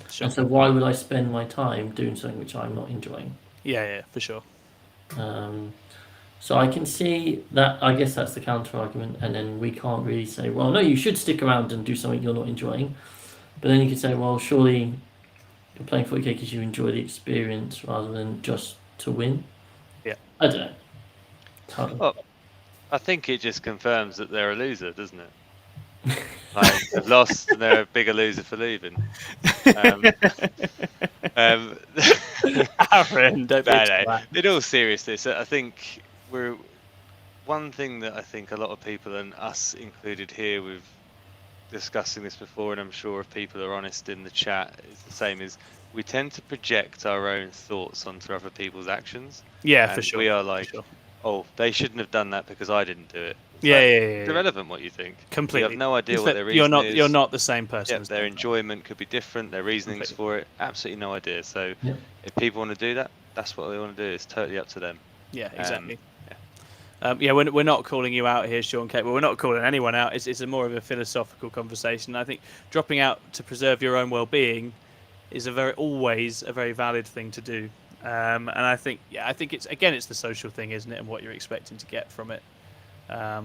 sure. And so why would I spend my time doing something which I'm not enjoying? Yeah, for sure. So I can see that. I guess that's the counter argument, and then we can't really say, well, no, you should stick around and do something you're not enjoying. But then you can say, well, surely you're playing 40k because you enjoy the experience rather than just to win. Yeah. I don't know. Totally. Well, I think it just confirms that they're a loser, doesn't it? Like, they've lost and they're a bigger loser for leaving. Aaron, don't be in all seriousness, I think one thing that I think a lot of people, and us included here, we've discussing this before, and I'm sure if people are honest in the chat, it's the same, is we tend to project our own thoughts onto other people's actions. Yeah, and for sure. We are like, oh, they shouldn't have done that because I didn't do it. It's irrelevant what you think. Completely. You have no idea what their reason is. You're not the same person. Yeah, their enjoyment could be different. Their reasonings for it, absolutely no idea. So if people want to do that, that's what they want to do. It's totally up to them. Yeah, exactly. We're not calling you out here, Sean Kate. Well, we're not calling anyone out. It's a more of a philosophical conversation. I think dropping out to preserve your own well-being is always a very valid thing to do. And I think it's the social thing, isn't it, and what you're expecting to get from it. I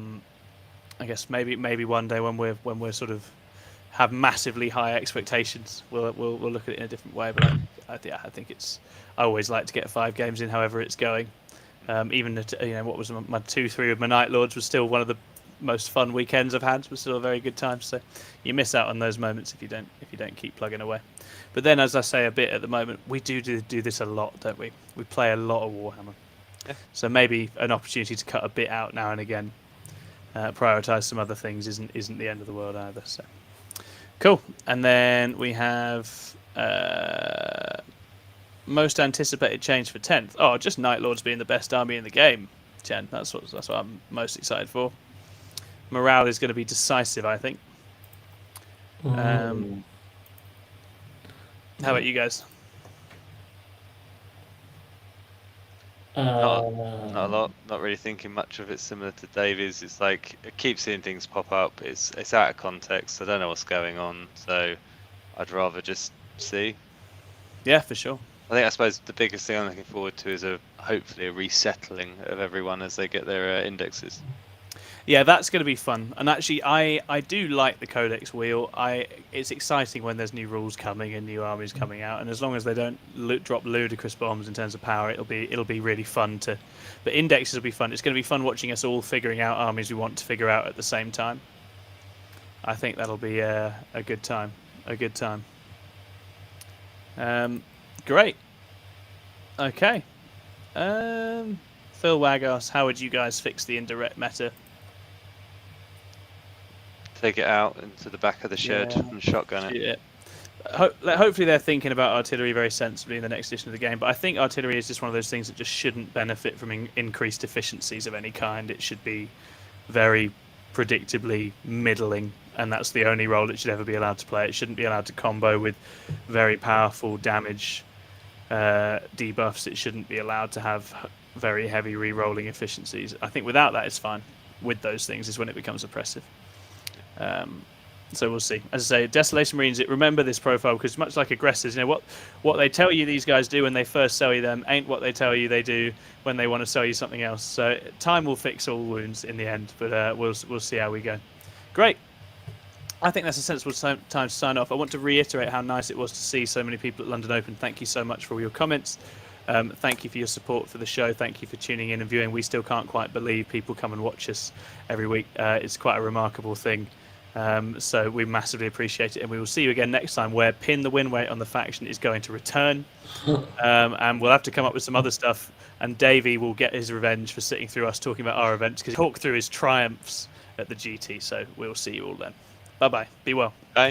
guess maybe one day when we're sort of have massively high expectations, we'll look at it in a different way. But I think I always like to get 5 games in, however it's going. Even what was my 2-3 with my Night Lords was still one of the most fun weekends I've had. Was still a very good time. So you miss out on those moments if you don't keep plugging away. But then, as I say a bit at the moment, we do this a lot, don't we? We play a lot of Warhammer. Yeah. So maybe an opportunity to cut a bit out now and again, prioritize some other things isn't the end of the world either. So cool. And then we have most anticipated change for 10th. Oh, just Night Lords being the best army in the game. 10. That's what I'm most excited for. Morale is going to be decisive, I think. How about you guys? Not a lot. Not really thinking much of it. Similar to Davies, it's like I keep seeing things pop up. It's out of context. I don't know what's going on, so I'd rather just see. Yeah, for sure. I suppose the biggest thing I'm looking forward to is hopefully a resettling of everyone as they get their indexes. Yeah, that's going to be fun. And actually, I do like the Codex wheel. It's exciting when there's new rules coming and new armies coming out. And as long as they don't drop ludicrous bombs in terms of power, it'll be really fun to. But indexes will be fun. It's going to be fun watching us all figuring out armies we want to figure out at the same time. I think that'll be a good time. A good time. Great. Okay. Phil Wag asks, how would you guys fix the indirect meta? Take it out into the back of the shed and shotgun it. Yeah. Hopefully they're thinking about artillery very sensibly in the next edition of the game, but I think artillery is just one of those things that just shouldn't benefit from increased efficiencies of any kind. It should be very predictably middling, and that's the only role it should ever be allowed to play. It shouldn't be allowed to combo with very powerful damage debuffs. It shouldn't be allowed to have very heavy re-rolling efficiencies. I think without that it's fine. With those things is when it becomes oppressive. So we'll see. As I say, Desolation Marines, remember this profile, because much like aggressors, what they tell you these guys do when they first sell you them ain't what they tell you they do when they want to sell you something else. So time will fix all wounds in the end, but we'll see how we go. Great. I think that's a sensible time to sign off. I want to reiterate how nice it was to see so many people at London Open. Thank you so much for all your comments. Thank you for your support for the show. Thank you for tuning in and viewing. We still can't quite believe people come and watch us every week. It's quite a remarkable thing. So we massively appreciate it, and we will see you again next time, where Pin the win weight on the faction is going to return, and we'll have to come up with some other stuff, and Davey will get his revenge for sitting through us talking about our events, because he talked through his triumphs at the GT. So we'll see you all then. Bye bye. Be well. Bye.